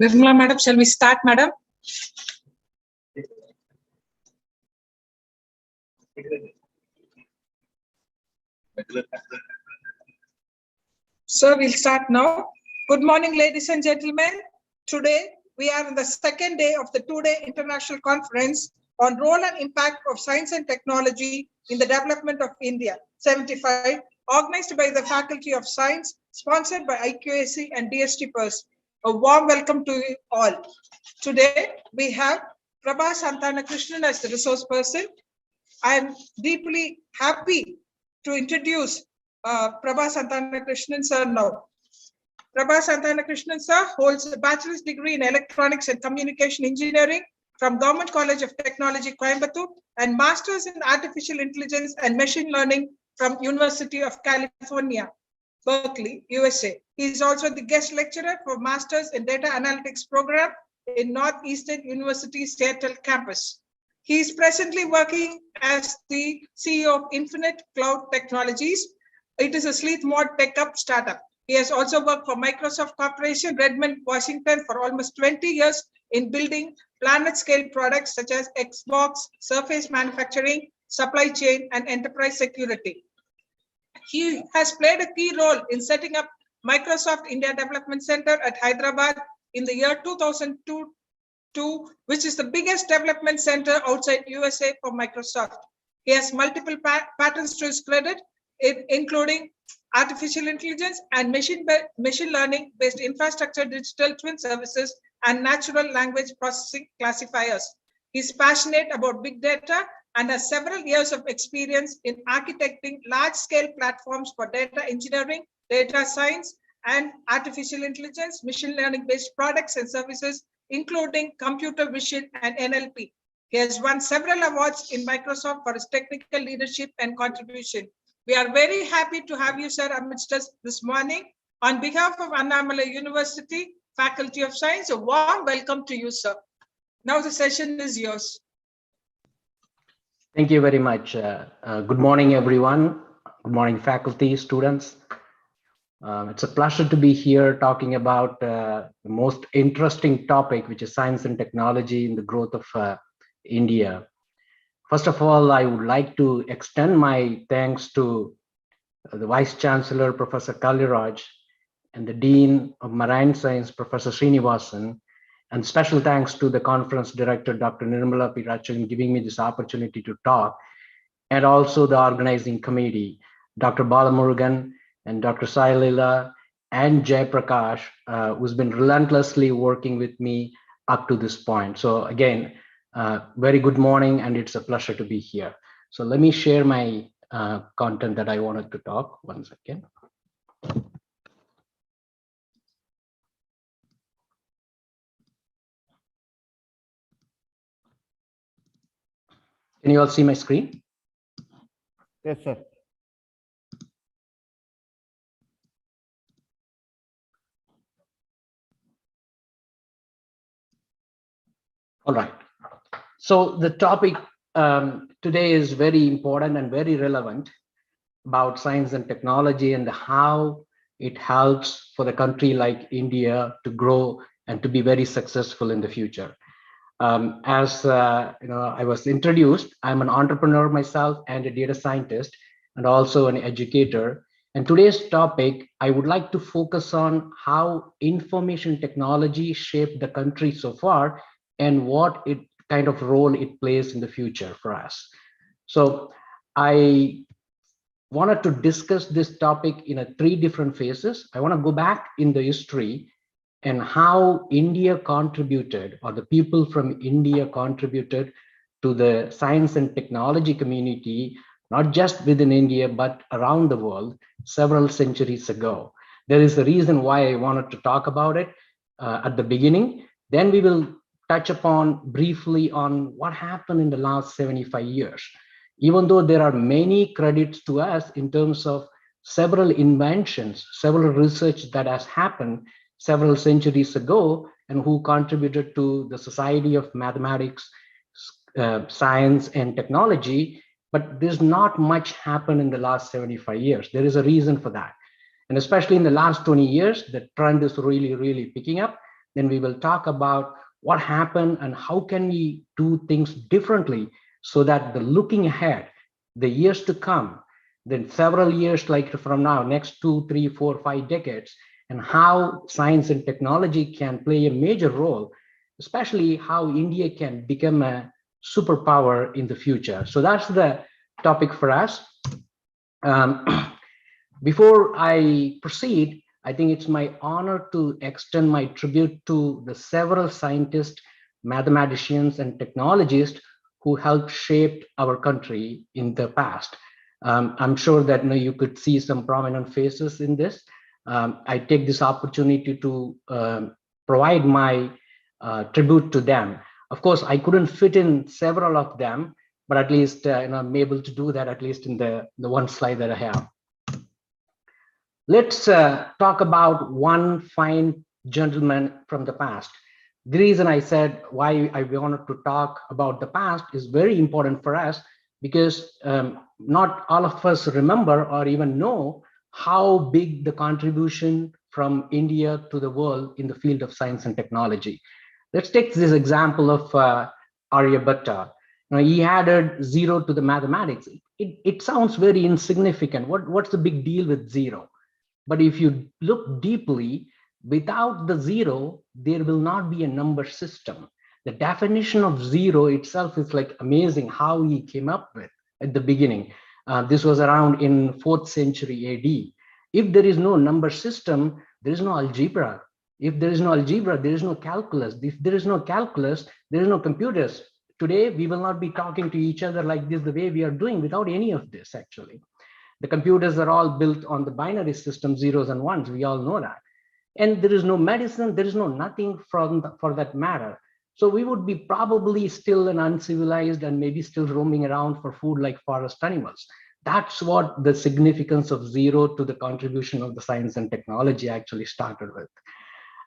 Nirmala madam, shall we start, madam? So we'll start now. Good morning, ladies and gentlemen. Today, we are on the second day of the two-day international conference on role and impact of science and technology in the development of India, 75, organized by the Faculty of Science, sponsored by IQAC and DST Pers. A warm welcome to you all. Today, we have Prabha Santana Krishnan as the resource person. I am deeply happy to introduce Prabha Santana Krishnan sir now. Prabha Santana Krishnan sir holds a bachelor's degree in electronics and communication engineering from Government College of Technology, Coimbatore, and master's in artificial intelligence and machine learning from University of California, Berkeley, USA. He is also the guest lecturer for master's in data analytics program in Northeastern University Seattle campus. He is presently working as the CEO of Infinite Cloud Technologies. It is a sleek mod tech-up startup. He has also worked for Microsoft Corporation, Redmond, Washington for almost 20 years in building planet-scale products such as Xbox, surface manufacturing, supply chain, and enterprise security. He has played a key role in setting up Microsoft India Development Center at Hyderabad in the year 2002, which is the biggest development center outside USA for Microsoft. He has multiple patents to his credit, including artificial intelligence and machine learning based infrastructure, digital twin services, and natural language processing classifiers. He's passionate about big data and has several years of experience in architecting large-scale platforms for data engineering, data science, and artificial intelligence, machine learning-based products and services, including computer vision and NLP. He has won several awards in Microsoft for his technical leadership and contribution. We are very happy to have you, sir, amidst us this morning. On behalf of Annamalai University, Faculty of Science, a warm welcome to you, sir. Now the session is yours. Thank you very much. Good morning, everyone. Good morning, faculty, students. It's a pleasure to be here talking about the most interesting topic, which is science and technology in the growth of India. First of all, I would like to extend my thanks to the Vice Chancellor, Professor Kalliraj, and the Dean of Marine Science, Professor Srinivasan, and special thanks to the conference director, Dr. Nirmala Pirachan, giving me this opportunity to talk, and also the organizing committee, Dr. Balamurugan and Dr. Sailila and Jay Prakash, who's been relentlessly working with me up to this point. So again, very good morning, and it's a pleasure to be here. So let me share my content that I wanted to talk. One second. Can you all see my screen? Yes, sir. All right. So the topic today is very important and very relevant about science and technology and how it helps for the country like India to grow and to be very successful in the future. As I was introduced, I'm an entrepreneur myself and a data scientist and also an educator. And today's topic, I would like to focus on how information technology shaped the country so far and what it kind of role it plays in the future for us. So I wanted to discuss this topic in three different phases. I want to go back in the history and how India contributed, or the people from India contributed to the science and technology community, not just within India, but around the world several centuries ago. There is a reason why I wanted to talk about it at the beginning. Then we will touch upon briefly on what happened in the last 75 years. Even though there are many credits to us in terms of several inventions, several research that has happened several centuries ago and who contributed to the society of mathematics, science, and technology, but there's not much happened in the last 75 years. There is a reason for that. And especially in the last 20 years, the trend is really, really picking up. Then we will talk about what happened and how can we do things differently so that the looking ahead, the years to come, then several years like from now, next 2, 3, 4, 5 decades, and how science and technology can play a major role, especially how India can become a superpower in the future. So that's the topic for us. Before I proceed, I think it's my honor to extend my tribute to the several scientists, mathematicians, and technologists who helped shape our country in the past. I'm sure that you could see some prominent faces in this. I take this opportunity to provide my tribute to them. Of course, I couldn't fit in several of them, but at least I'm able to do that, at least in the one slide that I have. Let's talk about one fine gentleman from the past. The reason I said why I wanted to talk about the past is very important for us because not all of us remember or even know how big the contribution from India to the world in the field of science and technology. Let's take this example of Aryabhatta. Now, he added 0 to the mathematics. It sounds very insignificant. What's the big deal with 0? But if you look deeply, without the 0, there will not be a number system. The definition of 0 itself is like amazing how he came up with at the beginning. This was around in 4th century AD. If there is no number system, there is no algebra. If there is no algebra, there is no calculus. If there is no calculus, there is no computers. Today, we will not be talking to each other like this the way we are doing without any of this, actually. The computers are all built on the binary system, zeros and ones. We all know that. And there is no medicine, there is no nothing for that matter. So we would be probably still an uncivilized and maybe still roaming around for food like forest animals. That's what the significance of 0 to the contribution of the science and technology actually started with.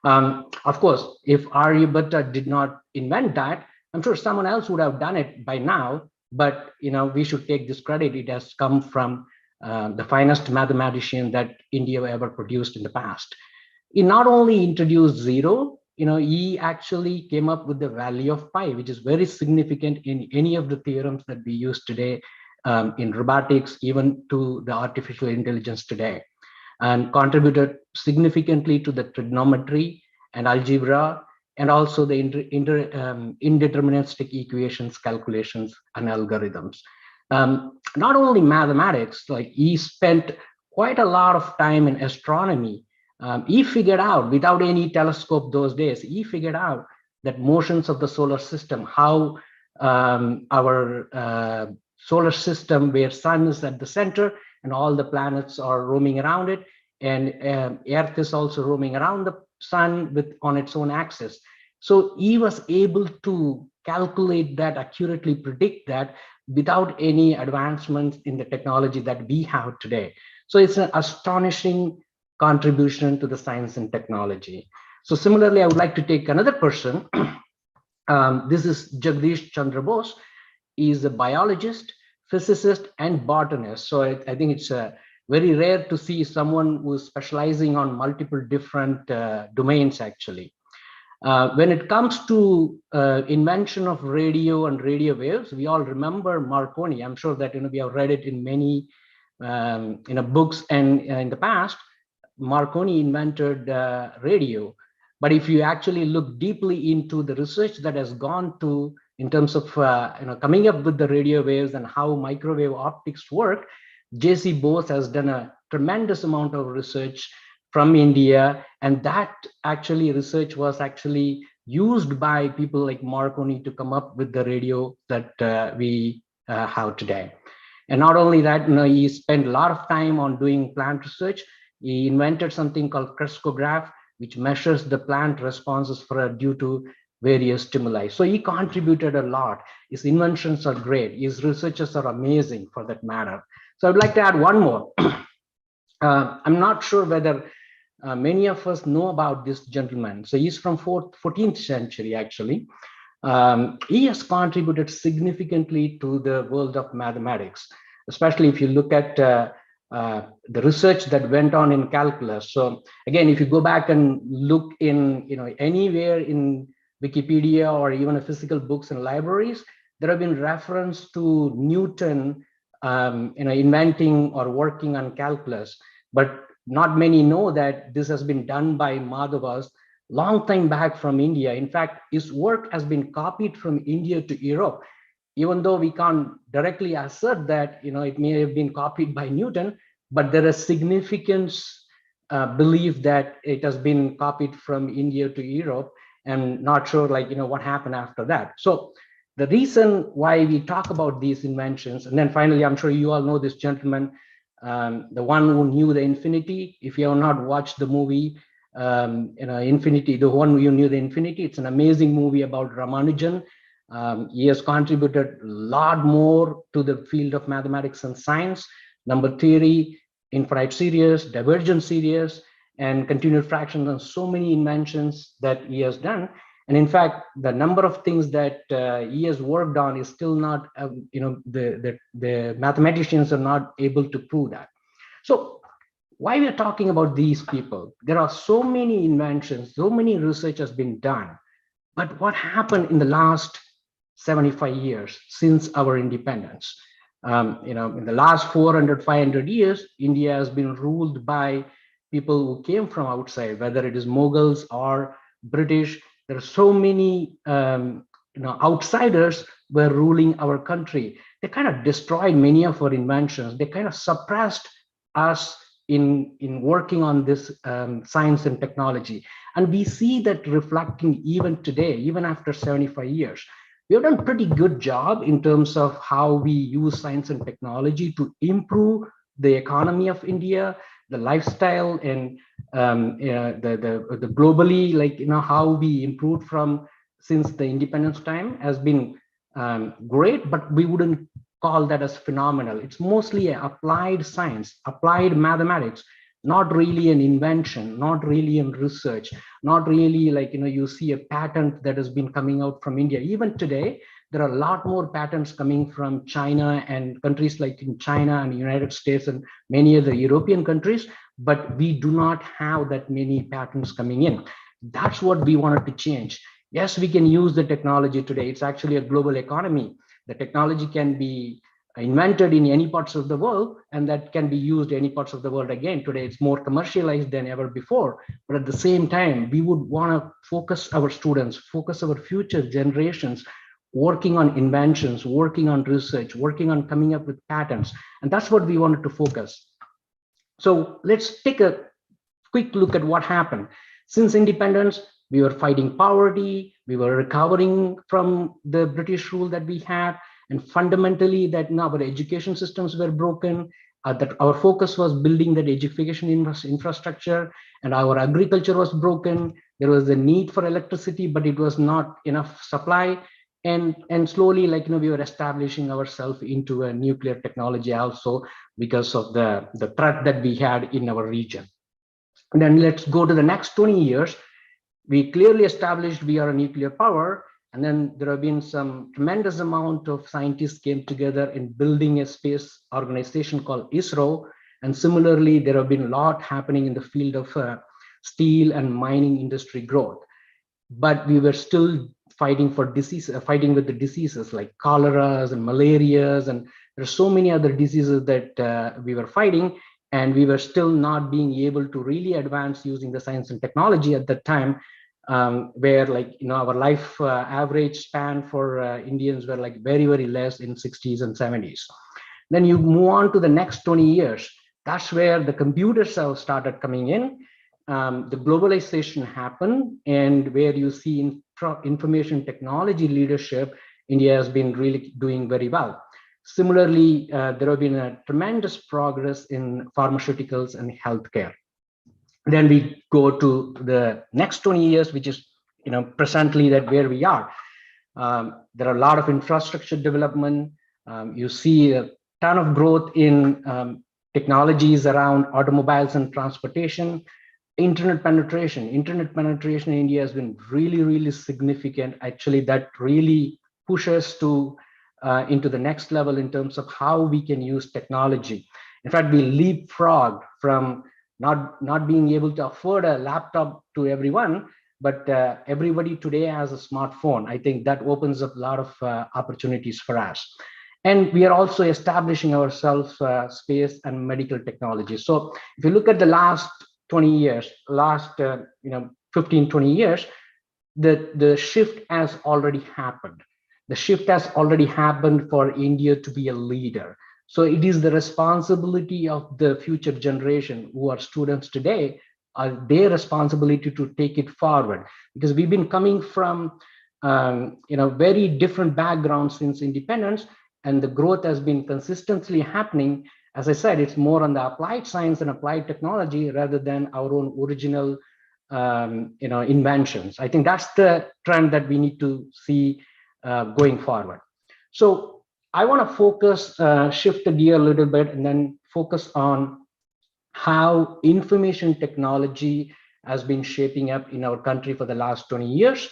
Of course, if Aryabhatta did not invent that, I'm sure someone else would have done it by now, but we should take this credit. It has come from the finest mathematician that India ever produced in the past. He not only introduced 0, he actually came up with the value of pi, which is very significant in any of the theorems that we use today in robotics, even to the artificial intelligence today, and contributed significantly to the trigonometry and algebra, and also the indeterministic equations, calculations, and algorithms. Not only mathematics, like he spent quite a lot of time in astronomy. He figured out, without any telescope those days, he figured out that motions of the solar system, how our solar system, where sun is at the center and all the planets are roaming around it, and Earth is also roaming around the sun on its own axis. So he was able to calculate that, accurately predict that, without any advancements in the technology that we have today. So it's an astonishing contribution to the science and technology. So similarly, I would like to take another person. This is Jagdish Chandra Bose. He is a biologist, physicist, and botanist. So I think it's very rare to see someone who's specializing on multiple different domains, actually. When it comes to invention of radio and radio waves, we all remember Marconi. I'm sure that we have read it in many books, and in the past, Marconi invented radio. But if you actually look deeply into the research that has gone to in terms of coming up with the radio waves and how microwave optics work, J.C. Bose has done a tremendous amount of research from India, and that actually research was actually used by people like Marconi to come up with the radio that we have today. And not only that, he spent a lot of time on doing plant research. He invented something called crescograph, which measures the plant responses due to various stimuli. So he contributed a lot. His inventions are great. His researches are amazing, for that matter. So I'd like to add one more. I'm not sure whether many of us know about this gentleman. So he's from 14th century, actually. He has contributed significantly to the world of mathematics, especially if you look at the research that went on in calculus. So again, if you go back and look in, anywhere in Wikipedia or even a physical books and libraries, there have been reference to Newton, inventing or working on calculus, but not many know that this has been done by Madhavas long time back from India. In fact, his work has been copied from India to Europe, even though we can't directly assert that, it may have been copied by Newton, but there is significant belief that it has been copied from India to Europe, and not sure what happened after that. So the reason why we talk about these inventions, and then finally, I'm sure you all know this gentleman, the one who knew the infinity. If you have not watched the movie, Infinity, the one who knew the infinity, it's an amazing movie about Ramanujan. He has contributed a lot more to the field of mathematics and science, number theory, infinite series, divergent series, and continued fractions, and so many inventions that he has done. And in fact, the number of things that he has worked on is still not, the mathematicians are not able to prove that. So why we're talking about these people? There are so many inventions, so many research has been done, but what happened in the last 75 years since our independence? In the last 400, 500 years, India has been ruled by people who came from outside, whether it is Mughals or British. There are so many outsiders were ruling our country. They kind of destroyed many of our inventions. They kind of suppressed us in working on this science and technology. And we see that reflecting even today, even after 75 years. We have done a pretty good job in terms of how we use science and technology to improve the economy of India, the lifestyle, and the globally, how we improved from since the independence time has been great, but we wouldn't call that as phenomenal. It's mostly applied science, applied mathematics, not really an invention, not really in research, not really you see a patent that has been coming out from India. Even today, there are a lot more patents coming from China and countries like in China and the United States and many other European countries, but we do not have that many patents coming in. That's what we wanted to change. Yes, we can use the technology today. It's actually a global economy. The technology can be invented in any parts of the world, and that can be used in any parts of the world. Again, today it's more commercialized than ever before, but at the same time, we would want to focus our students, focus our future generations, working on inventions, working on research, working on coming up with patents. And that's what we wanted to focus. So let's take a quick look at what happened. Since independence, we were fighting poverty, we were recovering from the British rule that we had, and fundamentally that our education systems were broken, that our focus was building that education infrastructure, and our agriculture was broken. There was a need for electricity, but it was not enough supply. And slowly, we were establishing ourselves into a nuclear technology also because of the threat that we had in our region. And then let's go to the next 20 years. We clearly established we are a nuclear power. And then there have been some tremendous amount of scientists came together in building a space organization called ISRO. And similarly, there have been a lot happening in the field of steel and mining industry growth. But we were still fighting for disease, fighting with the diseases like choleras and malarias, and there are so many other diseases that we were fighting, and we were still not being able to really advance using the science and technology at that time, where our life average span for Indians were very, very less in 60s and 70s. Then you move on to the next 20 years. That's where the computers have started coming in. The globalization happened, and where you see information technology leadership, India has been really doing very well. Similarly, there have been a tremendous progress in pharmaceuticals and healthcare. Then we go to the next 20 years, which is presently that where we are. There are a lot of infrastructure development. You see a ton of growth in technologies around automobiles and transportation. Internet penetration in India has been really, really significant. Actually, that really pushes to into the next level in terms of how we can use technology. In fact, we leapfrogged from not being able to afford a laptop to everyone, but everybody today has a smartphone. I think that opens up a lot of opportunities for us. And we are also establishing ourselves space and medical technology. So if you look at the last 20 years, last 15, 20 years, the shift has already happened. The shift has already happened for India to be a leader. So it is the responsibility of the future generation who are students today, their responsibility to take it forward, because we've been coming from very different backgrounds since independence, and the growth has been consistently happening. As I said, it's more on the applied science and applied technology rather than our own original inventions. I think that's the trend that we need to see going forward. So I want to focus, shift the gear a little bit, and then focus on how information technology has been shaping up in our country for the last 20 years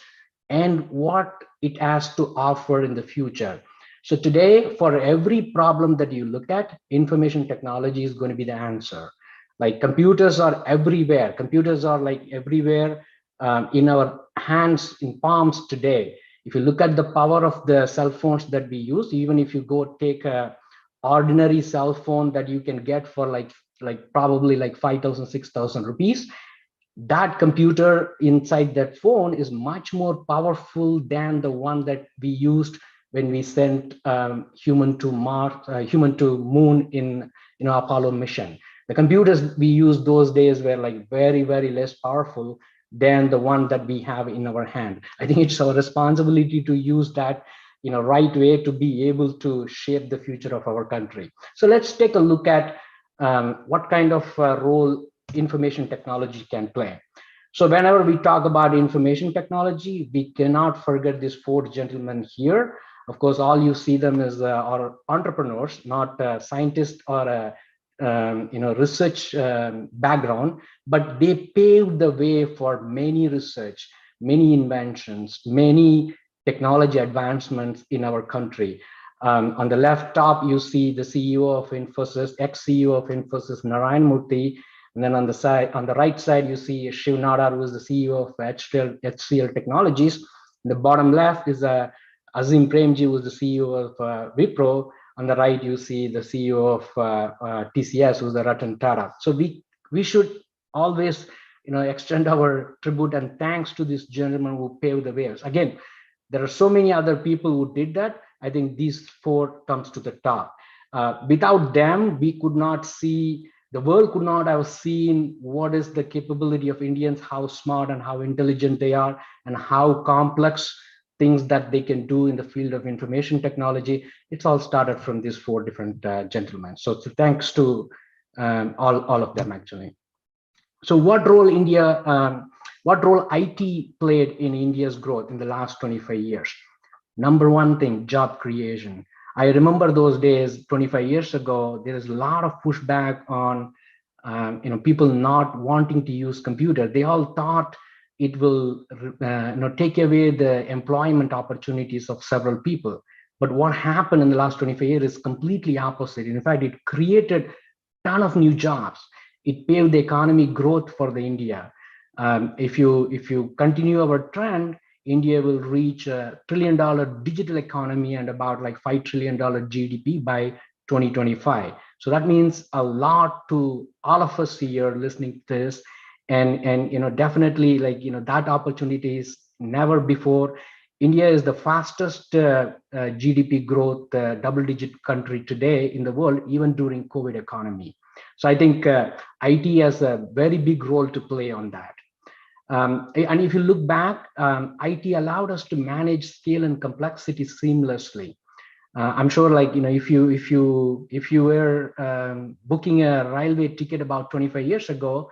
and what it has to offer in the future. So today, for every problem that you look at, information technology is going to be the answer. Like computers are everywhere. Computers are like everywhere in our hands, in palms today. If you look at the power of the cell phones that we use, even if you go take a ordinary cell phone that you can get for like probably like 5,000, 6,000 rupees, that computer inside that phone is much more powerful than the one that we used when we sent human to Mars, human to Moon in Apollo mission. The computers we used those days were like very, very less powerful than the one that we have in our hand. I think it's our responsibility to use that right way to be able to shape the future of our country. So let's take a look at what kind of role information technology can play. So whenever we talk about information technology, we cannot forget these four gentlemen here. Of course, all you see them as are entrepreneurs, not scientists or research background, but they paved the way for many research, many inventions, many technology advancements in our country. On the left top, you see the CEO of Infosys, ex-CEO of Infosys, Narayan Murthy. And then on the right side, you see Shiv Nadar, who is the CEO of HCL Technologies. In the bottom left is Azim Premji, who is the CEO of Wipro. On the right, you see the CEO of TCS, who's the Ratan Tata. So we should always, extend our tribute and thanks to this gentleman who paved the way. Again, there are so many other people who did that. I think these four comes to the top. Without them, we could not see, the world could not have seen what is the capability of Indians, how smart and how intelligent they are, and how complex things that they can do in the field of information technology. It's all started from these four different gentlemen. So thanks to all of them, actually. So what role IT played in India's growth in the last 25 years? Number one thing, job creation. I remember those days 25 years ago, there is a lot of pushback on people not wanting to use computer. They all thought it will take away the employment opportunities of several people. But what happened in the last 25 years is completely opposite. In fact, it created a ton of new jobs. It paved the economy growth for the India. If you continue our trend, India will reach $1 trillion digital economy and about like $5 trillion GDP by 2025. So that means a lot to all of us here listening to this. And definitely that opportunity is never before. India is the fastest GDP growth double-digit country today in the world, even during COVID economy. So I think IT has a very big role to play on that. And if you look back, IT allowed us to manage scale and complexity seamlessly. I'm sure, if you were booking a railway ticket about 25 years ago,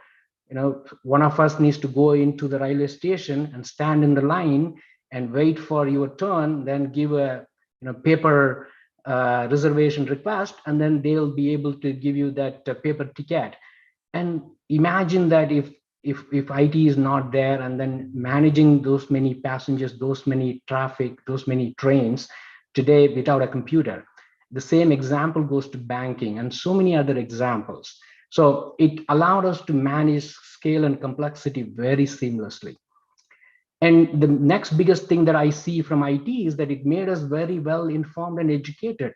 one of us needs to go into the railway station and stand in the line and wait for your turn, then give a paper reservation request, and then they'll be able to give you that paper ticket. And imagine that if IT is not there, and then managing those many passengers, those many traffic, those many trains today without a computer. The same example goes to banking and so many other examples. So it allowed us to manage scale and complexity very seamlessly. And the next biggest thing that I see from IT is that it made us very well informed and educated.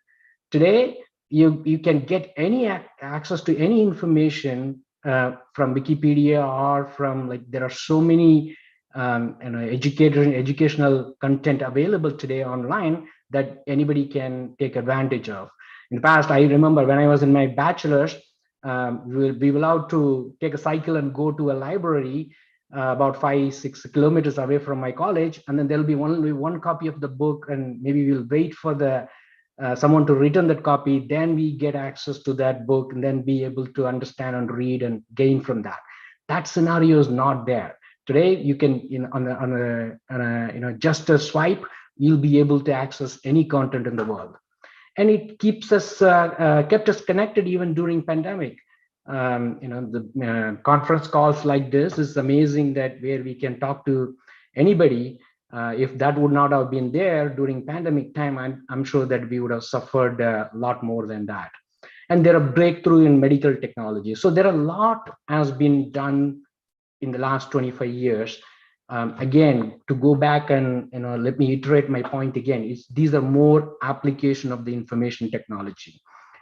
Today, you can get any access to any information from Wikipedia or from, like, there are so many educational content available today online that anybody can take advantage of. In the past, I remember when I was in my bachelor's, we were allowed to take a cycle and go to a library about 5-6 kilometers away from my college, and then there'll be only one copy of the book, and maybe we'll wait for the someone to return that copy, then we get access to that book and then be able to understand and read and gain from that. That scenario is not there. Today, you can, on a just a swipe, you'll be able to access any content in the world. And it keeps us, kept us connected even during pandemic. The conference calls like this is amazing, that where we can talk to anybody. If that would not have been there during pandemic time, I'm sure that we would have suffered a lot more than that. And there are breakthrough in medical technology. So there are a lot has been done in the last 25 years. Again, to go back and let me iterate my point again, these are more application of the information technology.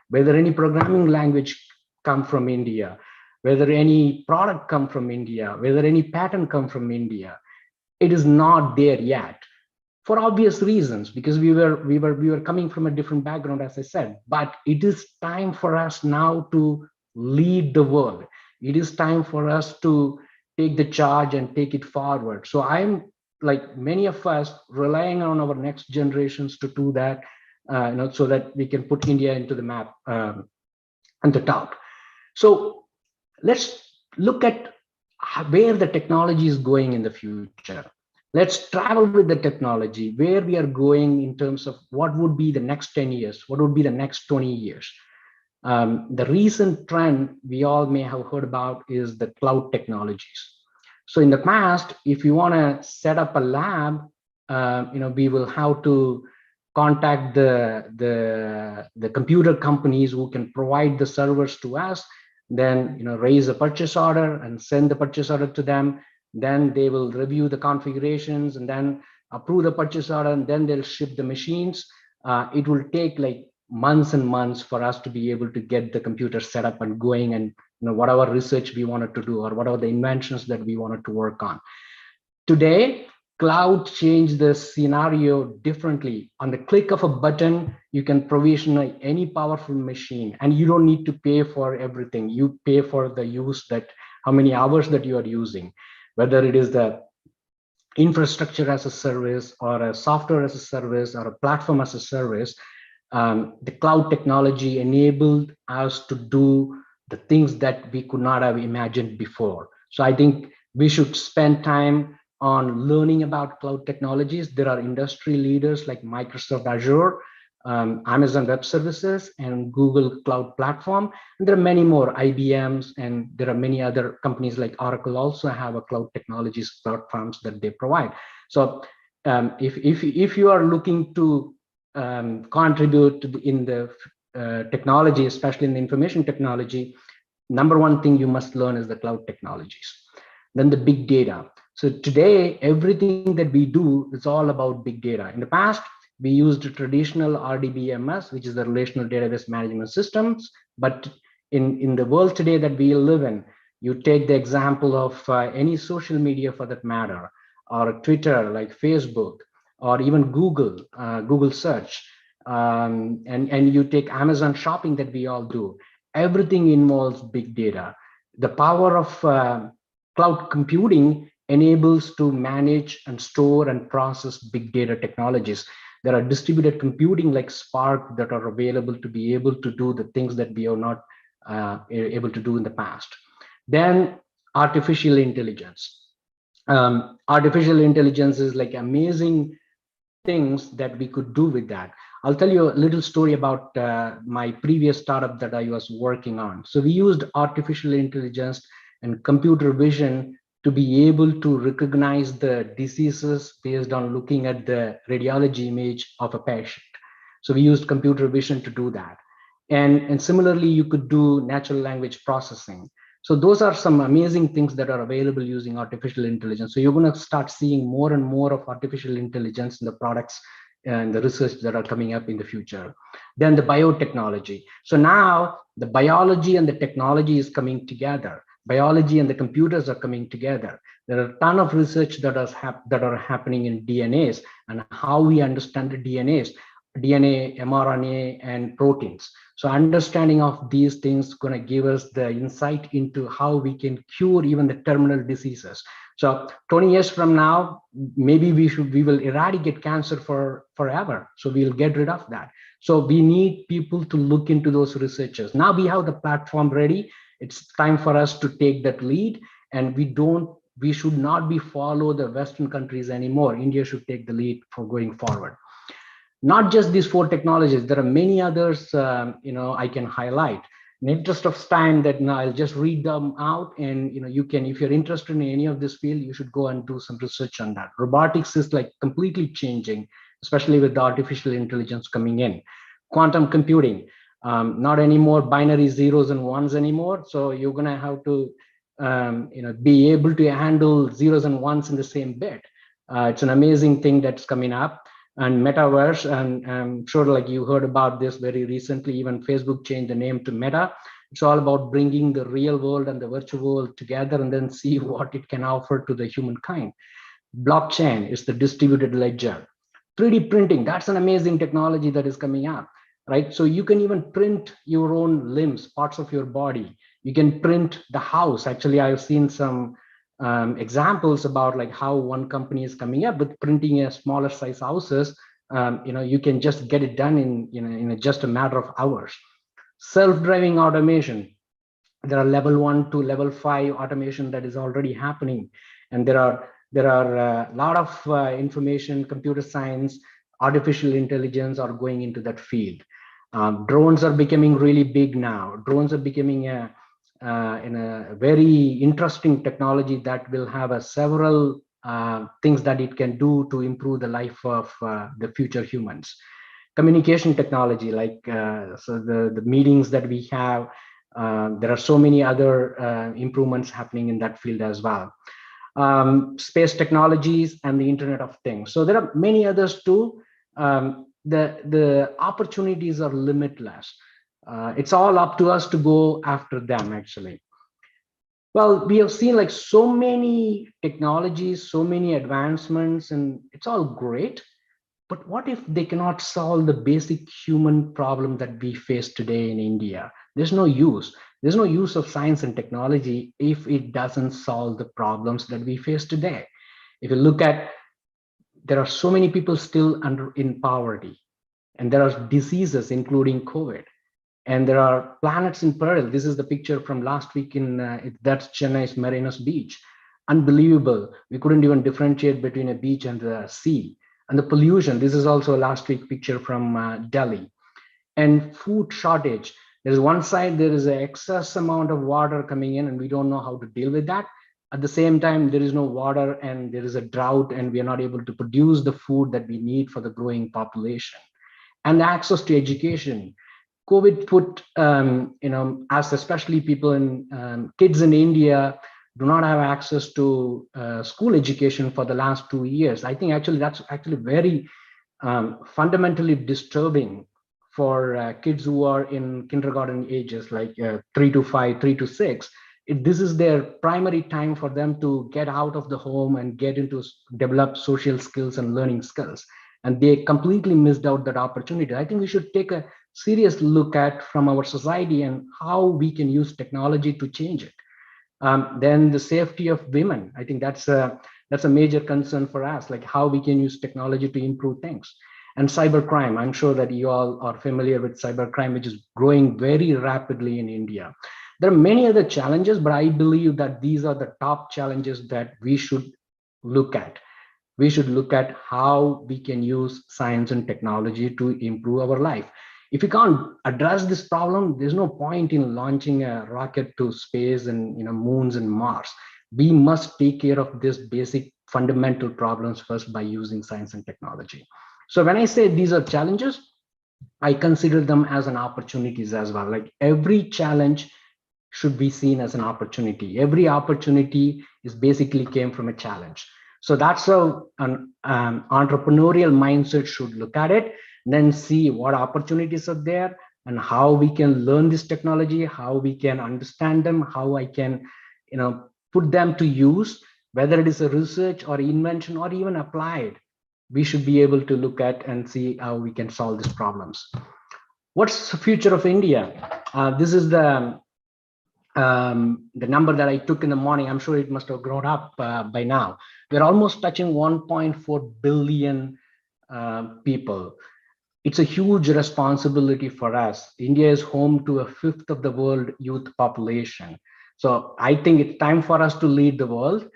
Whether any programming language come from India, whether any product come from India, whether any patent come from India, it is not there yet, for obvious reasons, because we were coming from a different background, as I said. But it is time for us now to lead the world. It is time for us to take the charge and take it forward. So I'm, like many of us, relying on our next generations to do that, so that we can put India into the map at the top. So let's look at where the technology is going in the future. Let's travel with the technology, where we are going in terms of what would be the next 10 years, what would be the next 20 years. The recent trend we all may have heard about is the cloud technologies. So in the past, if you want to set up a lab, we will have to contact the computer companies who can provide the servers to us, then raise a purchase order and send the purchase order to them. Then they will review the configurations and then approve the purchase order, and then they'll ship the machines. It will take like months and months for us to be able to get the computer set up and going, and whatever research we wanted to do or whatever the inventions that we wanted to work on. Today, cloud changed the scenario differently. On the click of a button, you can provision any powerful machine, and you don't need to pay for everything. You pay for the use, that how many hours that you are using, whether it is the infrastructure as a service or a software as a service or a platform as a service. The cloud technology enabled us to do the things that we could not have imagined before. So I think we should spend time on learning about cloud technologies. There are industry leaders like Microsoft Azure, Amazon Web Services, and Google Cloud Platform. And there are many more, IBMs, and there are many other companies like Oracle also have a cloud technologies platforms that they provide. So if you are looking to contribute in the technology, especially in the information technology, number one thing you must learn is the cloud technologies. Then the big data. So today, everything that we do is all about big data. In the past, we used traditional RDBMS, which is the relational database management systems. But in the world today that we live in, you take the example of any social media for that matter, or Twitter like Facebook, or even Google search, and you take Amazon shopping that we all do. Everything involves big data. The power of cloud computing enables to manage and store and process big data technologies. There are distributed computing like Spark that are available to be able to do the things that we are not able to do in the past. Then artificial intelligence. Artificial intelligence is like amazing things that we could do with that. I'll tell you a little story about my previous startup that I was working on. So we used artificial intelligence and computer vision to be able to recognize the diseases based on looking at the radiology image of a patient. So we used computer vision to do that. And similarly, you could do natural language processing. So those are some amazing things that are available using artificial intelligence. So you're going to start seeing more and more of artificial intelligence in the products and the research that are coming up in the future. Then the biotechnology. So now the biology and the technology is coming together. Biology and the computers are coming together. There are a ton of research that are happening in DNAs and how we understand the DNAs, DNA, mRNA, and proteins. So understanding of these things going to give us the insight into how we can cure even the terminal diseases. So 20 years from now, maybe we will eradicate cancer forever. So we'll get rid of that. So we need people to look into those researchers. Now we have the platform ready. It's time for us to take that lead, and we should not be follow the Western countries anymore. India should take the lead for going forward. Not just these 4 technologies, there are many others, I can highlight. In the interest of time, that now I'll just read them out, and you can, if you're interested in any of this field, you should go and do some research on that. Robotics is like completely changing, especially with the artificial intelligence coming in. Quantum computing, not anymore binary zeros and ones anymore. So you're gonna have to, be able to handle zeros and ones in the same bit. It's an amazing thing that's coming up. And metaverse, and I'm sure like you heard about this very recently, even Facebook changed the name to Meta. It's all about bringing the real world and the virtual world together and then see what it can offer to the humankind. Blockchain is the distributed ledger. 3D printing, that's an amazing technology that is coming up, right? So you can even print your own limbs, parts of your body. You can print the house. Actually, I've seen some examples about like how one company is coming up with printing a smaller size houses. You can just get it done in just a matter of hours. Self-driving automation. There are level 1 to level 5 automation that is already happening, and there are a lot of information, computer science, artificial intelligence are going into that field. Drones are becoming really big now. Drones are becoming in a very interesting technology that will have several things that it can do to improve the life of the future humans. Communication technology, like so the meetings that we have, there are so many other improvements happening in that field as well. Space technologies and the Internet of Things. So there are many others too. The opportunities are limitless. It's all up to us to go after them, actually. Well, we have seen like so many technologies, so many advancements, and it's all great. But what if they cannot solve the basic human problem that we face today in India? There's no use. There's no use of science and technology if it doesn't solve the problems that we face today. If you look at, there are so many people still in poverty, and there are diseases, including COVID. And there are planets in peril. This is the picture from last week that's Chennai's Marinas Beach. Unbelievable. We couldn't even differentiate between a beach and the sea. And the pollution, this is also a last week picture from Delhi. And food shortage. There's one side, there is an excess amount of water coming in, and we don't know how to deal with that. At the same time, there is no water and there is a drought, and we are not able to produce the food that we need for the growing population. And the access to education. COVID put, as especially people in kids in India do not have access to school education for the last 2 years. I think actually that's actually very fundamentally disturbing for kids who are in kindergarten ages, like 3 to 5, 3 to 6. This is their primary time for them to get out of the home and get into develop social skills and learning skills. And they completely missed out that opportunity. I think we should take a serious look at from our society and how we can use technology to change it. Then the safety of women, I think that's a major concern for us, like how we can use technology to improve things. And cybercrime, I'm sure that you all are familiar with cybercrime, which is growing very rapidly in India. There are many other challenges, but I believe that these are the top challenges that we should look at. We should look at how we can use science and technology to improve our life. If you can't address this problem, there's no point in launching a rocket to space and moons and Mars. We must take care of this basic fundamental problems first by using science and technology. So when I say these are challenges, I consider them as an opportunities as well. Like every challenge should be seen as an opportunity. Every opportunity is basically came from a challenge. So that's how an entrepreneurial mindset should look at it, and then see what opportunities are there and how we can learn this technology, how we can understand them, how I can, put them to use, whether it is a research or invention or even applied. We should be able to look at and see how we can solve these problems. What's the future of India? This is the number that I took in the morning. I'm sure it must have grown up by now. We're almost touching 1.4 billion people. It's a huge responsibility for us. India is home to a fifth of the world youth population. So I think it's time for us to lead the world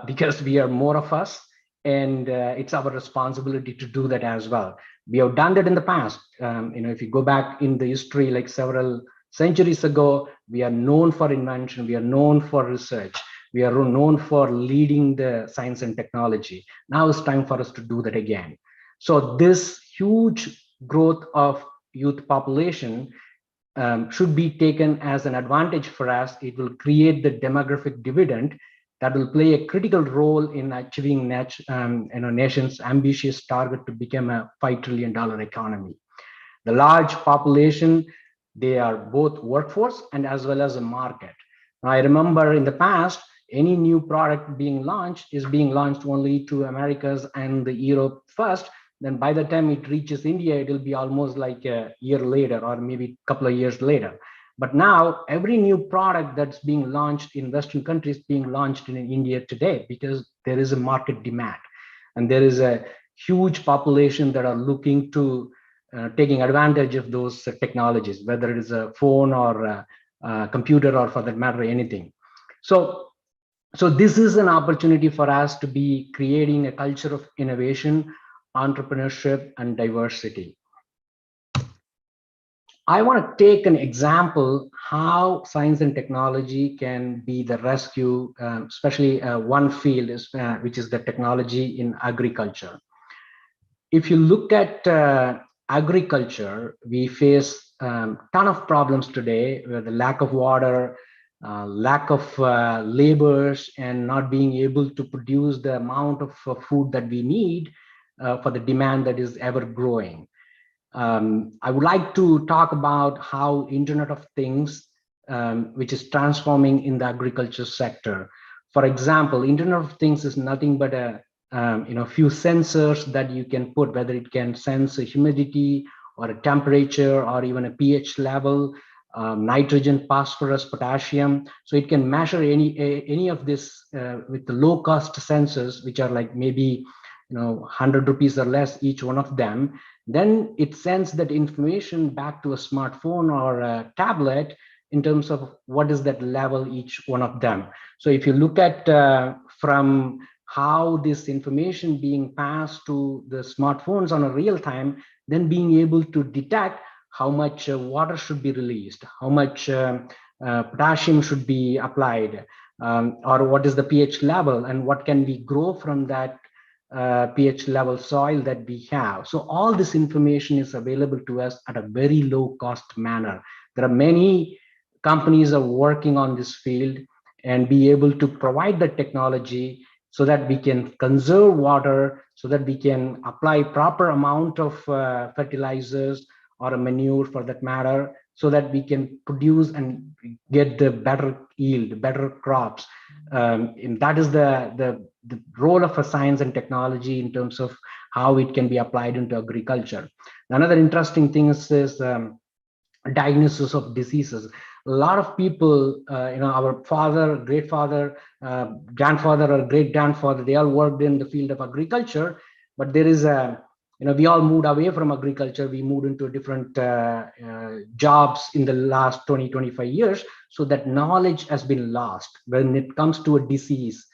because we are more of us, and it's our responsibility to do that as well. We have done that in the past. If you go back in the history, like several centuries ago, we are known for invention, we are known for research, we are known for leading the science and technology. Now it's time for us to do that again. So this huge growth of youth population should be taken as an advantage for us. It will create the demographic dividend that will play a critical role in achieving nation's ambitious target to become a $5 trillion economy. The large population, they are both workforce and as well as a market. Now, I remember in the past, any new product being launched is being launched only to Americas and the Europe first. Then by the time it reaches India, it will be almost like a year later or maybe a couple of years later. But now every new product that's being launched in Western countries being launched in India today, because there is a market demand and there is a huge population that are looking to taking advantage of those technologies, whether it is a phone or a computer or for that matter, anything. So this is an opportunity for us to be creating a culture of innovation, entrepreneurship, and diversity. I want to take an example how science and technology can be the rescue, especially one field is, which is the technology in agriculture. If you look at agriculture, we face a ton of problems today with the lack of water, lack of laborers, and not being able to produce the amount of food that we need for the demand that is ever growing. I would like to talk about how Internet of Things, which is transforming in the agriculture sector. For example, Internet of Things is nothing but a few sensors that you can put, whether it can sense a humidity or a temperature or even a pH level, nitrogen, phosphorus, potassium. So it can measure any of this with the low cost sensors, which are like maybe 100 rupees or less each one of them. Then it sends that information back to a smartphone or a tablet in terms of what is that level each one of them. So if you look at from how this information being passed to the smartphones on a real time, then being able to detect how much water should be released, how much potassium should be applied, or what is the pH level and what can we grow from that pH level soil that we have. So all this information is available to us at a very low cost manner. There are many companies are working on this field and be able to provide the technology so that we can conserve water, so that we can apply proper amount of fertilizers or a manure for that matter, so that we can produce and get the better yield, better crops. And that is the role of a science and technology in terms of how it can be applied into agriculture. Another interesting thing is diagnosis of diseases. A lot of people, our father, great father, grandfather or great grandfather, they all worked in the field of agriculture, but there is a, we all moved away from agriculture. We moved into different jobs in the last 20, 25 years. So that knowledge has been lost when it comes to a disease.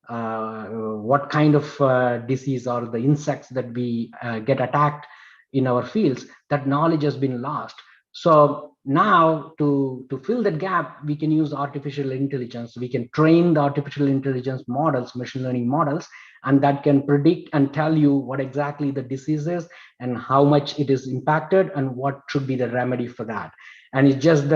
What kind of disease or the insects that we get attacked in our fields, that knowledge has been lost. So now to fill that gap, we can use artificial intelligence. We can train the artificial intelligence models, machine learning models, and that can predict and tell you what exactly the disease is and how much it is impacted and what should be the remedy for that. And it's just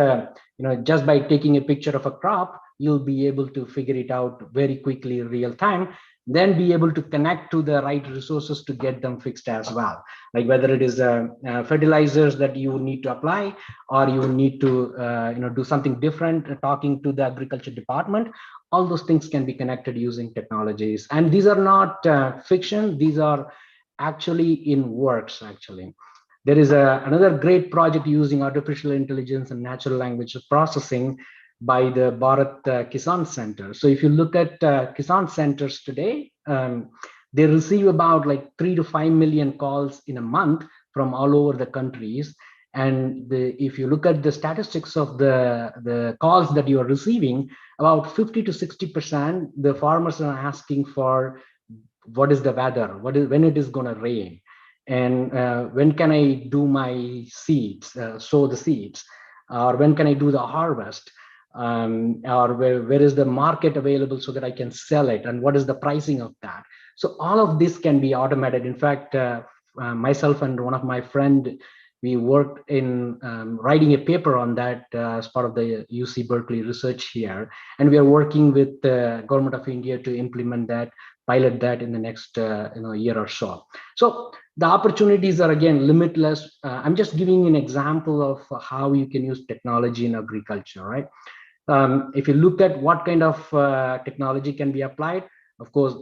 just by taking a picture of a crop, you'll be able to figure it out very quickly in real time, then be able to connect to the right resources to get them fixed as well. Like whether it is fertilizers that you need to apply, or you need to do something different, talking to the agriculture department, all those things can be connected using technologies. And these are not fiction, these are actually in works actually. There is another great project using artificial intelligence and natural language processing by the Bharat Kisan Center. So if you look at Kisan centers today, they receive about like 3 to 5 million calls in a month from all over the countries. And if you look at the statistics of the calls that you are receiving, about 50 to 60%, the farmers are asking for what is the weather, when it is going to rain, and when can I do my seeds, sow the seeds, or when can I do the harvest, or where is the market available so that I can sell it, and what is the pricing of that. So all of this can be automated. In fact, myself and one of my friend, we worked in writing a paper on that as part of the UC Berkeley research here, and we are working with the government of India to implement that, pilot that in the next year or so. So the opportunities are again limitless. I'm just giving you an example of how you can use technology in agriculture, right? If you look at what kind of technology can be applied, of course,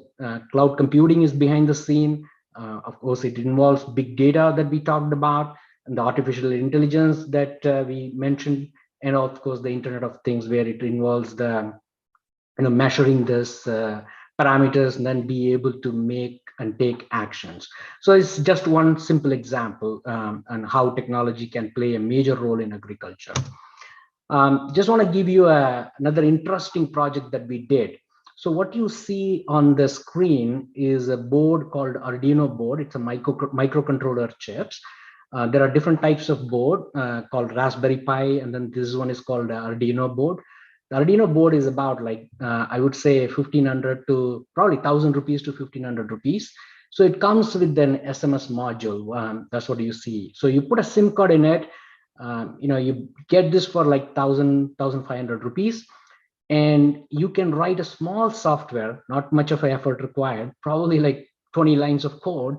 cloud computing is behind the scene. Of course, it involves big data that we talked about, and the artificial intelligence that we mentioned, and of course, the Internet of Things, where it involves the measuring this parameters and then be able to make and take actions. So it's just one simple example on how technology can play a major role in agriculture. Just want to give you another interesting project that we did. So what you see on the screen is a board called Arduino Board. It's a microcontroller chips. There are different types of board called Raspberry Pi, and then this one is called Arduino Board. The Arduino Board is about like, I would say 1,500 to probably 1,000 rupees to 1,500 rupees. So it comes with an SMS module. That's what you see. So you put a SIM card in it. You get this for like 1,500 rupees, and you can write a small software, not much of an effort required, probably like 20 lines of code.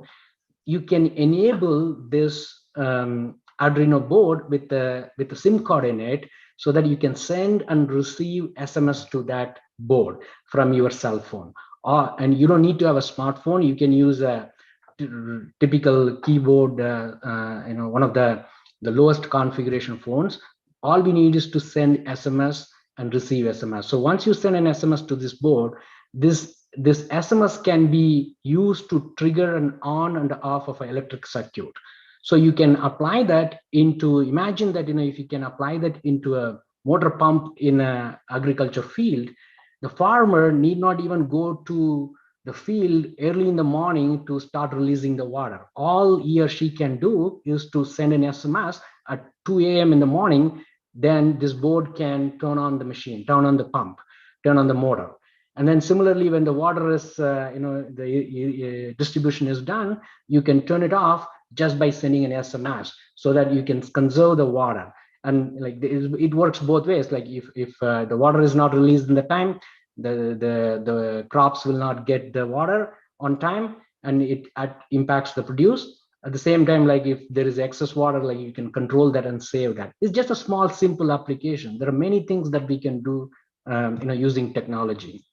You can enable this Arduino board with a SIM card in it, so that you can send and receive SMS to that board from your cell phone. And you don't need to have a smartphone. You can use a typical keyboard, one of the lowest configuration phones. All we need is to send SMS and receive SMS. So once you send an SMS to this board, this SMS can be used to trigger an on and off of an electric circuit. So you can apply that into, imagine that, if you can apply that into a motor pump in an agriculture field, the farmer need not even go to the field early in the morning to start releasing the water. All he or she can do is to send an SMS at 2 a.m. in the morning. Then this board can turn on the machine, turn on the pump, turn on the motor. And then similarly, when the water is, the distribution is done, you can turn it off just by sending an SMS, so that you can conserve the water. And like it works both ways. Like if the water is not released in the time, the crops will not get the water on time, and it impacts the produce. At the same time, like if there is excess water, like you can control that and save that. It's just a small, simple application. There are many things that we can do, using technology.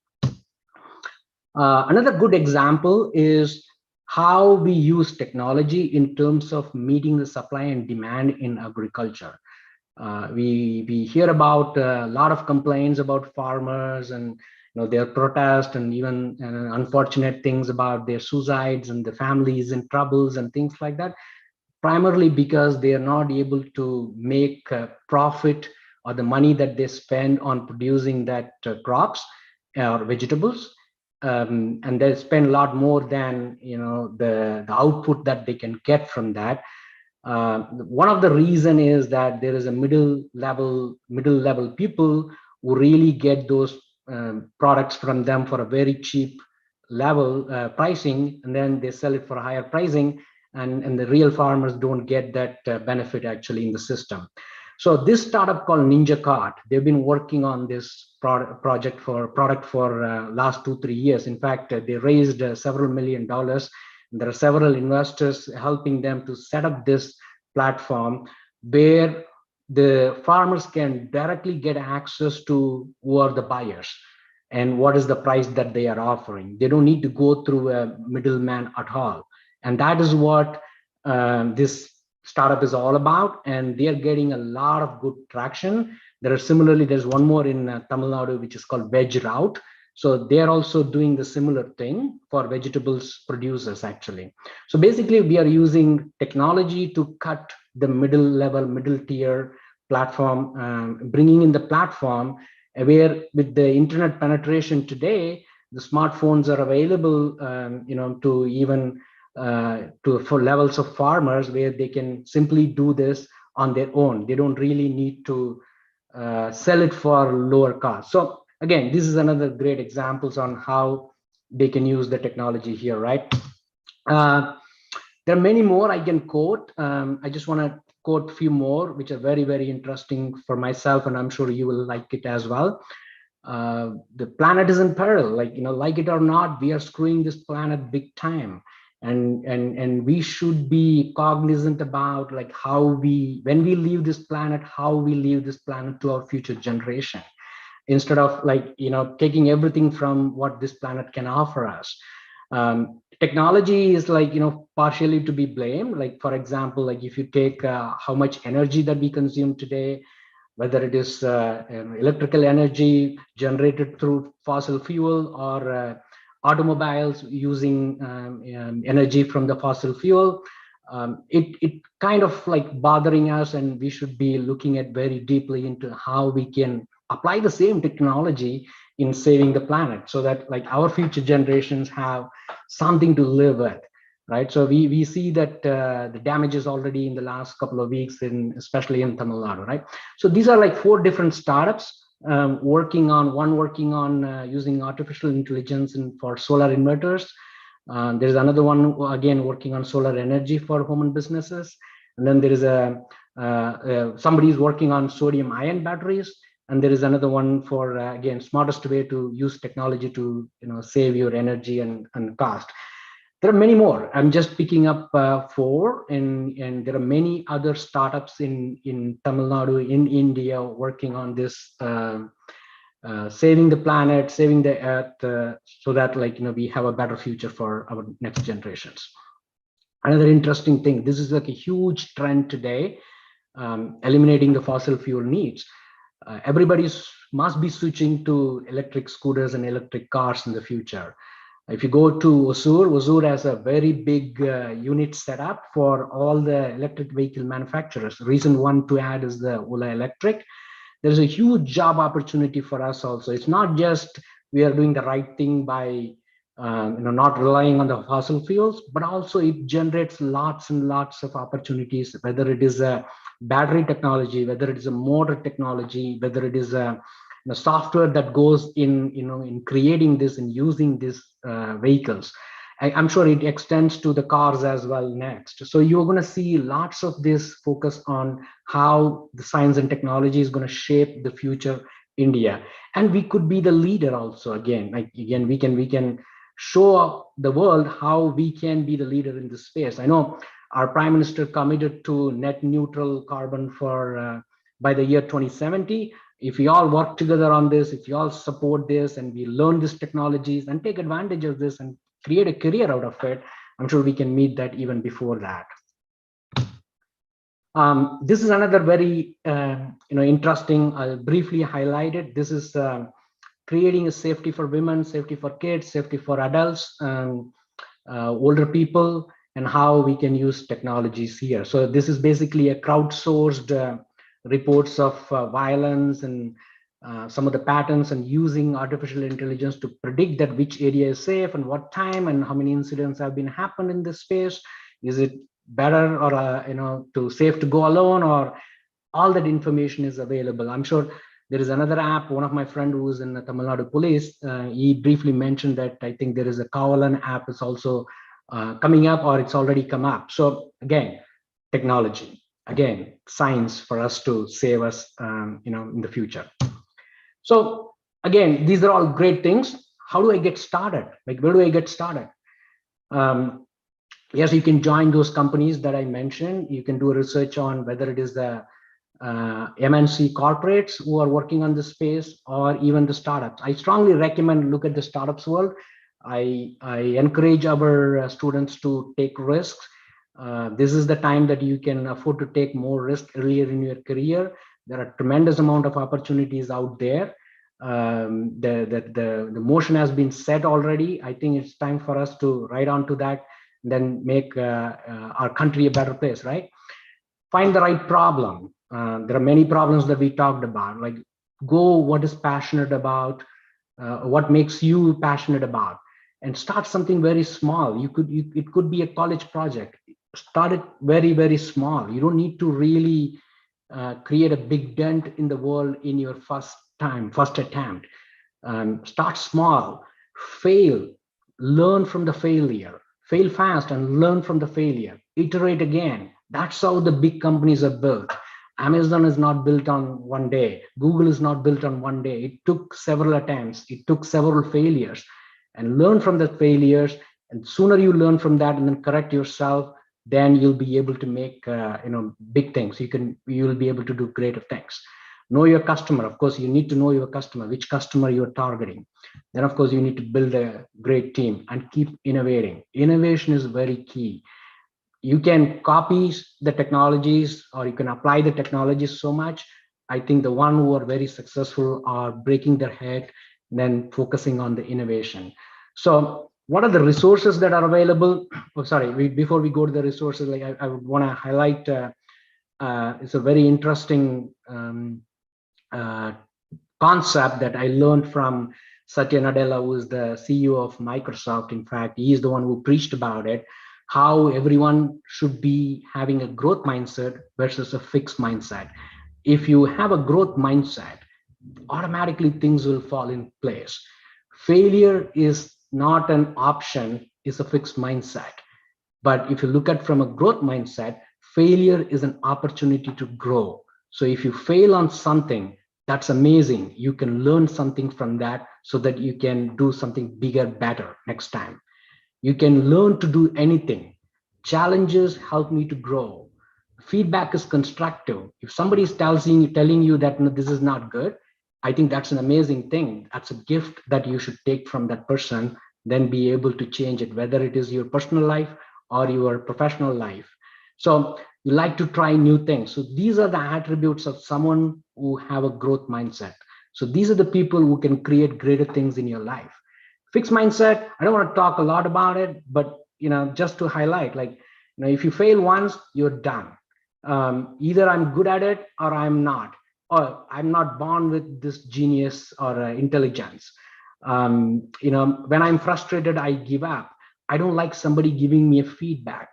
Another good example is how we use technology in terms of meeting the supply and demand in agriculture. We hear about a lot of complaints about farmers and their protest, and even unfortunate things about their suicides and the families in troubles and things like that, primarily because they are not able to make profit, or the money that they spend on producing that crops or vegetables, and they spend a lot more than the output that they can get from that. One of the reason is that there is a middle level people who really get those products from them for a very cheap level pricing, and then they sell it for a higher pricing, and the real farmers don't get that benefit actually in the system. So this startup called Ninja Cart, they've been working on this product for last 2-3 years. In fact, they raised several $1 million. There are several investors helping them to set up this platform where the farmers can directly get access to who are the buyers and what is the price that they are offering. They don't need to go through a middleman at all. And that is what this startup is all about. And they are getting a lot of good traction. There's one more in Tamil Nadu, which is called Veg Route. So they're also doing the similar thing for vegetables producers, actually. So basically, we are using technology to cut the middle tier platform, bringing in the platform where with the internet penetration today, the smartphones are available, to even for levels of farmers where they can simply do this on their own. They don't really need to sell it for lower cost. So again, this is another great examples on how they can use the technology here, right? There are many more I can quote. I just want to quote a few more, which are very, very interesting for myself, and I'm sure you will like it as well. The planet is in peril, like it or not, we are screwing this planet big time. And we should be cognizant about when we leave this planet, how we leave this planet to our future generation, instead of taking everything from what this planet can offer us. Technology is partially to be blamed. For example, if you take how much energy that we consume today, whether it is electrical energy generated through fossil fuel or automobiles using energy from the fossil fuel, it kind of bothering us, and we should be looking at very deeply into how we can apply the same technology in saving the planet, so that our future generations have something to live with, right? So we see that the damages already in the last couple of weeks, especially in Tamil Nadu, right? So these are 4 different startups working on using artificial intelligence for solar inverters. There's another one again working on solar energy for home and businesses, and then there is somebody is working on sodium ion batteries, and there is another one for again smartest way to use technology to save your energy and cost. There are many more. I'm just picking up 4, and there are many other startups in Tamil Nadu, in India, working on this, saving the planet, saving the earth, so that we have a better future for our next generations. Another interesting thing, this is a huge trend today, eliminating the fossil fuel needs. Everybody must be switching to electric scooters and electric cars in the future. If you go to Hosur has a very big unit set up for all the electric vehicle manufacturers. Reason one to add is the Ola Electric. There's a huge job opportunity for us also. It's not just we are doing the right thing by not relying on the fossil fuels, but also it generates lots and lots of opportunities, whether it is a battery technology, whether it is a motor technology, whether it is a software that goes in creating this and using these vehicles. I'm sure it extends to the cars as well next. So you're going to see lots of this focus on how the science and technology is going to shape the future India, and we could be the leader also. Again, we can show the world how we can be the leader in this space. I know our Prime Minister committed to net neutral carbon for by the year 2070. If we all work together on this, if you all support this, and we learn these technologies and take advantage of this and create a career out of it, I'm sure we can meet that even before that. This is another very interesting. I'll briefly highlight it. This is creating a safety for women, safety for kids, safety for adults, older people, and how we can use technologies here. So this is basically a crowdsourced reports of violence and some of the patterns, and using artificial intelligence to predict that which area is safe and what time and how many incidents have been happened in this space. Is it better or to safe to go alone, or all that information is available. I'm sure there is another app. One of my friend who is in the Tamil Nadu police, he briefly mentioned that I think there is a Kawalan app is also coming up, or it's already come up. So again, technology, again, science for us to save us, in the future. So again, these are all great things. How do I get started? Like, where do I get started? Yes, you can join those companies that I mentioned. You can do a research on whether it is the MNC corporates who are working on this space, or even the startups. I strongly recommend look at the startups world. I encourage our students to take risks. This is the time that you can afford to take more risk earlier in your career. There are tremendous amount of opportunities out there. The motion has been set already. I think it's time for us to ride on to that, then make our country a better place, right? Find the right problem. There are many problems that we talked about, like go what is passionate about, what makes you passionate about, and start something very small. It could be a college project. Start it very, very small. You don't need to really create a big dent in the world in your first attempt. Start small, fail, learn from the failure, fail fast and learn from the failure, iterate again. That's how the big companies are built. Amazon is not built on one day. Google is not built on one day. It took several attempts. It took several failures, and learn from the failures. And sooner you learn from that and then correct yourself, then you'll be able to make big things. You'll be able to do greater things. Know your customer. Of course, you need to know your customer, which customer you're targeting. Then, of course, you need to build a great team and keep innovating. Innovation is very key. You can copy the technologies, or you can apply the technologies so much. I think the one who are very successful are breaking their head, then focusing on the innovation. So what are the resources that are available? Oh, sorry, before we go to the resources, like I would want to highlight, it's a very interesting concept that I learned from Satya Nadella, who is the CEO of Microsoft. In fact, he is the one who preached about it, how everyone should be having a growth mindset versus a fixed mindset. If you have a growth mindset, automatically things will fall in place. Failure is not an option, it's a fixed mindset. But if you look at from a growth mindset, failure is an opportunity to grow. So if you fail on something, that's amazing. You can learn something from that so that you can do something bigger, better next time. You can learn to do anything. Challenges help me to grow. Feedback is constructive. If somebody is telling you that no, this is not good, I think that's an amazing thing. That's a gift that you should take from that person, then be able to change it, whether it is your personal life or your professional life. So you like to try new things. So these are the attributes of someone who have a growth mindset. So these are the people who can create greater things in your life. Fixed mindset, I don't want to talk a lot about it, but just to highlight, like, if you fail once, you're done. Either I'm good at it or I'm not, or I'm not born with this genius or intelligence. When I'm frustrated, I give up. I don't like somebody giving me a feedback.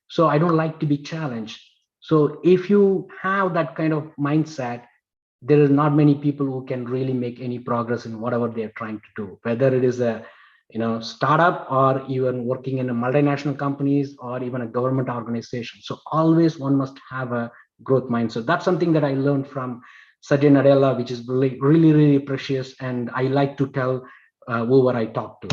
So I don't like to be challenged. So if you have that kind of mindset, there is not many people who can really make any progress in whatever they're trying to do, whether it is a startup or even working in a multinational companies or even a government organization. So always one must have a growth mindset. That's something that I learned from Satya Nadella, which is really, really, really precious. And I like to tell whoever I talk to.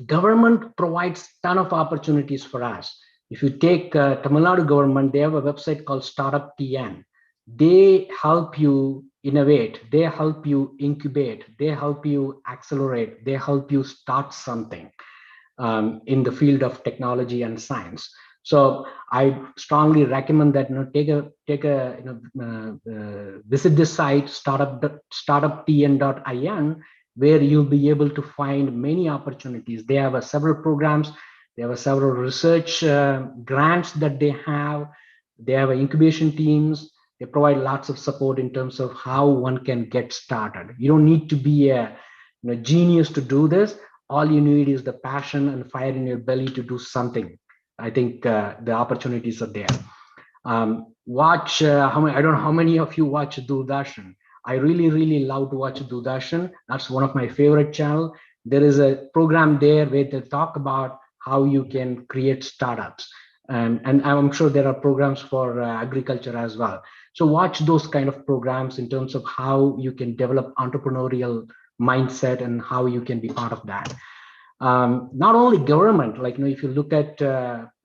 Government provides ton of opportunities for us. If you take Tamil Nadu government, they have a website called Startup TN. They help you innovate, they help you incubate, they help you accelerate, they help you start something in the field of technology and science. So I strongly recommend that visit this site, startuptn.in, where you'll be able to find many opportunities. They have several programs, they have several research grants that they have incubation teams. They provide lots of support in terms of how one can get started. You don't need to be a genius to do this. All you need is the passion and fire in your belly to do something. I think the opportunities are there. Watch I don't know how many of you watch Doordarshan. I really love to watch Doordarshan. That's one of my favorite channel. There is a program there where they talk about how you can create startups, and I'm sure there are programs for agriculture as well. So watch those kind of programs in terms of how you can develop entrepreneurial mindset and how you can be part of that. Not only government, like, if you look at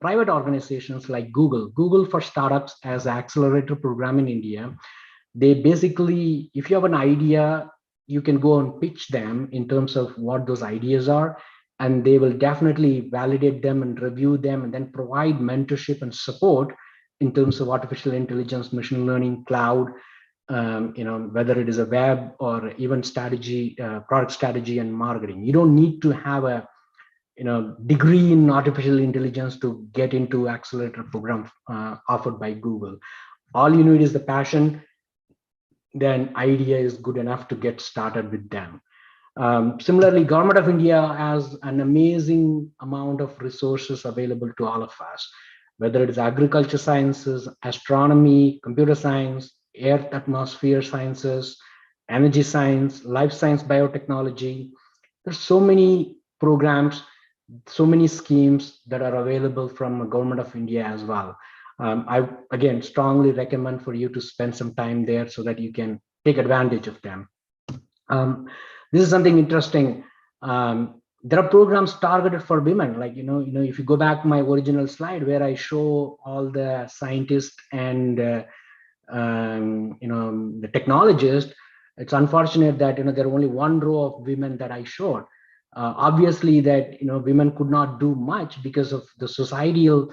private organizations like Google for Startups as an accelerator program in India. They basically, if you have an idea, you can go and pitch them in terms of what those ideas are, and they will definitely validate them and review them and then provide mentorship and support in terms of artificial intelligence, machine learning, cloud, whether it is a web or even strategy, product strategy and marketing. You don't need to have a degree in artificial intelligence to get into accelerator program offered by Google. All you need is the passion, then idea is good enough to get started with them. Similarly, Government of India has an amazing amount of resources available to all of us, whether it is agriculture sciences, astronomy, computer science, earth atmosphere sciences, energy science, life science, biotechnology. There's so many programs, so many schemes that are available from the Government of India as well. I again strongly recommend for you to spend some time there so that you can take advantage of them. This is something interesting. There are programs targeted for women, like if you go back to my original slide where I show all the scientists and the technologists. It's unfortunate that there are only one row of women that I showed. Obviously that women could not do much because of the societal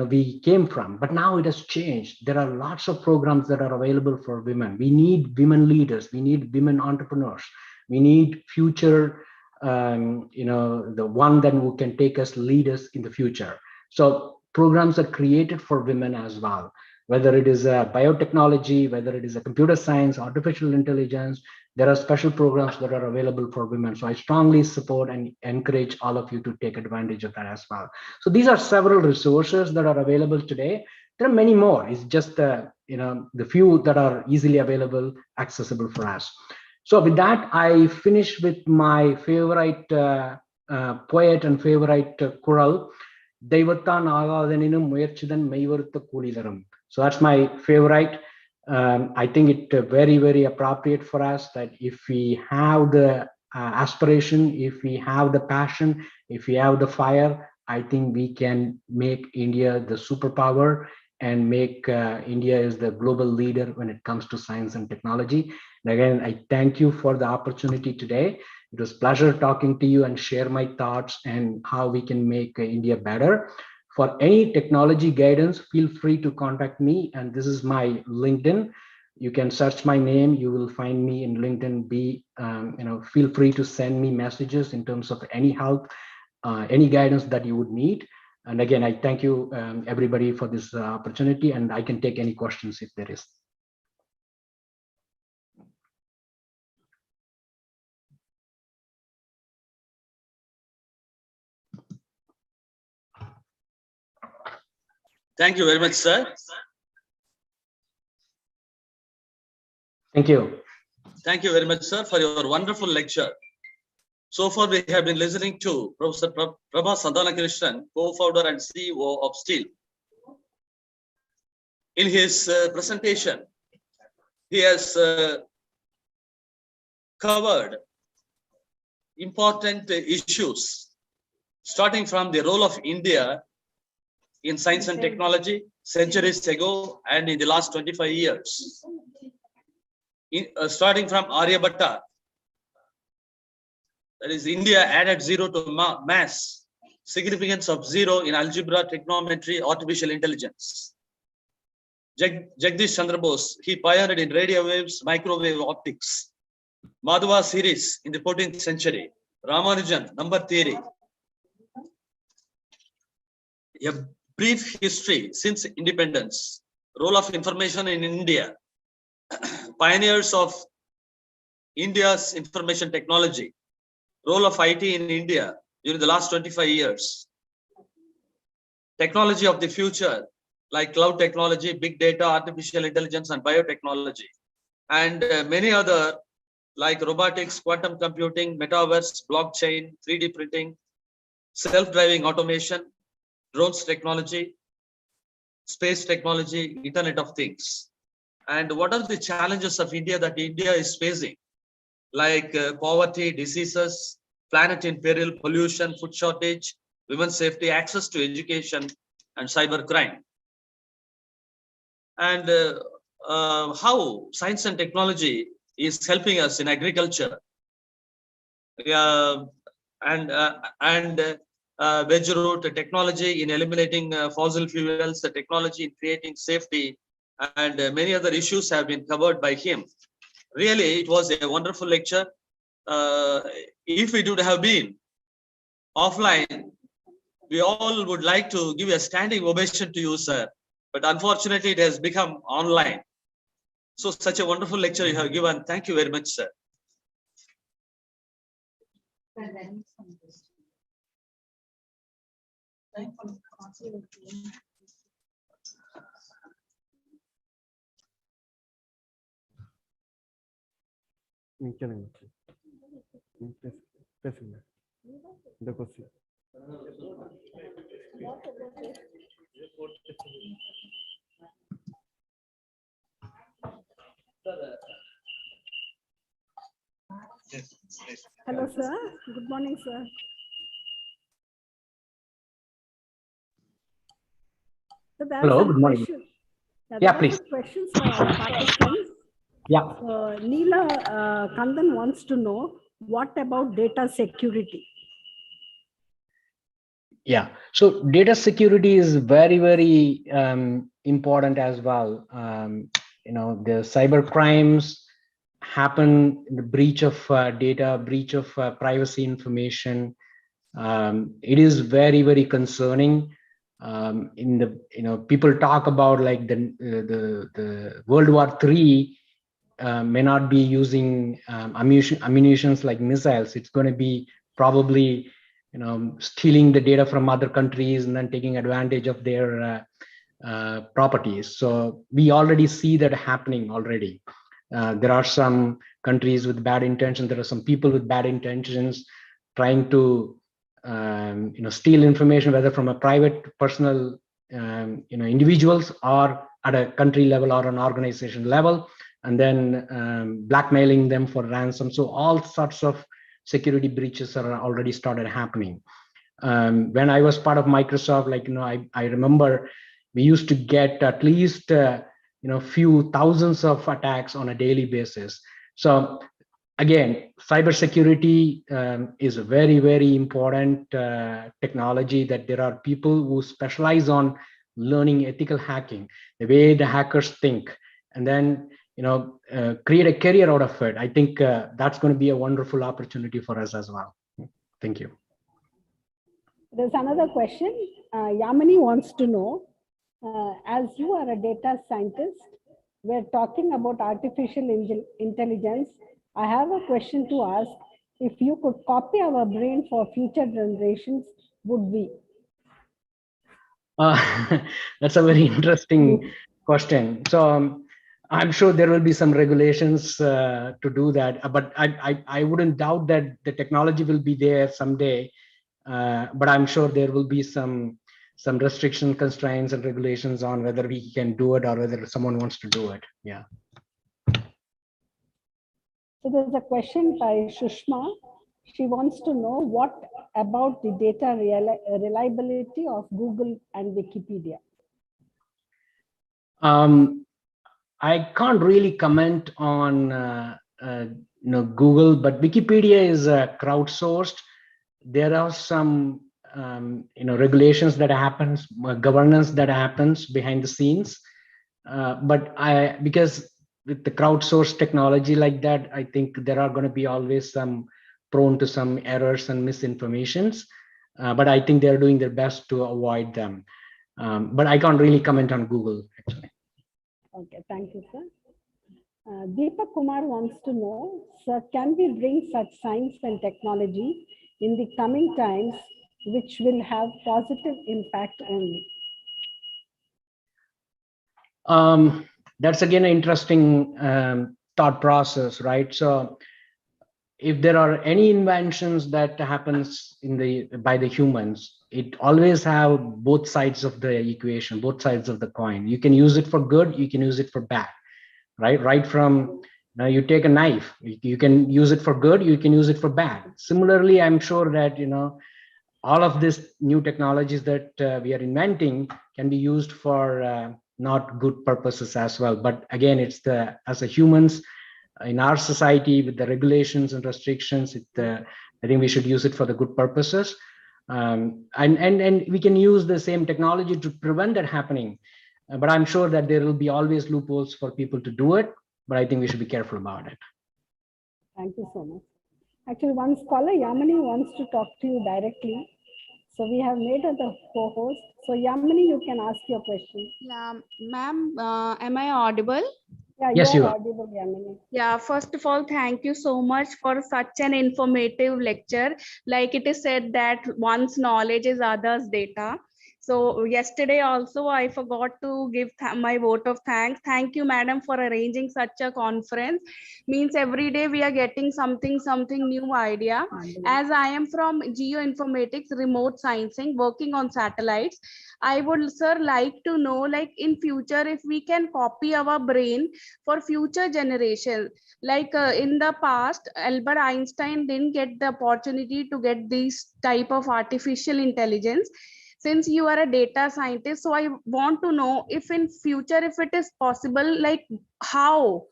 we came from, but now it has changed. There are lots of programs that are available for women. We need women leaders, we need women entrepreneurs, we need future the one that who can take us leaders in the future. So programs are created for women as well, whether it is a biotechnology, whether it is a computer science, artificial intelligence. There are special programs that are available for women. So I strongly support and encourage all of you to take advantage of that as well. So these are several resources that are available today. There are many more. It's just the few that are easily available, accessible for us. So with that, I finish with my favorite poet and favorite kural. Deivathan Agadaninu Muyarchidan Meivarutha Koolidaram. So that's my favorite. I think it very appropriate for us that if we have the aspiration, if we have the passion, if we have the fire, I think we can make India the superpower and make India as the global leader when it comes to science and technology. And again, I thank you for the opportunity today. It was a pleasure talking to you and share my thoughts and how we can make India better. For any technology guidance, feel free to contact me. And this is my LinkedIn. You can search my name. You will find me in LinkedIn. Feel free to send me messages in terms of any help, any guidance that you would need. And again, I thank you everybody for this opportunity, and I can take any questions if there is. Thank you very much, sir. Thank you. Thank you very much, sir, for your wonderful lecture. So far, we have been listening to Professor Prabha Sandhanakrishnan, co-founder and CEO of STEEL. In his presentation, he has covered important issues, starting from the role of India in science and technology centuries ago and in the last 25 years. Starting from Aryabhatta, that is, India added zero to mass, significance of zero in algebra, trigonometry, artificial intelligence. Jagdish Chandra Bose, he pioneered in radio waves, microwave optics. Madhava series in the 14th century. Ramanujan, number theory. A brief history since independence. Role of information in India. Pioneers of India's information technology. Role of IT in India during the last 25 years. technology of the future, like cloud technology, big data, artificial intelligence, and biotechnology, and many other like robotics, quantum computing, metaverse, blockchain, 3D printing, self-driving automation, drones technology, space technology, Internet of Things. And what are the challenges of India that India is facing? Like poverty, diseases, planet in peril, pollution, food shortage, women's safety, access to education, and cyber crime. And how science and technology is helping us in agriculture, and veg root technology in eliminating fossil fuels, the technology in creating safety, and many other issues have been covered by him. Really, it was a wonderful lecture. If it would have been offline, we all would like to give a standing ovation to you, sir. But unfortunately, it has become online. So such a wonderful lecture you have given. Thank you very much, sir. The question. Hello, sir. Good morning, sir. So there are Hello, some good morning. questions. Yeah, there are please. some questions for our participants. Yeah. Neela Kandan wants to know, what about data security? Yeah, so data security is very, very important as well. The cyber crimes happen, the breach of data, breach of privacy information. It is very, very concerning. People talk about like the World War III may not be using ammunitions like missiles. It's going to be probably stealing the data from other countries and then taking advantage of their properties. So we already see that happening already. There are some countries with bad intentions. There are some people with bad intentions trying to steal information, whether from a private, personal, individuals, or at a country level or an organization level, and then blackmailing them for ransom. So all sorts of security breaches are already started happening. When I was part of Microsoft, I remember we used to get at least few thousands of attacks on a daily basis. So again, cybersecurity is a very, very important technology, that there are people who specialize on learning ethical hacking, the way the hackers think, and then create a career out of it. I think that's going to be a wonderful opportunity for us as well. Thank you. There's another question. Yamini wants to know, as you are a data scientist, we're talking about artificial intelligence. I have a question to ask. If you could copy our brain for future generations, would we? That's a very interesting question. So I'm sure there will be some regulations to do that, but I wouldn't doubt that the technology will be there someday. But I'm sure there will be some restriction, constraints, and regulations on whether we can do it or whether someone wants to do it. Yeah. So there's a question by Shushma. She wants to know, what about the data reliability of Google and Wikipedia? I can't really comment on Google, but Wikipedia is crowdsourced. There are some regulations that happens, governance that happens behind the scenes. But because with the crowdsourced technology like that, I think there are going to be always some prone to some errors and misinformations. But I think they're doing their best to avoid them. But I can't really comment on Google, actually. Okay, thank you, sir. Deepak Kumar wants to know, sir, can we bring such science and technology in the coming times which will have positive impact only? That's again an interesting thought process, right? So if there are any inventions that happens by the humans, it always have both sides of the equation, both sides of the coin. You can use it for good, you can use it for bad, right? Right from you take a knife, you can use it for good, you can use it for bad. Similarly, I'm sure that all of these new technologies that we are inventing can be used for not good purposes as well. But again, it's as a humans in our society with the regulations and restrictions, I think we should use it for the good purposes. And we can use the same technology to prevent that happening. But I'm sure that there will be always loopholes for people to do it. But I think we should be careful about it. Thank you so much. Actually, one scholar, Yamini, wants to talk to you directly. So we have made her the co-host. So Yamini, you can ask your question. Yeah, ma'am, am I audible? Yeah, Yes, you you are are. audible, Yamini. Yeah, first of all, thank you so much for such an informative lecture. Like it is said that one's knowledge is others' data. So yesterday also I forgot to give my vote of thanks. Thank you, madam, for arranging such a conference. Means every day we are getting something new idea. As I am from geoinformatics, remote sensing, working on satellites, I would, sir, like to know, like in future, if we can copy our brain for future generations. Like in the past, Albert Einstein didn't get the opportunity to get this type of artificial intelligence. Since you are a data scientist, so I want to know if in future, if it is possible, like how,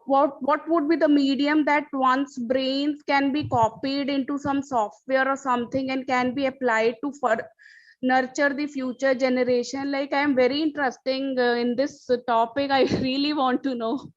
what would be the medium that one's brains can be copied into some software or something and can be applied to for nurture the future generation. Like I am very interesting in this topic. I really want to know.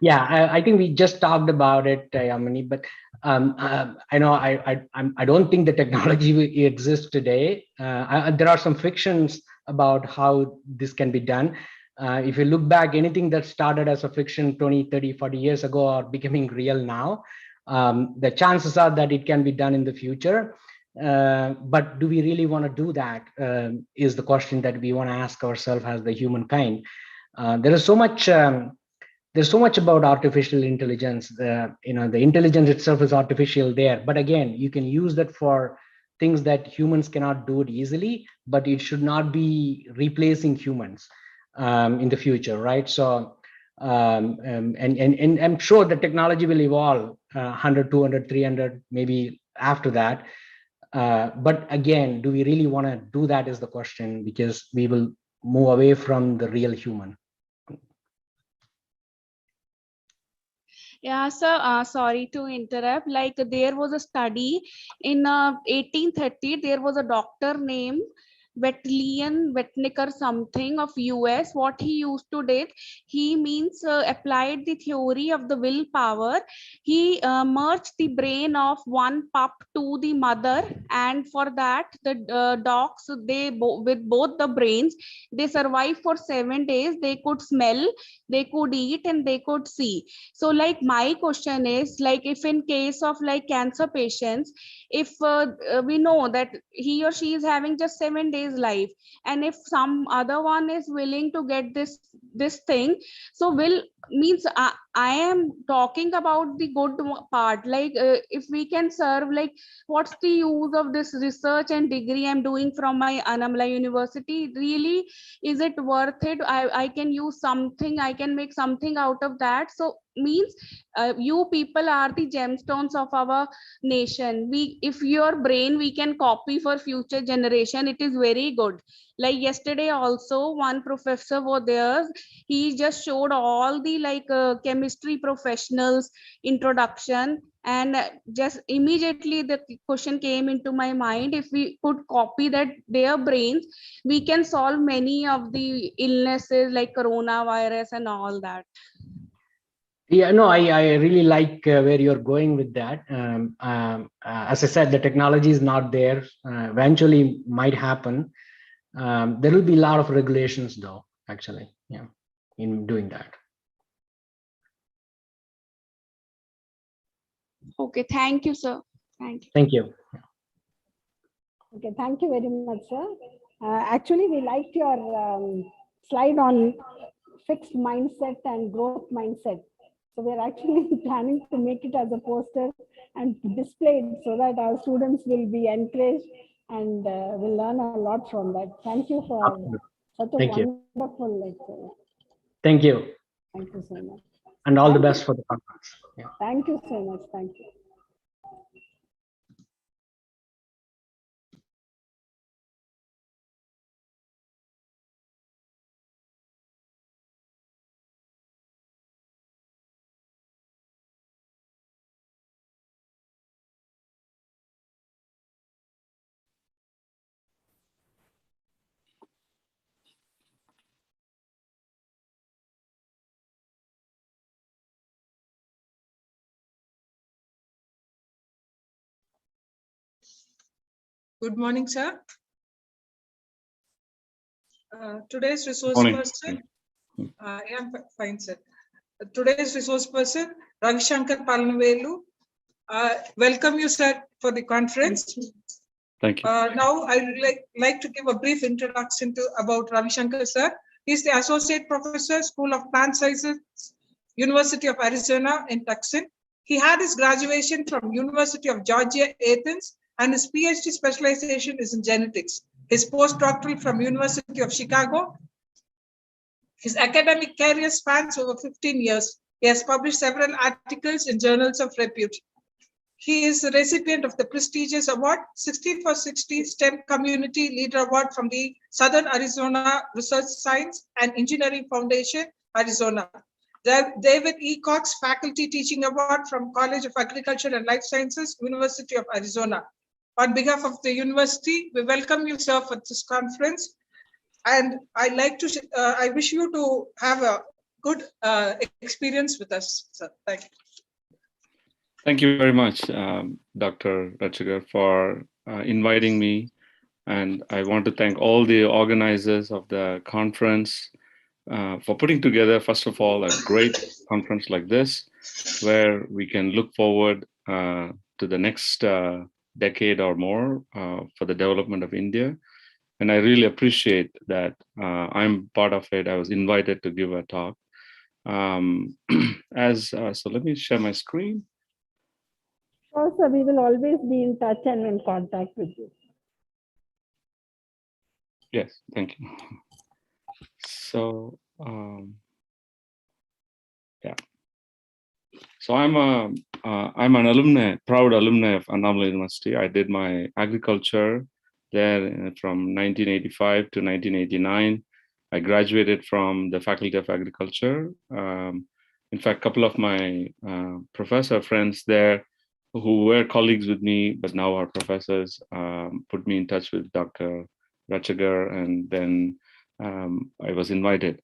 Yeah, I think we just talked about it, Yamini, but I know I don't think the technology exists today. There are some fictions about how this can be done. If you look back, anything that started as a fiction 20, 30, 40 years ago are becoming real now. The chances are that it can be done in the future. But do we really want to do that? Is the question that we want to ask ourselves as the humankind. There is so much there's so much about artificial intelligence. The intelligence itself is artificial there, but again, you can use that for things that humans cannot do it easily, but it should not be replacing humans in the future, right? So and I'm sure the technology will evolve 100, 200, 300 maybe after that. But again, do we really want to do that is the question, because we will move away from the real human. Yeah, sir, sorry to interrupt. Like there was a study in 1830, there was a doctor named Vetnicker something of US. What he used to did, he means applied the theory of the willpower. He merged the brain of one pup to the mother, and for that the dogs, with both the brains, they survived for 7 days. They could smell, they could eat, and they could see. So like my question is, like if in case of like cancer patients, if we know that he or she is having just 7 days life, and if some other one is willing to get this thing, so will means I am talking about the good part. Like if we can serve, like what's the use of this research and degree I'm doing from my Anamla University? Really, is it worth it? I can use something, I can make something out of that. So means you people are the gemstones of our nation. If your brain we can copy for future generation, it is very good. Like yesterday also one professor was there, he just showed all the like chemistry professionals introduction, and just immediately the question came into my mind, if we could copy that their brains, we can solve many of the illnesses like coronavirus and all that. Yeah, no, I really like where you're going with that. As I said, the technology is not there. Eventually might happen. There will be a lot of regulations though, actually, yeah, in doing that. Okay, thank you, sir. Thank you. Thank you. Okay, thank you very much, sir. Actually, we liked your slide on fixed mindset and growth mindset. So we're actually planning to make it as a poster and display it so that our students will be encouraged and will learn a lot from that. Thank you for such a Thank you. wonderful lecture. Thank you. Thank you so much. And all the Thank best you. for the conference. Yeah. Thank you so much. Thank you. Good morning, sir. Today's resource Morning. person. Yeah, I'm fine, sir. Today's resource person, Ravi Shankar Palanavelu. Welcome you, sir, for the conference. Thank you. Now, I would like to give a brief introduction about Ravi Shankar, sir. He's the Associate Professor, School of Plant Sciences, University of Arizona in Tucson. He had his graduation from University of Georgia, Athens, and his PhD specialization is in genetics. His postdoctoral from University of Chicago. His academic career spans over 15 years. He has published several articles in journals of repute. He is a recipient of the prestigious award, 60 for 60 STEM Community Leader Award from the Southern Arizona Research Science and Engineering Foundation, Arizona. David E. Cox Faculty Teaching Award from College of Agriculture and Life Sciences, University of Arizona. On behalf of the university, we welcome you, sir, for this conference. And I wish you to have a good experience with us, sir. Thank you. Thank you very much, Dr. Ratchagar, for inviting me. And I want to thank all the organizers of the conference for putting together, first of all, a great conference like this, where we can look forward to the next decade or more for the development of India. And I really appreciate that I'm part of it. I was invited to give a talk. So let me share my screen. Sure, sir, we will always be in touch and in contact with you. Yes, thank you. So, yeah. So I'm an alumni, proud alumni of Annamalai University. I did my agriculture there from 1985 to 1989. I graduated from the Faculty of Agriculture. In fact, a couple of my professor friends there who were colleagues with me, but now are professors, put me in touch with Dr. Ratchagar, and then I was invited.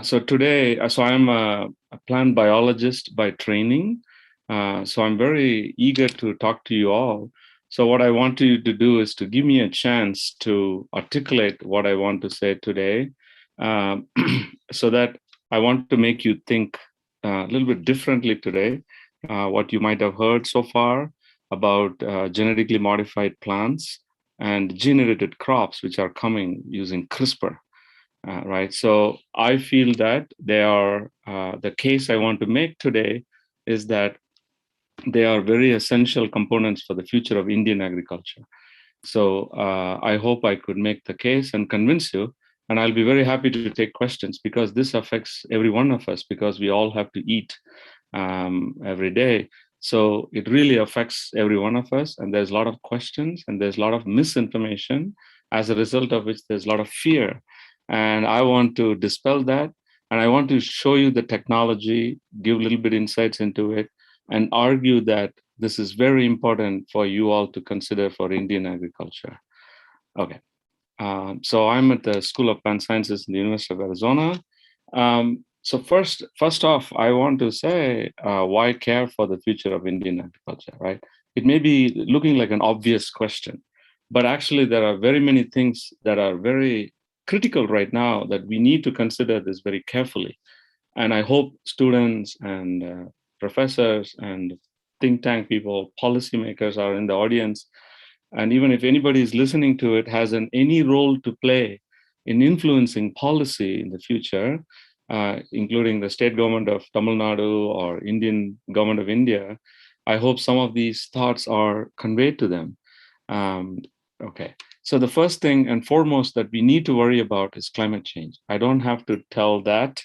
So today, so I'm a plant biologist by training. So I'm very eager to talk to you all. So what I want you to do is to give me a chance to articulate what I want to say today, so that I want to make you think a little bit differently today. What you might have heard so far about genetically modified plants and gene-edited crops, which are coming using CRISPR. Right. So I feel that they are the case I want to make today is that they are very essential components for the future of Indian agriculture. So I hope I could make the case and convince you. And I'll be very happy to take questions because this affects every one of us because we all have to eat every day. So it really affects every one of us. And there's a lot of questions and there's a lot of misinformation, as a result of which there's a lot of fear. And I want to dispel that. And I want to show you the technology, give a little bit insights into it, and argue that this is very important for you all to consider for Indian agriculture. Okay. So I'm at the School of Plant Sciences in the University of Arizona. So first off, I want to say why care for the future of Indian agriculture, right? It may be looking like an obvious question, but actually there are very many things that are very critical right now that we need to consider this very carefully. And I hope students and professors and think tank people, policymakers are in the audience And even if anybody is listening to it has any role to play in influencing policy in the future, including the state government of Tamil Nadu or Indian government of India, I hope some of these thoughts are conveyed to them. Okay, so the first thing and foremost that we need to worry about is climate change. I don't have to tell that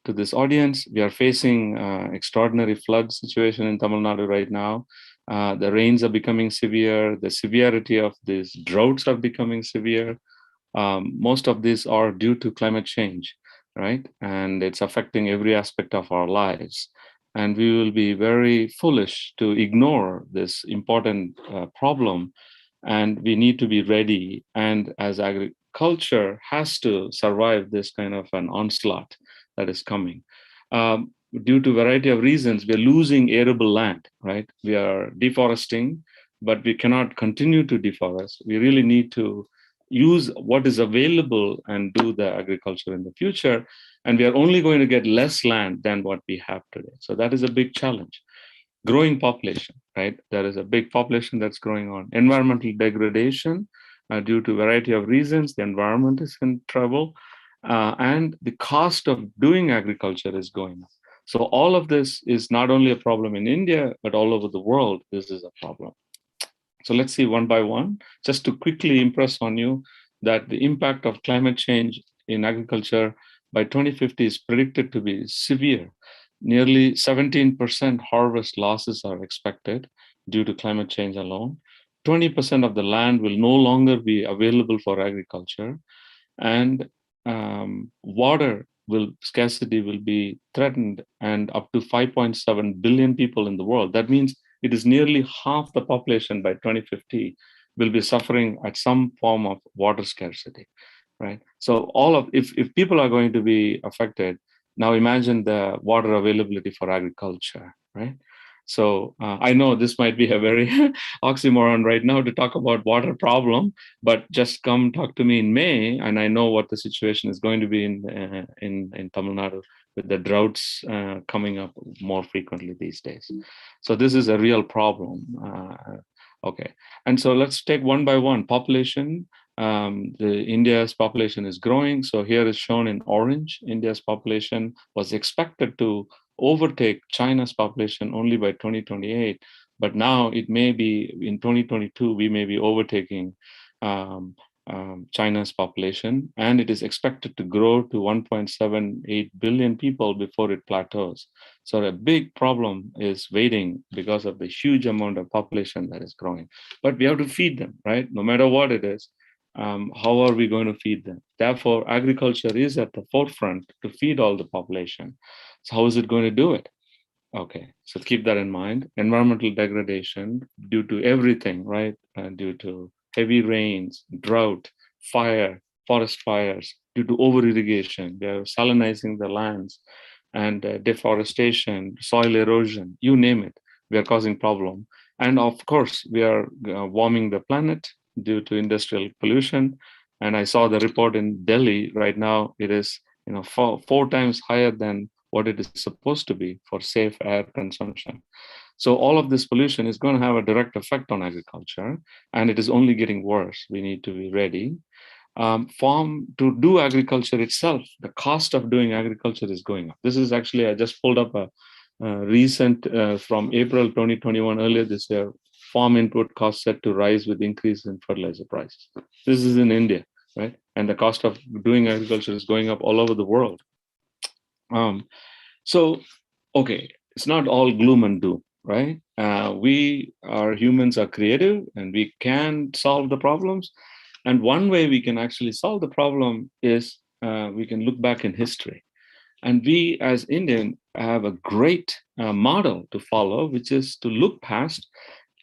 to this audience. We are facing extraordinary flood situation in Tamil Nadu right now. The rains are becoming severe. The severity of these droughts are becoming severe. Most of these are due to climate change, right? And it's affecting every aspect of our lives. And we will be very foolish to ignore this important problem. And we need to be ready. And as agriculture has to survive this kind of an onslaught that is coming. Due to a variety of reasons, we're losing arable land, right? We are deforesting, but we cannot continue to deforest. We really need to use what is available and do the agriculture in the future. And we are only going to get less land than what we have today. So that is a big challenge. Growing population, right? There is a big population that's growing on. Environmental degradation due to a variety of reasons. The environment is in trouble. And the cost of doing agriculture is going up. So all of this is not only a problem in India, but all over the world, this is a problem. So let's see one by one, just to quickly impress on you that the impact of climate change in agriculture by 2050 is predicted to be severe. Nearly 17% harvest losses are expected due to climate change alone. 20% of the land will no longer be available for agriculture, and water scarcity will be threatened, and up to 5.7 billion people in the world. That means it is nearly half the population by 2050 will be suffering at some form of water scarcity, right? So if people are going to be affected, now imagine the water availability for agriculture, right? So I know this might be a very oxymoron right now to talk about water problem, but just come talk to me in May, and I know what the situation is going to be in Tamil Nadu with the droughts coming up more frequently these days. So this is a real problem. Okay, and so let's take one by one. Population. India's population is growing. So here is shown in orange. India's population was expected to overtake China's population only by 2028, but now it may be in 2022 we may be overtaking China's population, and it is expected to grow to 1.78 billion people before it plateaus. So a big problem is waiting because of the huge amount of population that is growing. But we have to feed them, right? No matter what it is. How are we going to feed them? Therefore, agriculture is at the forefront to feed all the population. So how is it going to do it? Okay, so keep that in mind. Environmental degradation due to everything, right? Due to heavy rains, drought, fire, forest fires, due to over-irrigation, we are salinizing the lands, and deforestation, soil erosion, you name it, we are causing problem. And of course, we are warming the planet due to industrial pollution. And I saw the report in Delhi right now, it is four times higher than what it is supposed to be for safe air consumption. So all of this pollution is going to have a direct effect on agriculture, and it is only getting worse. We need to be ready. To do agriculture itself, the cost of doing agriculture is going up. This is actually, I just pulled up a recent from April 2021, earlier this year, farm input costs set to rise with increase in fertilizer prices. This is in India, right? And the cost of doing agriculture is going up all over the world. So, okay, it's not all gloom and doom, right? Humans are creative, and we can solve the problems. And one way we can actually solve the problem is we can look back in history. And we as Indian have a great model to follow, which is to look past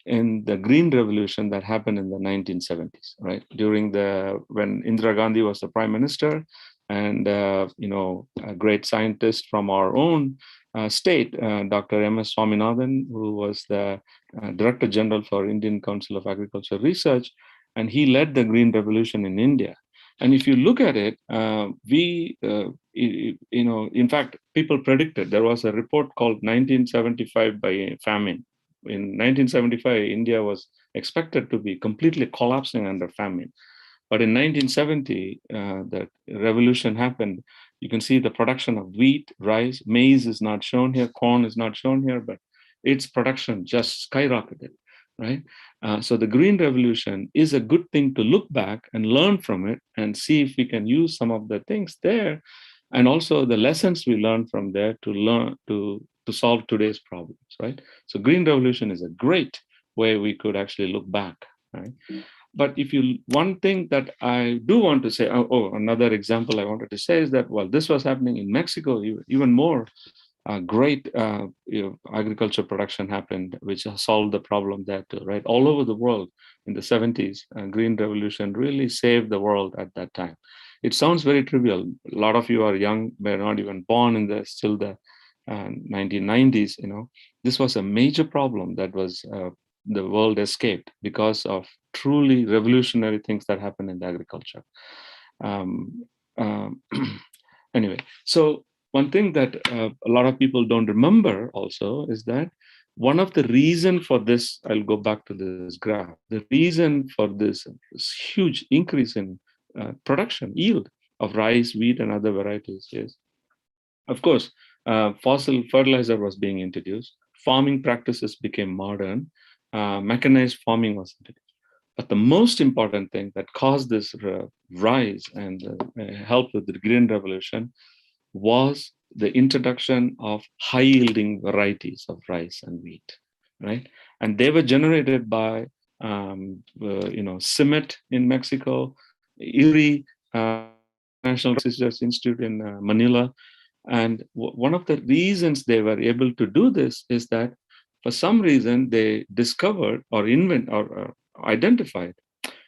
in the Green Revolution that happened in the 1970s, right? When Indira Gandhi was the prime minister, and a great scientist from our own state, Dr. M.S. Swaminathan, who was the Director General for Indian Council of Agricultural Research, and he led the Green Revolution in India. And if you look at it, in fact, people predicted, there was a report called 1975 by famine. In 1975, India was expected to be completely collapsing under famine. But in 1970, the revolution happened. You can see the production of wheat, rice, maize is not shown here, corn is not shown here, but its production just skyrocketed, right? So the Green Revolution is a good thing to look back and learn from it and see if we can use some of the things there and also the lessons we learned from there to learn to solve today's problems, right? So Green Revolution is a great way we could actually look back, right? But if you, one thing that I do want to say, another example I wanted to say is that while this was happening in Mexico, even more great agriculture production happened, which solved the problem there too, right? All over the world in the 70s, Green Revolution really saved the world at that time. It sounds very trivial. A lot of you are young, were not even born in the 1990s. This was a major problem that was the world escaped because of truly revolutionary things that happened in the agriculture. Anyway, so one thing that a lot of people don't remember also is that one of the reasons for this, I'll go back to this graph, the reason for this huge increase in production, yield of rice, wheat, and other varieties is, of course, fossil fertilizer was being introduced, farming practices became modern, mechanized farming was introduced. But the most important thing that caused this rise and help with the Green Revolution was the introduction of high-yielding varieties of rice and wheat, right? And they were generated by, CIMMYT in Mexico, IRRI, National Research Institute in Manila. And one of the reasons they were able to do this is that for some reason they discovered or identified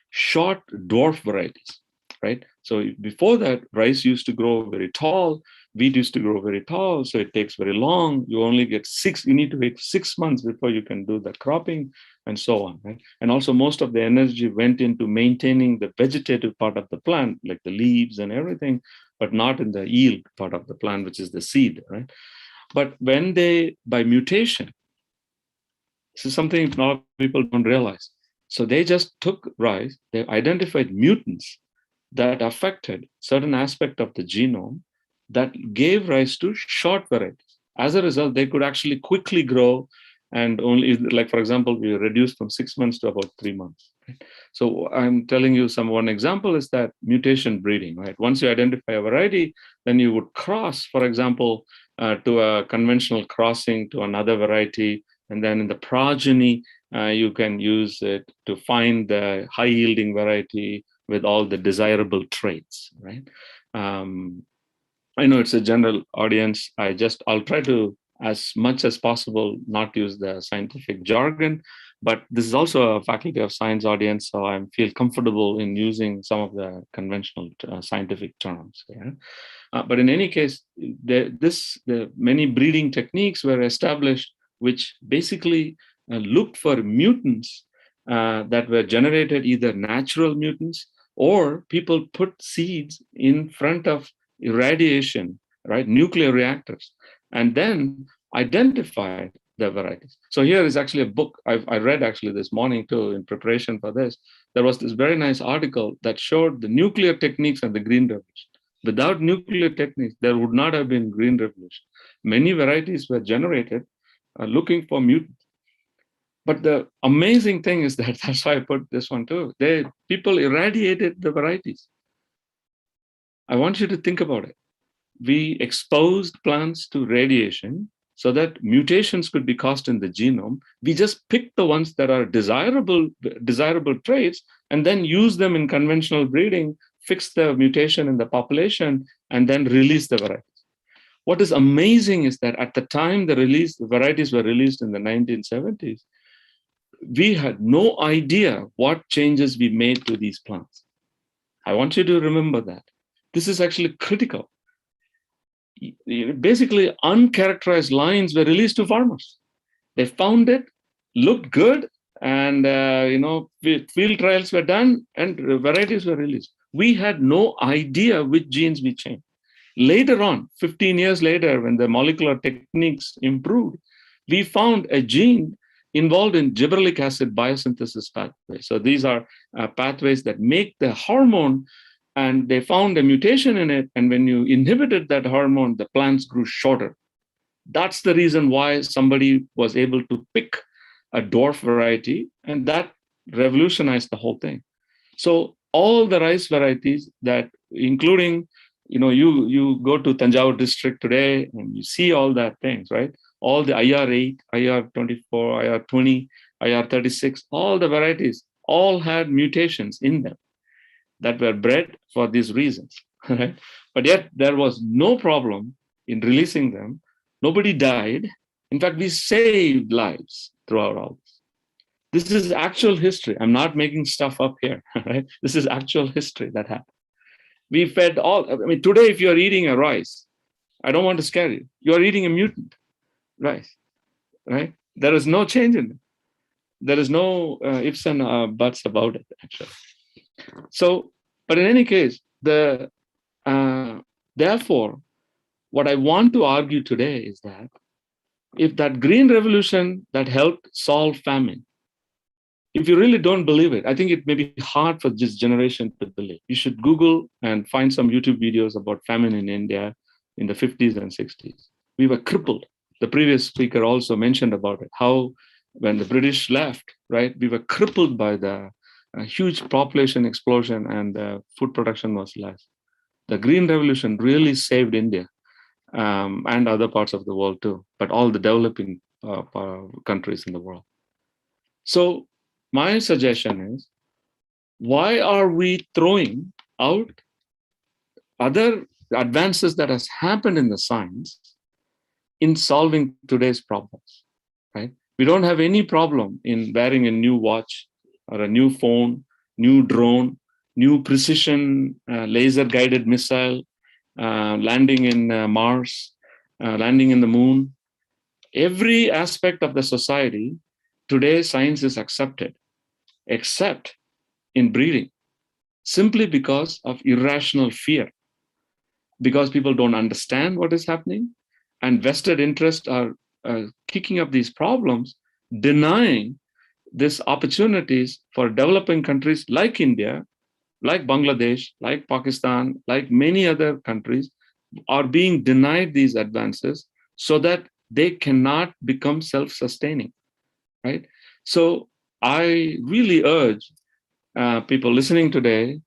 short dwarf varieties, right? So before that, rice used to grow very tall, wheat used to grow very tall, so it takes very long. You only get you need to wait 6 months before you can do the cropping and so on, right? And also most of the energy went into maintaining the vegetative part of the plant, like the leaves and everything, but not in the yield part of the plant, which is the seed, right? But when they, by mutation, this is something a lot of people don't realize. So they just took rice, they identified mutants that affected certain aspect of the genome that gave rise to short varieties. As a result, they could actually quickly grow and only, like for example, we reduced from 6 months to about 3 months. Right? So I'm telling you one example is that mutation breeding, right? Once you identify a variety, then you would cross, for example, to a conventional crossing to another variety. And then in the progeny, you can use it to find the high yielding variety with all the desirable traits, right? I know it's a general audience. I'll try to, as much as possible, not use the scientific jargon, but this is also a Faculty of Science audience, so I feel comfortable in using some of the conventional scientific terms. Yeah? But in any case, the many breeding techniques were established, which basically looked for mutants that were generated, either natural mutants or people put seeds in front of irradiation, right, nuclear reactors, and then identified the varieties. So here is actually a book I read actually this morning too in preparation for this. There was this very nice article that showed the nuclear techniques and the Green Revolution. Without nuclear techniques, there would not have been Green Revolution. Many varieties were generated looking for mutants. But the amazing thing is that, that's why I put this one too, people irradiated the varieties. I want you to think about it. We exposed plants to radiation so that mutations could be caused in the genome. We just picked the ones that are desirable traits and then use them in conventional breeding, fix the mutation in the population, and then release the varieties. What is amazing is that at the time the varieties were released in the 1970s, we had no idea what changes we made to these plants. I want you to remember that. This is actually critical. Basically, uncharacterized lines were released to farmers. They found it, looked good, and field trials were done, and varieties were released. We had no idea which genes we changed. Later on, 15 years later, when the molecular techniques improved, we found a gene involved in gibberellic acid biosynthesis pathways. So these are pathways that make the hormone, and they found a mutation in it. And when you inhibited that hormone, the plants grew shorter. That's the reason why somebody was able to pick a dwarf variety, and that revolutionized the whole thing. So all the rice varieties that, including, you go to Tanjore district today and you see all that things, right? All the IR8, IR24, IR20, IR36, all the varieties all had mutations in them that were bred for these reasons, right? But yet there was no problem in releasing them. Nobody died. In fact, we saved lives throughout all this. This is actual history. I'm not making stuff up here, right? This is actual history that happened. We fed all, today, if you're eating a rice, I don't want to scare you. You're eating a mutant rice, right? There is no change in it. There is no ifs and buts about it, actually. So, but in any case, therefore, what I want to argue today is that if that green revolution that helped solve famine, if you really don't believe it, I think it may be hard for this generation to believe. You should Google and find some YouTube videos about famine in India in the 50s and 60s. We were crippled. The previous speaker also mentioned about it, how when the British left, right, we were crippled by the huge population explosion and food production was less. The Green Revolution really saved India and other parts of the world too, but all the developing countries in the world. So my suggestion is, why are we throwing out other advances that has happened in the science in solving today's problems, right? We don't have any problem in wearing a new watch or a new phone, new drone, new precision laser-guided missile, landing in Mars, landing in the moon. Every aspect of the society, today science is accepted, except in breeding, simply because of irrational fear, because people don't understand what is happening, and vested interests are kicking up these problems, denying these opportunities for developing countries like India, like Bangladesh, like Pakistan, like many other countries, are being denied these advances so that they cannot become self-sustaining, right? So I really urge people listening today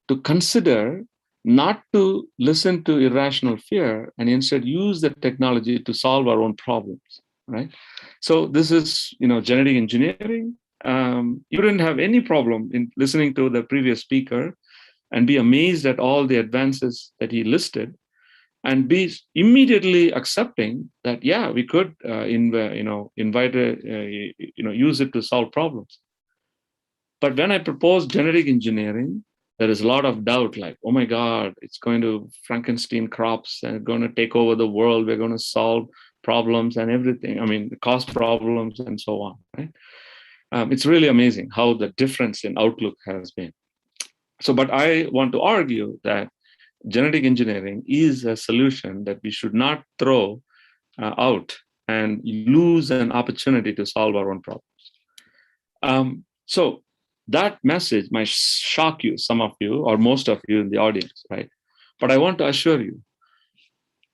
to consider not to listen to irrational fear and instead use the technology to solve our own problems, right? So this is, genetic engineering. You didn't have any problem in listening to the previous speaker and be amazed at all the advances that he listed, and be immediately accepting that, yeah, we could, use it to solve problems. But when I propose genetic engineering, there is a lot of doubt, like, oh my God, it's going to Frankenstein crops and going to take over the world. We're going to solve problems and everything. Cost problems and so on, right? It's really amazing how the difference in outlook has been. So, but I want to argue that genetic engineering is a solution that we should not throw out and lose an opportunity to solve our own problems. So that message might shock you, some of you, or most of you in the audience, right? But I want to assure you,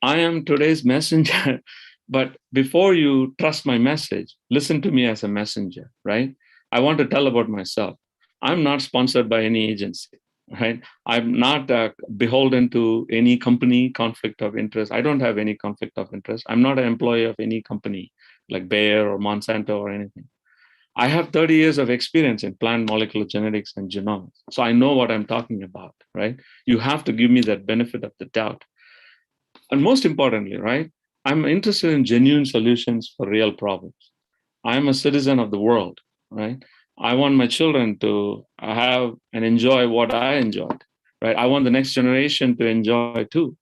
I am today's messenger. But before you trust my message, listen to me as a messenger, right? I want to tell about myself. I'm not sponsored by any agency, right? I'm not beholden to any company conflict of interest. I don't have any conflict of interest. I'm not an employee of any company like Bayer or Monsanto or anything. I have 30 years of experience in plant molecular genetics and genomics. So I know what I'm talking about, right? You have to give me that benefit of the doubt. And most importantly, right, I'm interested in genuine solutions for real problems. I'm a citizen of the world, right? I want my children to have and enjoy what I enjoyed, right? I want the next generation to enjoy too.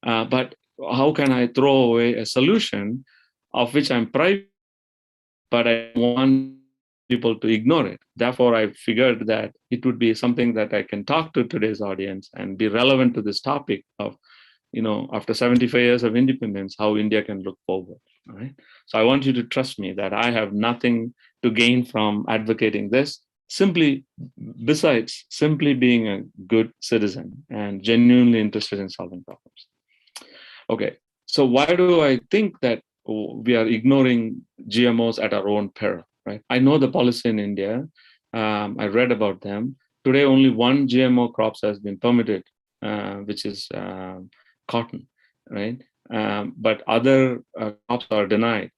But how can I throw away a solution of which I'm private, but I want people to ignore it? Therefore, I figured that it would be something that I can talk to today's audience and be relevant to this topic of, after 75 years of independence, how India can look forward. All right. So I want you to trust me that I have nothing to gain from advocating this, simply besides simply being a good citizen and genuinely interested in solving problems. Okay. So why do I think that we are ignoring GMOs at our own peril, right? I know the policy in India. I read about them. Today, only one GMO crops has been permitted, which is cotton, right? But other crops are denied.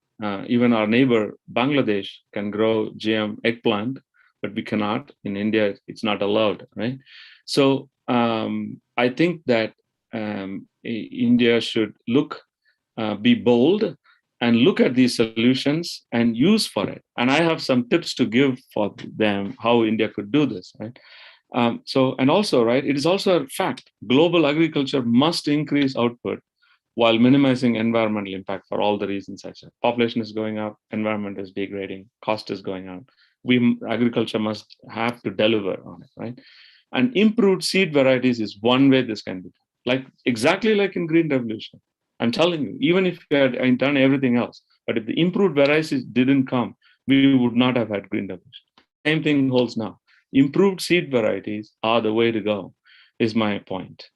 Even our neighbor, Bangladesh, can grow GM eggplant, but we cannot. In India, it's not allowed, right? So I think that India should be bold and look at these solutions and use for it. And I have some tips to give for them how India could do this, right? And also, right, it is also a fact, global agriculture must increase output while minimizing environmental impact for all the reasons I said. Population is going up, environment is degrading, cost is going up. Agriculture must have to deliver on it, right? And improved seed varieties is one way this can be done. Exactly like in Green Revolution. I'm telling you, even if we had done everything else, but if the improved varieties didn't come, we would not have had Green Revolution. Same thing holds now. Improved seed varieties are the way to go, is my point.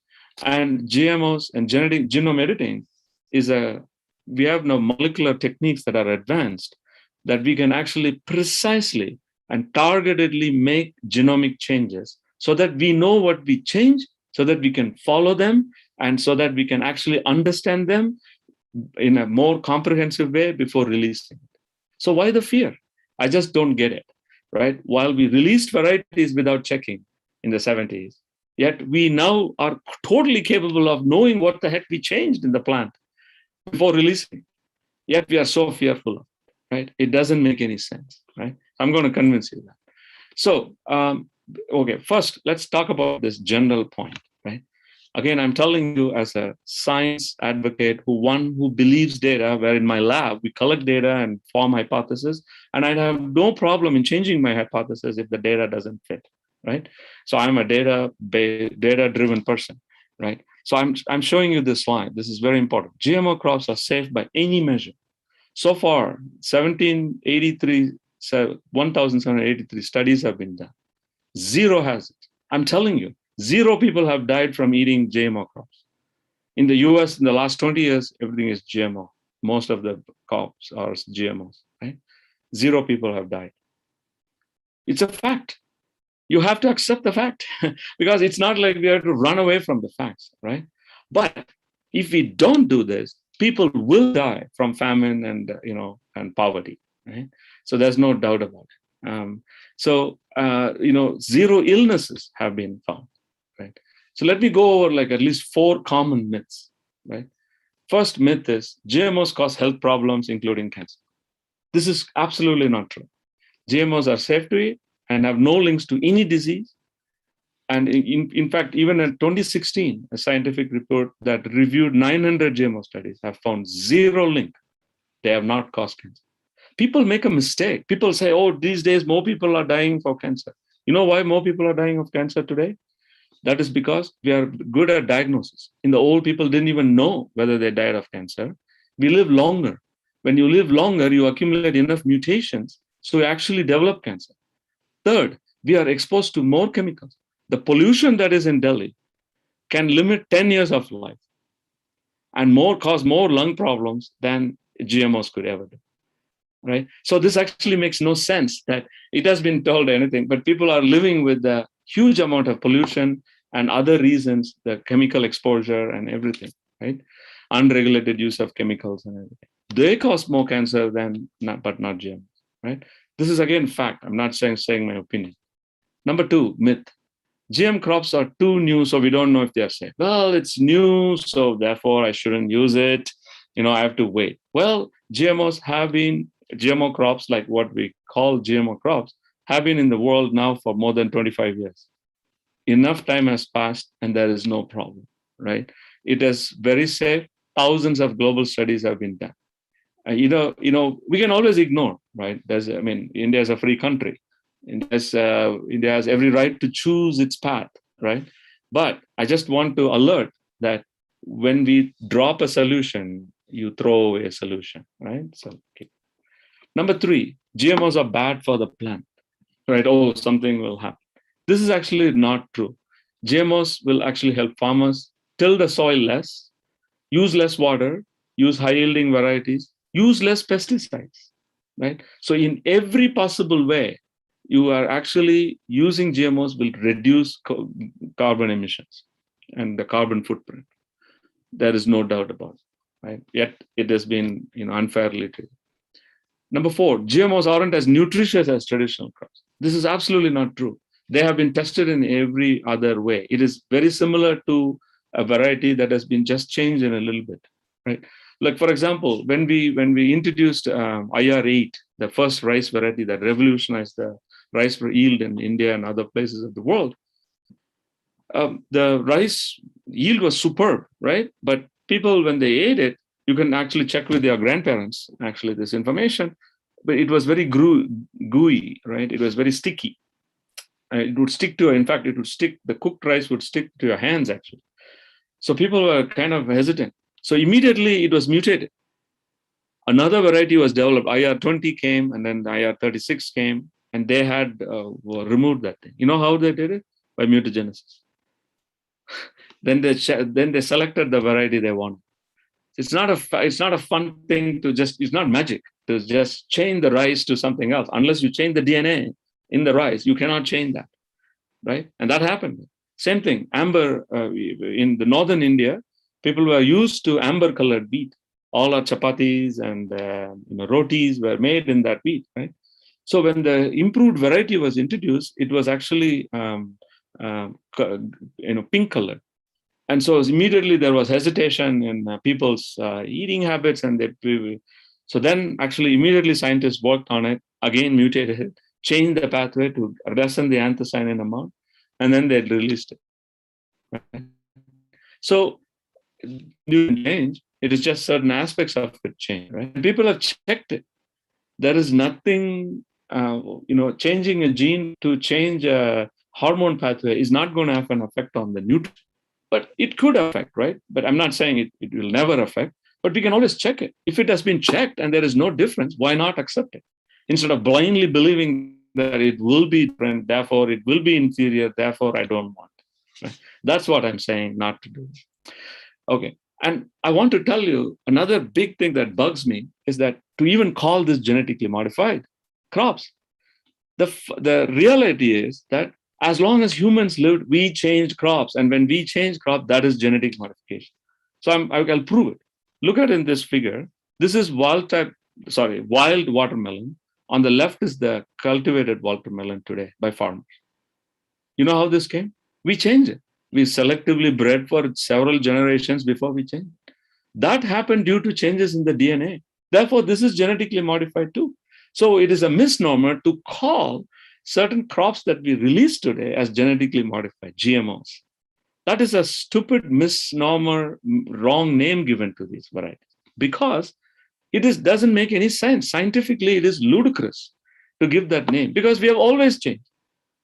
And GMOs and genetic genome editing we have now molecular techniques that are advanced that we can actually precisely and targetedly make genomic changes so that we know what we change, so that we can follow them, and so that we can actually understand them in a more comprehensive way before releasing it. So why the fear? I just don't get it, right? While we released varieties without checking in the 70s, yet we now are totally capable of knowing what the heck we changed in the plant before releasing. Yet we are so fearful of it, right? It doesn't make any sense, right? I'm going to convince you that. So, okay, first, let's talk about this general point, right? Again, I'm telling you as a science advocate who believes data, where in my lab, we collect data and form hypotheses, and I have no problem in changing my hypothesis if the data doesn't fit, right? So I'm a data-driven person, right? So I'm showing you this slide. This is very important. GMO crops are safe by any measure. So far, 1,783 studies have been done. Zero hazard. I'm telling you, 0 people have died from eating GMO crops. In the US, in the last 20 years, everything is GMO. Most of the crops are GMOs, right? 0 people have died. It's a fact. You have to accept the fact because it's not like we have to run away from the facts, right? But if we don't do this, people will die from famine and poverty, right? So there's no doubt about it. 0 illnesses have been found, right? So let me go over at least 4 common myths, right? First myth is GMOs cause health problems, including cancer. This is absolutely not true. GMOs are safe to eat and have no links to any disease. And in fact, even in 2016, a scientific report that reviewed 900 GMO studies have found 0 link. They have not caused cancer. People make a mistake. People say, oh, these days more people are dying for cancer. You know why more people are dying of cancer today? That is because we are good at diagnosis. In the old, people didn't even know whether they died of cancer. We live longer. When you live longer, you accumulate enough mutations, so you actually develop cancer. Third, we are exposed to more chemicals. The pollution that is in Delhi can limit 10 years of life and cause more lung problems than GMOs could ever do, right? So this actually makes no sense that it has been told anything, but people are living with a huge amount of pollution and other reasons, the chemical exposure and everything, right? Unregulated use of chemicals and everything. They cause more cancer but not GMOs, right? This is again fact. I'm not saying my opinion. Number 2, myth. GM crops are too new, so we don't know if they are safe. Well, it's new, so therefore I shouldn't use it. I have to wait. Well, GMO crops, like what we call GMO crops, have been in the world now for more than 25 years. Enough time has passed and there is no problem, right? It is very safe. Thousands of global studies have been done. We can always ignore, right? India is a free country. India has every right to choose its path, right? But I just want to alert that when we drop a solution you throw away a solution, right? So, okay. Number 3, GMOs are bad for the plant, right? Oh, something will happen. This is actually not true. GMOs will actually help farmers till the soil less, use less water, use high yielding varieties, use less pesticides, right? So in every possible way, you are actually using GMOs will reduce carbon emissions and the carbon footprint. There is no doubt about it, right? Yet it has been unfairly treated. Number 4, GMOs aren't as nutritious as traditional crops. This is absolutely not true. They have been tested in every other way. It is very similar to a variety that has been just changed in a little bit, right? Like, for example, when we introduced IR8, the first rice variety that revolutionized the rice for yield in India and other places of the world, the rice yield was superb, right? But people, when they ate it, you can actually check with your grandparents, actually, this information, but it was very gooey, right? It was very sticky. It would stick to, in fact, the cooked rice would stick to your hands, actually. So people were kind of hesitant. So immediately it was mutated. Another variety was developed. IR20 came, and then the IR36 came, and they had removed that thing. You know how they did it? By mutagenesis. Then they selected the variety they wanted. It's not a fun thing to just, it's not magic to just change the rice to something else. Unless you change the DNA in the rice, you cannot change that, right? And that happened. Same thing, amber, in the northern India, people were used to amber colored wheat. All our chapatis and rotis were made in that wheat, right? So when the improved variety was introduced, it was actually pink colored. And so immediately there was hesitation in people's eating habits, and so then actually immediately scientists worked on it, again mutated it, changed the pathway to lessen the anthocyanin amount, and then they released it. Right? So new change, it is just certain aspects of it change, right? And people have checked it. There is nothing, changing a gene to change a hormone pathway is not going to have an effect on the nutrition. But it could affect, right? But I'm not saying it will never affect, but we can always check it. If it has been checked and there is no difference, why not accept it? Instead of blindly believing that it will be different, therefore it will be inferior, therefore I don't want it. Right? That's what I'm saying not to do. Okay. And I want to tell you another big thing that bugs me is that to even call this genetically modified crops, the reality is that as long as humans lived, we changed crops. And when we change crop, that is genetic modification. So I'll prove it. Look at in this figure. This is wild watermelon. On the left is the cultivated watermelon today by farmers. You know how this came? We changed it. We selectively bred for several generations before we changed it. That happened due to changes in the DNA. Therefore, this is genetically modified too. So it is a misnomer to call certain crops that we release today as genetically modified, GMOs. That is a stupid misnomer, wrong name given to these varieties, because it doesn't make any sense. Scientifically, it is ludicrous to give that name, because we have always changed.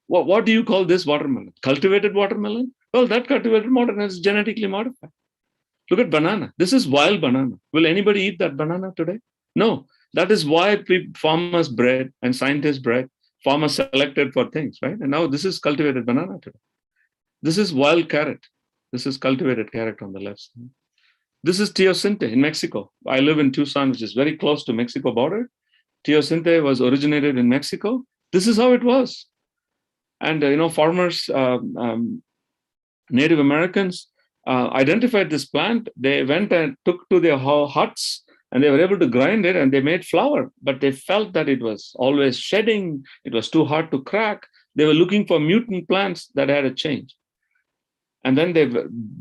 What do you call this watermelon? Cultivated watermelon? Well, that cultivated watermelon is genetically modified. Look at banana. This is wild banana. Will anybody eat that banana today? No. That is why farmers bred and scientists bred. Farmers selected for things, right? And now this is cultivated banana today. This is wild carrot. This is cultivated carrot on the left side. This is Teosinte in Mexico. I live in Tucson, which is very close to Mexico border. Teosinte was originated in Mexico. This is how it was. And, farmers, Native Americans identified this plant. They went and took to their huts, and they were able to grind it, and they made flour, but they felt that it was always shedding. It was too hard to crack. They were looking for mutant plants that had a change. And then they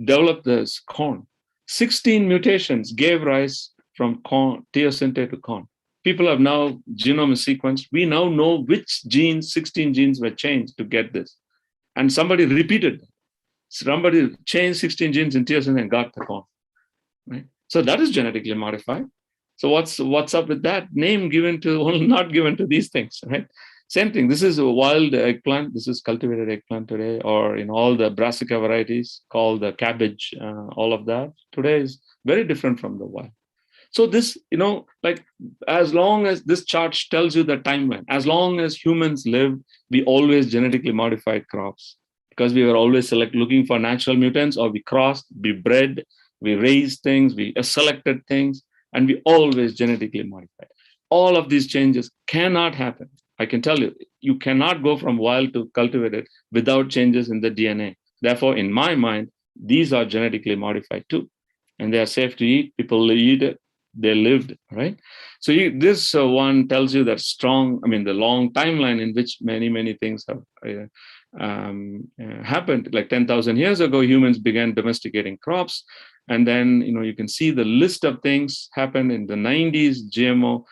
developed this corn. 16 mutations gave rise from corn, Teosinte to corn. People have now genome sequenced. We now know which 16 genes were changed to get this. And somebody repeated that. Somebody changed 16 genes in Teosinte and got the corn. Right? So that is genetically modified. So what's up with that? Name given to, not given to these things, right? Same thing. This is a wild eggplant. This is cultivated eggplant today, or in all the brassica varieties called the cabbage, all of that today is very different from the wild. So this, like as long as this chart tells you the timeline, as long as humans lived, we always genetically modified crops because we were always looking for natural mutants, or we crossed, we bred, we raised things, we selected things, and we always genetically modified. All of these changes cannot happen. I can tell you, you cannot go from wild to cultivated without changes in the DNA. Therefore, in my mind, these are genetically modified too, and they are safe to eat. People eat it. They lived, right? So this one tells you that the long timeline in which many things have happened. Like 10,000 years ago, humans began domesticating crops. And then, you can see the list of things happened in the 90s, GMO.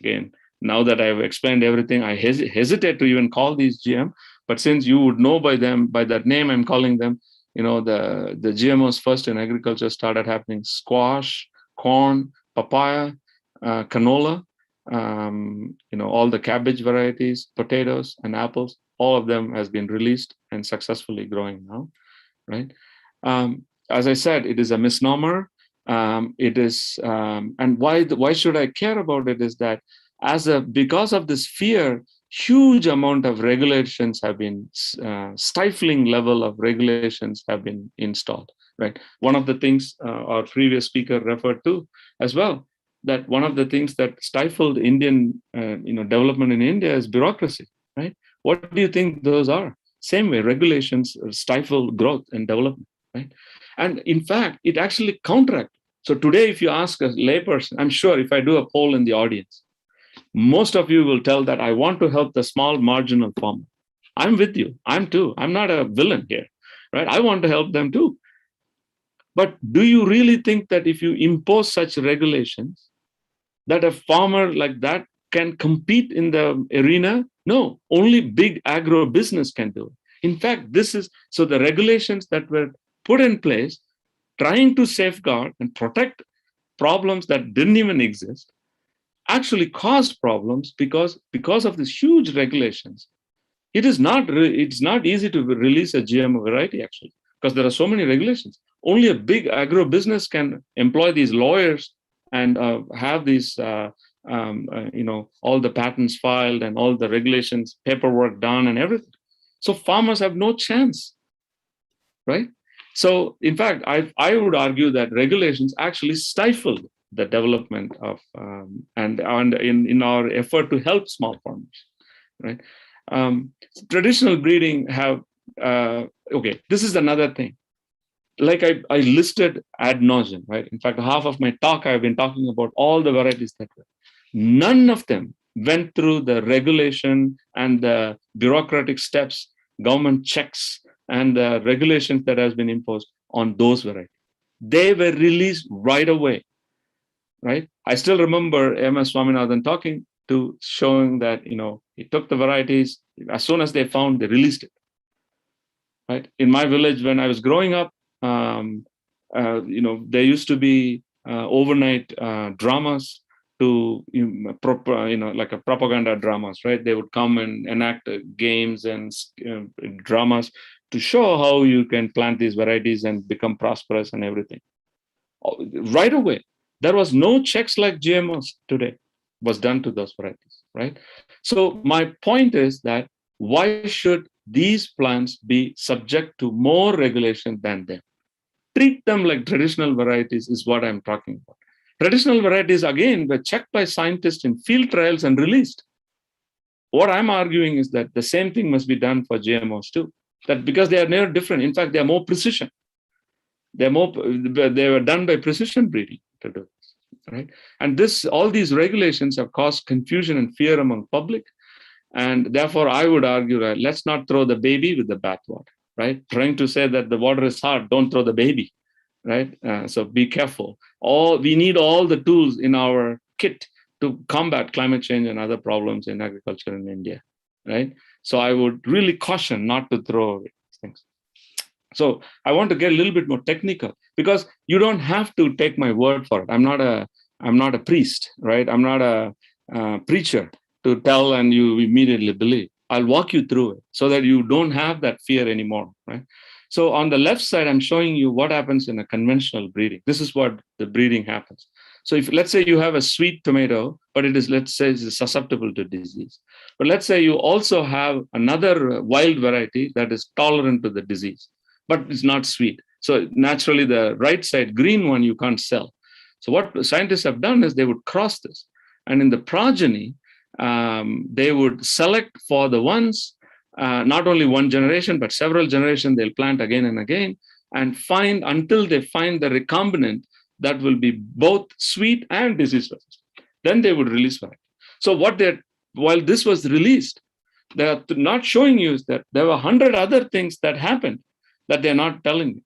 Again, now that I've explained everything, I hesitate to even call these GM. But since you would know by that name, I'm calling them, the GMOs first in agriculture started happening: squash, corn, papaya, canola, all the cabbage varieties, potatoes, and apples. All of them has been released and successfully growing now, right? As I said, it is a misnomer. It is, and why should I care about it? Is that because of this fear, huge amount of regulations have been stifling level of regulations have been installed. Right. One of the things our previous speaker referred to as well, that one of the things that stifled Indian, development in India is bureaucracy. Right. What do you think those are? Same way, regulations stifle growth and development. Right. And in fact, it actually counteracts. So today, if you ask a layperson, I'm sure if I do a poll in the audience, most of you will tell that I want to help the small marginal farmer. I'm with you. I'm not a villain here. Right. I want to help them too. But do you really think that if you impose such regulations, that a farmer like that can compete in the arena? No, only big agro business can do it. In fact, so the regulations that were put in place trying to safeguard and protect problems that didn't even exist actually caused problems because of these huge regulations. It's not easy to release a GMO variety actually, because there are so many regulations. Only a big agro business can employ these lawyers and have these, all the patents filed and all the regulations, paperwork done and everything. So farmers have no chance, right? So in fact, I would argue that regulations actually stifled the development of, and in our effort to help small farmers, right? Traditional breeding have, this is another thing. Like I listed ad nauseum, right? In fact, half of my talk, I've been talking about all the varieties that were. None of them went through the regulation and the bureaucratic steps, government checks, and the regulations that has been imposed on those varieties. They were released right away, right? I still remember M.S. Swaminathan showing that, he took the varieties, as soon as they found, they released it, right? In my village, when I was growing up, there used to be overnight dramas to, like a propaganda dramas, right? They would come and enact games and dramas to show how you can plant these varieties and become prosperous and everything. Right away, there was no checks like GMOs today was done to those varieties, right? So my point is that why should these plants be subject to more regulation than them? Treat them like traditional varieties is what I'm talking about. Traditional varieties, again, were checked by scientists in field trials and released. What I'm arguing is that the same thing must be done for GMOs too. That because they are never different. In fact, they are more precision. They were done by precision breeding to do this, right? And all these regulations have caused confusion and fear among public. And therefore, I would argue that let's not throw the baby with the bathwater, right? Trying to say that the water is hard, don't throw the baby, right? So be careful. We need all the tools in our kit to combat climate change and other problems in agriculture in India, right? So I would really caution not to throw away these things. So I want to get a little bit more technical, because you don't have to take my word for it. I'm not a priest, right? I'm not a preacher to tell and you immediately believe. I'll walk you through it so that you don't have that fear anymore, right? So on the left side, I'm showing you what happens in a conventional breeding. This is what the breeding happens. So if let's say you have a sweet tomato, but it is, let's say, is susceptible to disease. But let's say you also have another wild variety that is tolerant to the disease, but it's not sweet. So naturally the right side green one you can't sell. So what scientists have done is they would cross this. And in the progeny, they would select for the ones, not only one generation, but several generations, they'll plant again and again and find until they find the recombinant that will be both sweet and disease resistant. Then they would release variety. So while this was released, they are not showing you is that there were 100 other things that happened that they're not telling you,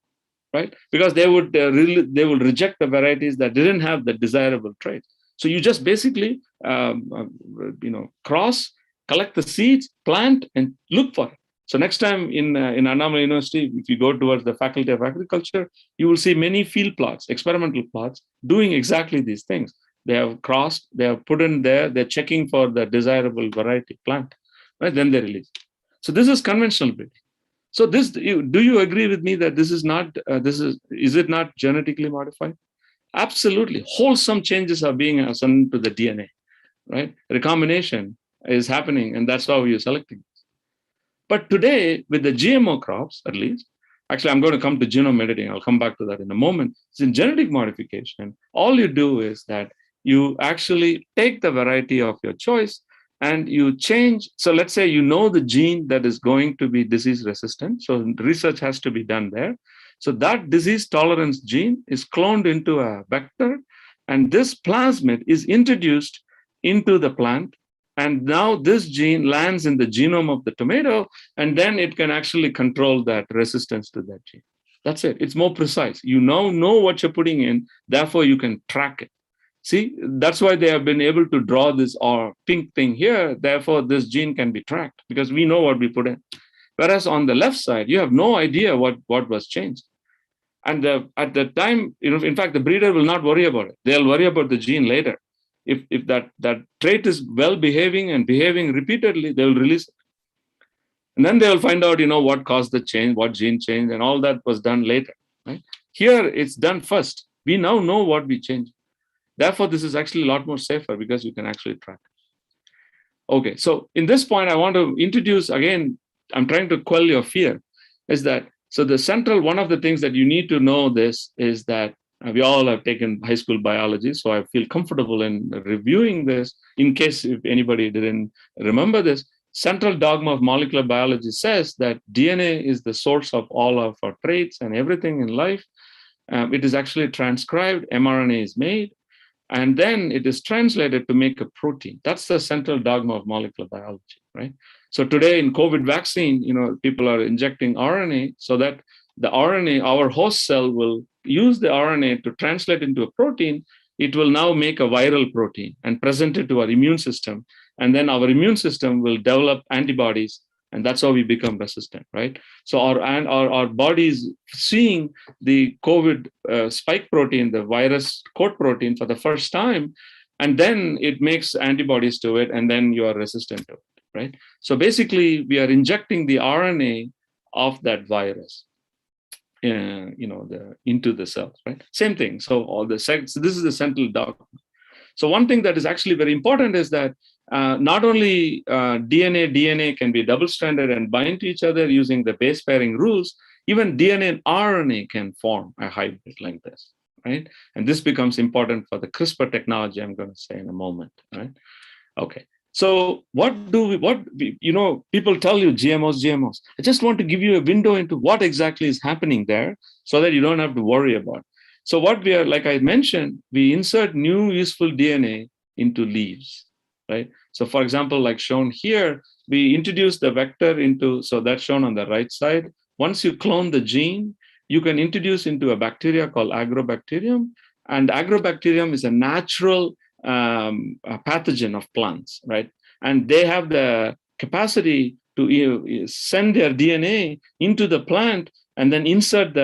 right? Because they will reject the varieties that didn't have the desirable traits. So you just basically, cross, collect the seeds, plant, and look for it. So next time in Annamalai University, if you go towards the Faculty of Agriculture, you will see many field plots, experimental plots, doing exactly these things. They have crossed, they have put in there, they're checking for the desirable variety plant, right? Then they release. So this is conventional breeding. So this, do you agree with me that this is not, is it not genetically modified? Absolutely. Wholesome changes are being done to the DNA, right? Recombination is happening, and that's how you're selecting. But today, with the GMO crops, at least, actually, I'm going to come to genome editing. I'll come back to that in a moment. It's in genetic modification. All you do is that you actually take the variety of your choice and you change. So let's say you know the gene that is going to be disease resistant. So research has to be done there. So that disease tolerance gene is cloned into a vector, and this plasmid is introduced into the plant. And now this gene lands in the genome of the tomato, and then it can actually control that resistance to that gene. That's it. It's more precise. You now know what you're putting in, therefore you can track it. See, that's why they have been able to draw this pink thing here. Therefore, this gene can be tracked because we know what we put in. Whereas on the left side, you have no idea what was changed. And at the time, in fact, the breeder will not worry about it. They'll worry about the gene later. If that trait is well behaving and behaving repeatedly, they will release it. And then they will find out, what caused the change, what gene changed, and all that was done later. Right? Here, it's done first. We now know what we changed. Therefore, this is actually a lot more safer because you can actually track it. Okay, so in this point, I want to introduce, again, I'm trying to quell your fear, is that, so the central, one of the things that you need to know this is that we all have taken high school biology, so I feel comfortable in reviewing this in case if anybody didn't remember this. Central dogma of molecular biology says that DNA is the source of all of our traits and everything in life. It is actually transcribed, mRNA is made, and then it is translated to make a protein. That's the central dogma of molecular biology, right? So today in COVID vaccine, people are injecting RNA so that the RNA, our host cell will use the RNA to translate into a protein. It will now make a viral protein and present it to our immune system. And then our immune system will develop antibodies, and that's how we become resistant, right? So our bodies seeing the COVID spike protein, the virus coat protein for the first time, and then it makes antibodies to it, and then you are resistant to it, right? So basically, we are injecting the RNA of that virus. Into the cells, right? Same thing. So this is the central dogma. So one thing that is actually very important is that not only DNA can be double-stranded and bind to each other using the base pairing rules, even DNA and RNA can form a hybrid like this, right? And this becomes important for the CRISPR technology I'm going to say in a moment, right? Okay. So people tell you GMOs. I just want to give you a window into what exactly is happening there so that you don't have to worry about it. So what we are, like I mentioned, we insert new useful DNA into leaves, right? So for example, like shown here, we introduce the vector into, so that's shown on the right side. Once you clone the gene, you can introduce into a bacteria called Agrobacterium. And Agrobacterium is a natural a pathogen of plants, right? And they have the capacity to send their DNA into the plant and then insert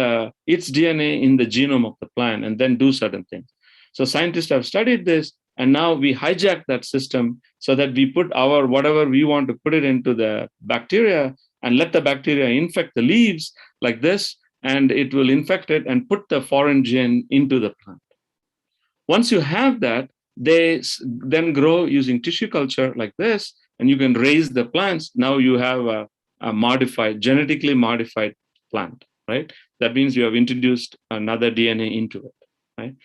its DNA in the genome of the plant and then do certain things. So scientists have studied this, and now we hijack that system so that we put whatever we want to put it into the bacteria and let the bacteria infect the leaves like this, and it will infect it and put the foreign gene into the plant. Once you have that, they then grow using tissue culture like this, and you can raise the plants. Now you have a modified, genetically modified plant, right? That means you have introduced another DNA into it, right?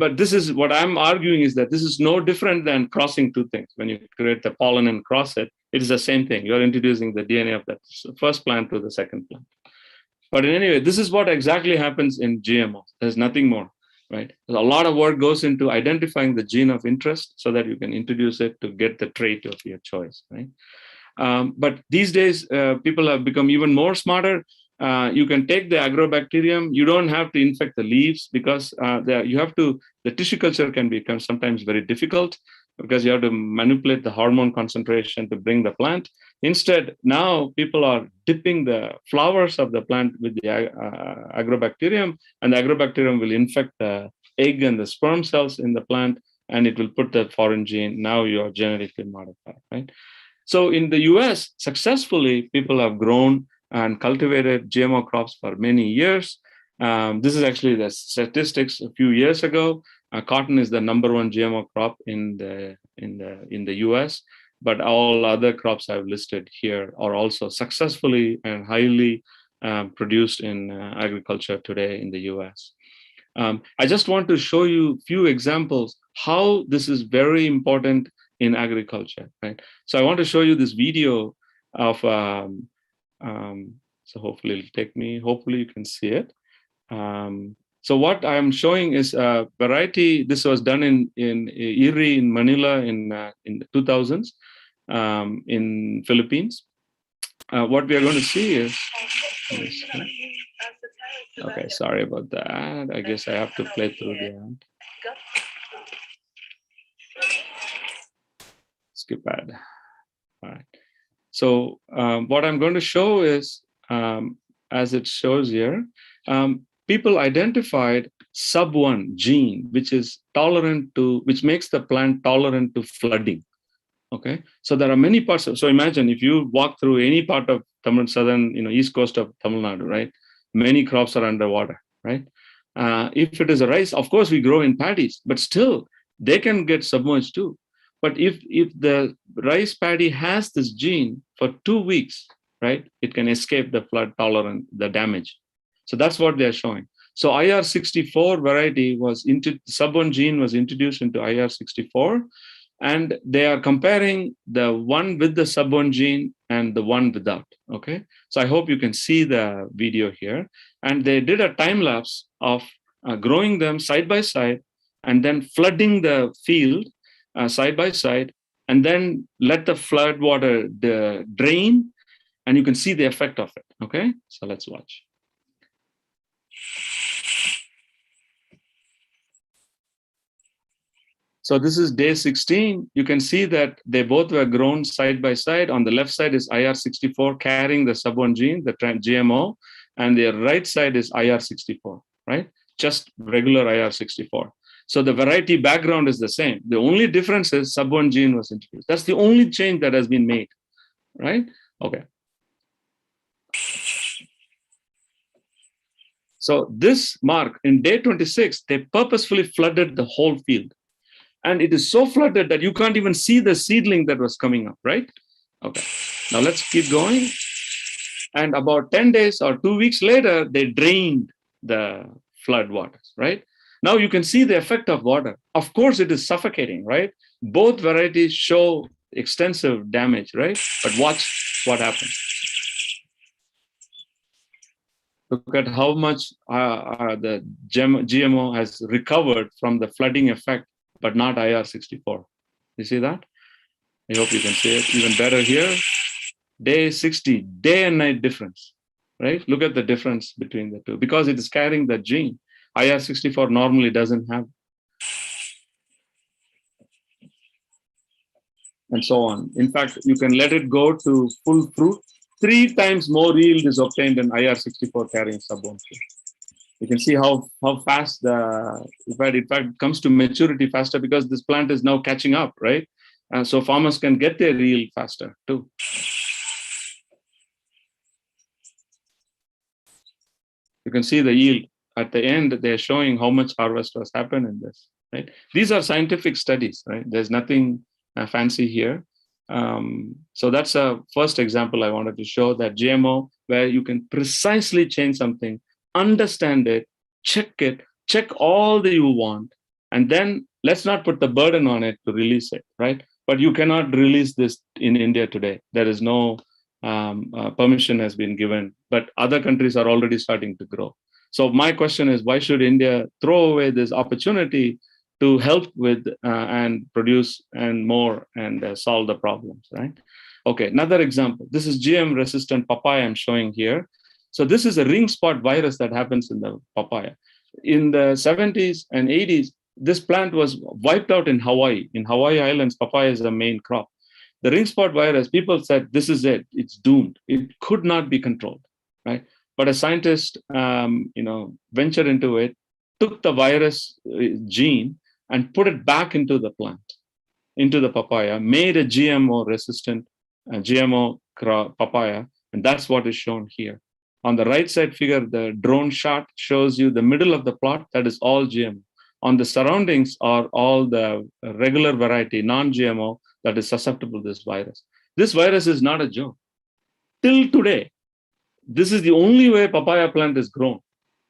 But this is what I'm arguing is that this is no different than crossing two things. When you create the pollen and cross it, it is the same thing. You're introducing the DNA of that first plant to the second plant. But in any way, this is what exactly happens in GMOs. There's nothing more, right? A lot of work goes into identifying the gene of interest so that you can introduce it to get the trait of your choice, right? But these days, people have become even more smarter. You can take the Agrobacterium. You don't have to infect the leaves because the tissue culture can become sometimes very difficult because you have to manipulate the hormone concentration to bring the plant. Instead, now people are dipping the flowers of the plant with the Agrobacterium, and the Agrobacterium will infect the egg and the sperm cells in the plant, and it will put the foreign gene. Now you are genetically modified, right? So in the US, successfully, people have grown and cultivated GMO crops for many years. This is actually the statistics a few years ago. Cotton is the #1 GMO crop in the US, but all other crops I've listed here are also successfully and highly produced in agriculture today in the US. I just want to show you a few examples how this is very important in agriculture, right? So I want to show you this video of, so hopefully it'll take me, hopefully you can see it. So what I'm showing is a variety. This was done in Erie in Manila in the 2000s in Philippines. What we are going to see is, okay, sorry about that. I guess I have to play through the ad. Skip ad. All right. So what I'm going to show is, as it shows here, people identified sub-1 gene, which is tolerant to, which makes the plant tolerant to flooding. Okay, so there are many parts of, so imagine if you walk through any part of southern, east coast of Tamil Nadu, right? Many crops are underwater, right? If it is a rice, of course we grow in paddies, but still they can get submerged too. But if the rice paddy has this gene for 2 weeks, right, it can escape the flood tolerant, the damage. So that's what they're showing. So IR64 variety was sub-1 gene was introduced into IR64, and they are comparing the one with the sub-1 gene and the one without. Okay, so I hope you can see the video here. And they did a time lapse of growing them side by side, and then flooding the field side by side, and then let the flood water drain, and you can see the effect of it. Okay, so let's watch. So this is day 16. You can see that they both were grown side by side. On the left side is IR64 carrying the sub-1 gene, the GMO, and the right side is IR64, right? Just regular IR64. So the variety background is the same. The only difference is sub-1 gene was introduced. That's the only change that has been made, right? Okay. So this mark in day 26, they purposefully flooded the whole field. And it is so flooded that you can't even see the seedling that was coming up, right? Okay, now let's keep going. And about 10 days or 2 weeks later, they drained the flood waters, right? Now you can see the effect of water. Of course, it is suffocating, right? Both varieties show extensive damage, right? But watch what happens. Look at how much the GMO has recovered from the flooding effect, but not IR64. You see that? I hope you can see it even better here. Day 60, day and night difference, right? Look at the difference between the two because it is carrying the gene. IR64 normally doesn't have. And so on. In fact, you can let it go to full fruit. 3 times more yield is obtained in IR64 carrying sub-1 gene. You can see how fast in fact it comes to maturity faster because this plant is now catching up, right? And so farmers can get their yield faster too. You can see the yield at the end. They're showing how much harvest was happened in this. right? These are scientific studies, right? There's nothing fancy here. So that's a first example I wanted to show, that GMO, where you can precisely change something, understand it, check all that you want, and then let's not put the burden on it to release it, right? But you cannot release this in India today. There is no permission has been given, but other countries are already starting to grow. So my question is, why should India throw away this opportunity to help with and produce and more and solve the problems, right? Okay, another example. This is GM-resistant papaya I'm showing here. So this is a ring spot virus that happens in the papaya. In the 70s and 80s, this plant was wiped out in Hawaii. In Hawaii Islands, papaya is the main crop. The ring spot virus, people said, this is it, it's doomed. It could not be controlled, right? But a scientist, ventured into it, took the virus gene and put it back into the plant, into the papaya, made a GMO-resistant papaya, and that's what is shown here. On the right side figure, the drone shot shows you the middle of the plot, that is all GMO. On the surroundings are all the regular variety, non-GMO, that is susceptible to this virus. This virus is not a joke. Till today, this is the only way papaya plant is grown,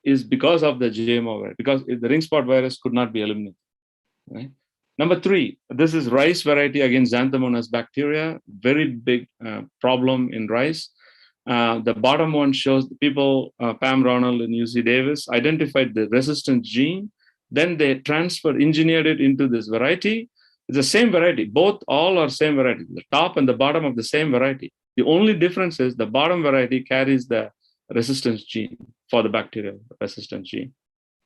is because of the GMO virus, because the ring spot virus could not be eliminated, right? Number 3, this is rice variety against Xanthomonas bacteria, very big problem in rice. The bottom one shows the people, Pam Ronald and UC Davis, identified the resistant gene. Then they engineered it into this variety. It's the same variety, all are same variety, the top and the bottom of the same variety. The only difference is the bottom variety carries the resistance gene for the bacterial resistance gene.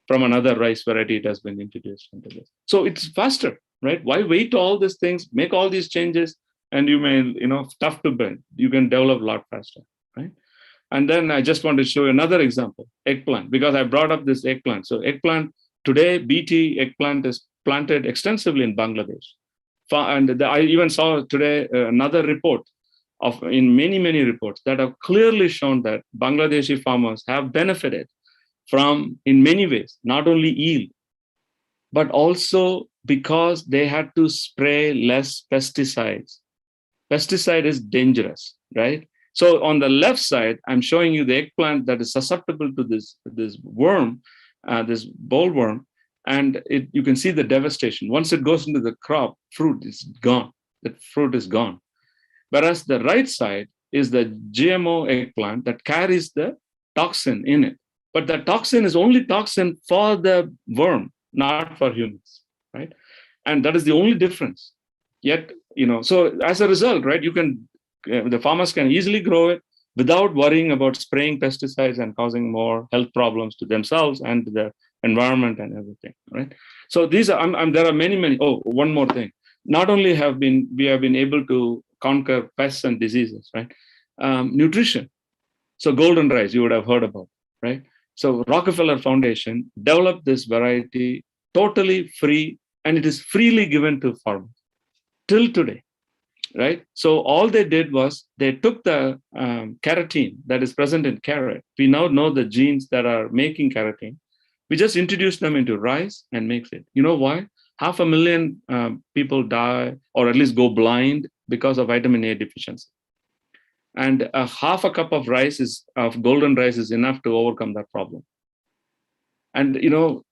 From another rice variety, it has been introduced into this. So it's faster, right? Why wait all these things, make all these changes, and you may, tough to bend. You can develop a lot faster, right? And then I just want to show you another example, eggplant, because I brought up this eggplant. So eggplant, today, BT eggplant is planted extensively in Bangladesh. And I even saw today another report in many reports that have clearly shown that Bangladeshi farmers have benefited from, in many ways, not only yield, but also because they had to spray less pesticides. Pesticide is dangerous, right? So on the left side, I'm showing you the eggplant that is susceptible to this worm, this bollworm, and you can see the devastation. Once it goes into the crop, fruit is gone. The fruit is gone. Whereas the right side is the GMO eggplant that carries the toxin in it. But the toxin is only toxin for the worm, not for humans, right? And that is the only difference. Yet, so as a result, right, the farmers can easily grow it without worrying about spraying pesticides and causing more health problems to themselves and to the environment and everything, right? So these are, there are many. Oh, one more thing. Not only we have been able to conquer pests and diseases, right? Nutrition. So golden rice, you would have heard about, right? So Rockefeller Foundation developed this variety totally free, and it is freely given to farmers till today, right? So all they did was they took the carotene that is present in carrot. We now know the genes that are making carotene. We just introduced them into rice and makes it. You know why? 500,000 people die or at least go blind because of vitamin A deficiency. And half a cup of golden rice is enough to overcome that problem. And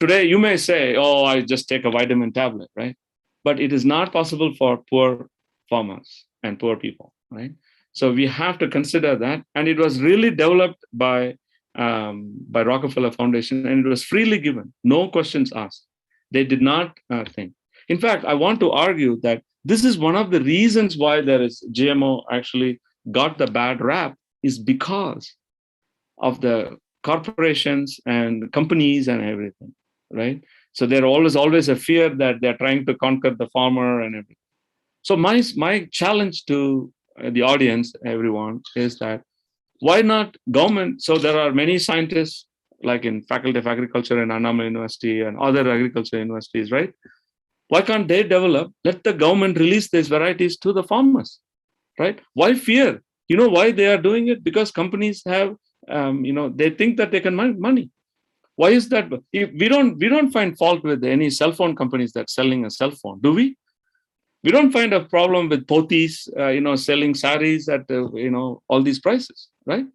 today you may say, oh, I just take a vitamin tablet, right? But it is not possible for poor farmers and poor people, right? So we have to consider that. And it was really developed by Rockefeller Foundation, and it was freely given, no questions asked. They did not think. In fact, I want to argue that this is one of the reasons why there is GMO actually got the bad rap, is because of the corporations and companies and everything, right? So there always a fear that they're trying to conquer the farmer and everything. So my challenge to the audience, everyone, is that why not government? So there are many scientists, like in Faculty of Agriculture in Annam University and other agriculture universities, right? Why can't they let the government release these varieties to the farmers, right? Why fear? Why they are doing it? Because companies have, they think that they can make money. Why is that? We don't find fault with any cell phone companies that's selling a cell phone, do we? We don't find a problem with pothis, selling saris at all these prices, right?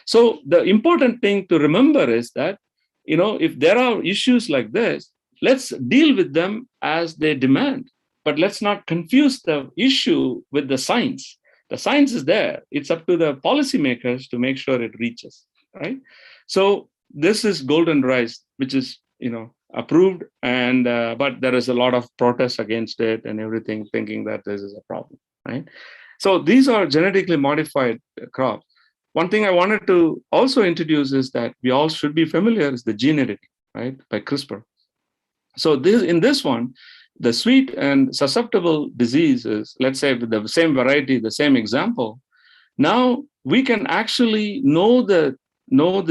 So the important thing to remember is that if there are issues like this, let's deal with them as they demand, but let's not confuse the issue with the science. The science is there. It's up to the policymakers to make sure it reaches, right? So this is golden rice, which is approved, and but there is a lot of protest against it and everything, thinking that this is a problem, right? So these are genetically modified crops. One thing I wanted to also introduce is that we all should be familiar is the gene editing, right, by CRISPR. So in this one, the sweet and susceptible diseases, let's say with the same variety, the same example, now we can actually know the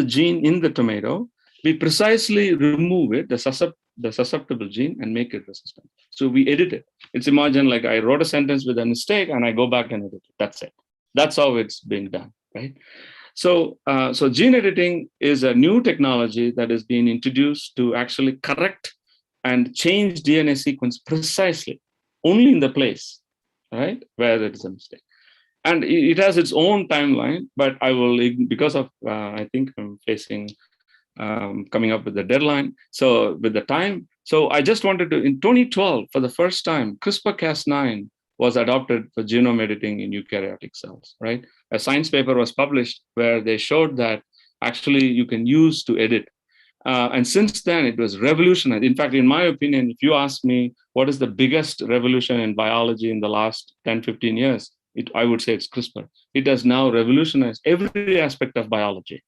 gene in the tomato. We precisely remove it, the susceptible gene, and make it resistant. So we edit it. It's imagine like I wrote a sentence with a mistake and I go back and edit it. That's it. That's how it's being done, right? So gene editing is a new technology that is being introduced to actually correct and change DNA sequence precisely, only in the place, right, where it is a mistake. And it has its own timeline, but I will, because of, I think I'm facing coming up with the deadline. So with the time, so I just wanted to, in 2012, for the first time, CRISPR-Cas9 was adopted for genome editing in eukaryotic cells, right? A science paper was published where they showed that actually you can use to edit. And since then, it was revolutionized. In fact, in my opinion, if you ask me what is the biggest revolution in biology in the last 10, 15 years, I would say it's CRISPR. It has now revolutionized every aspect of biology.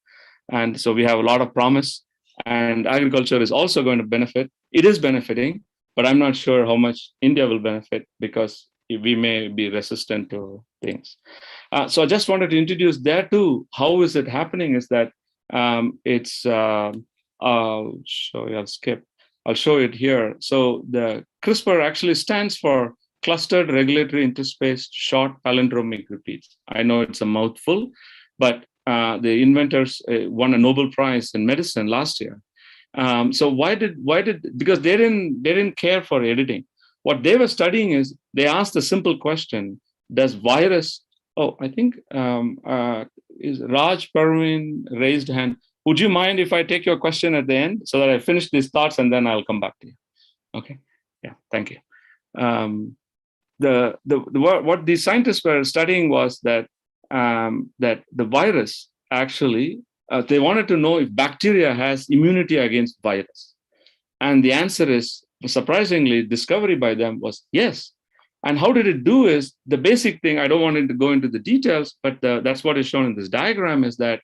And so we have a lot of promise, and agriculture is also going to benefit. It is benefiting, but I'm not sure how much India will benefit because we may be resistant to things. So I just wanted to introduce there too. How is it happening is that I'll show it here. So the CRISPR actually stands for Clustered Regulatory Interspaced Short Palindromic Repeats. I know it's a mouthful, but the inventors won a Nobel Prize in medicine last year. So why did because they didn't care for editing. What they were studying is they asked a simple question: does virus? Oh, I think is Raj Parveen raised hand. Would you mind if I take your question at the end so that I finish these thoughts and then I'll come back to you? Okay. Yeah. Thank you. What the scientists were studying was that that the virus actually they wanted to know if bacteria has immunity against virus, and the answer is surprisingly discovery by them was yes. And how did it do is the basic thing. I don't want to go into the details, but that's what is shown in this diagram is that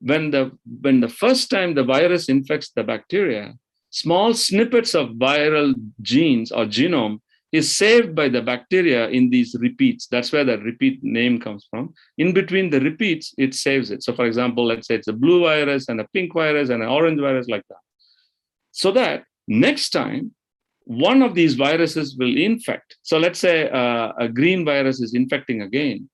when the first time the virus infects the bacteria, small snippets of viral genes or genome is saved by the bacteria in these repeats. That's where the repeat name comes from. In between the repeats, it saves it. So for example, let's say it's a blue virus and a pink virus and an orange virus like that. So that next time, one of these viruses will infect. So let's say a green virus is infecting again.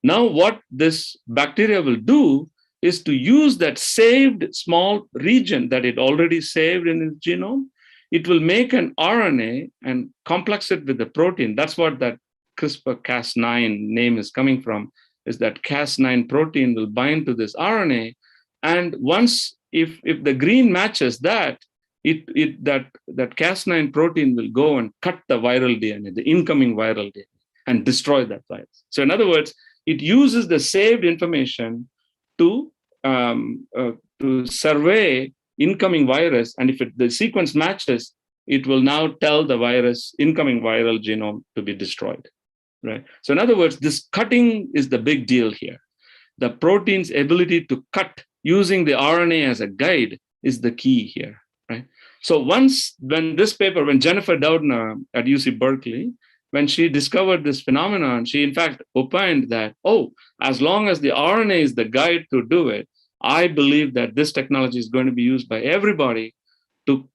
Now what this bacteria will do is to use that saved small region that it already saved in its genome. It will make an RNA and complex it with the protein. That's what that CRISPR-Cas9 name is coming from, is that Cas9 protein will bind to this RNA. And once, if the green matches that, that Cas9 protein will go and cut the viral DNA, the incoming viral DNA, and destroy that virus. So in other words, it uses the saved information to survey incoming virus, and if the sequence matches, it will now tell the virus incoming viral genome to be destroyed, right? So in other words, this cutting is the big deal here. The protein's ability to cut using the RNA as a guide is the key here, right? So when Jennifer Doudna at UC Berkeley, when she discovered this phenomenon, she in fact opined that, as long as the RNA is the guide to do it, I believe that this technology is going to be used by everybody to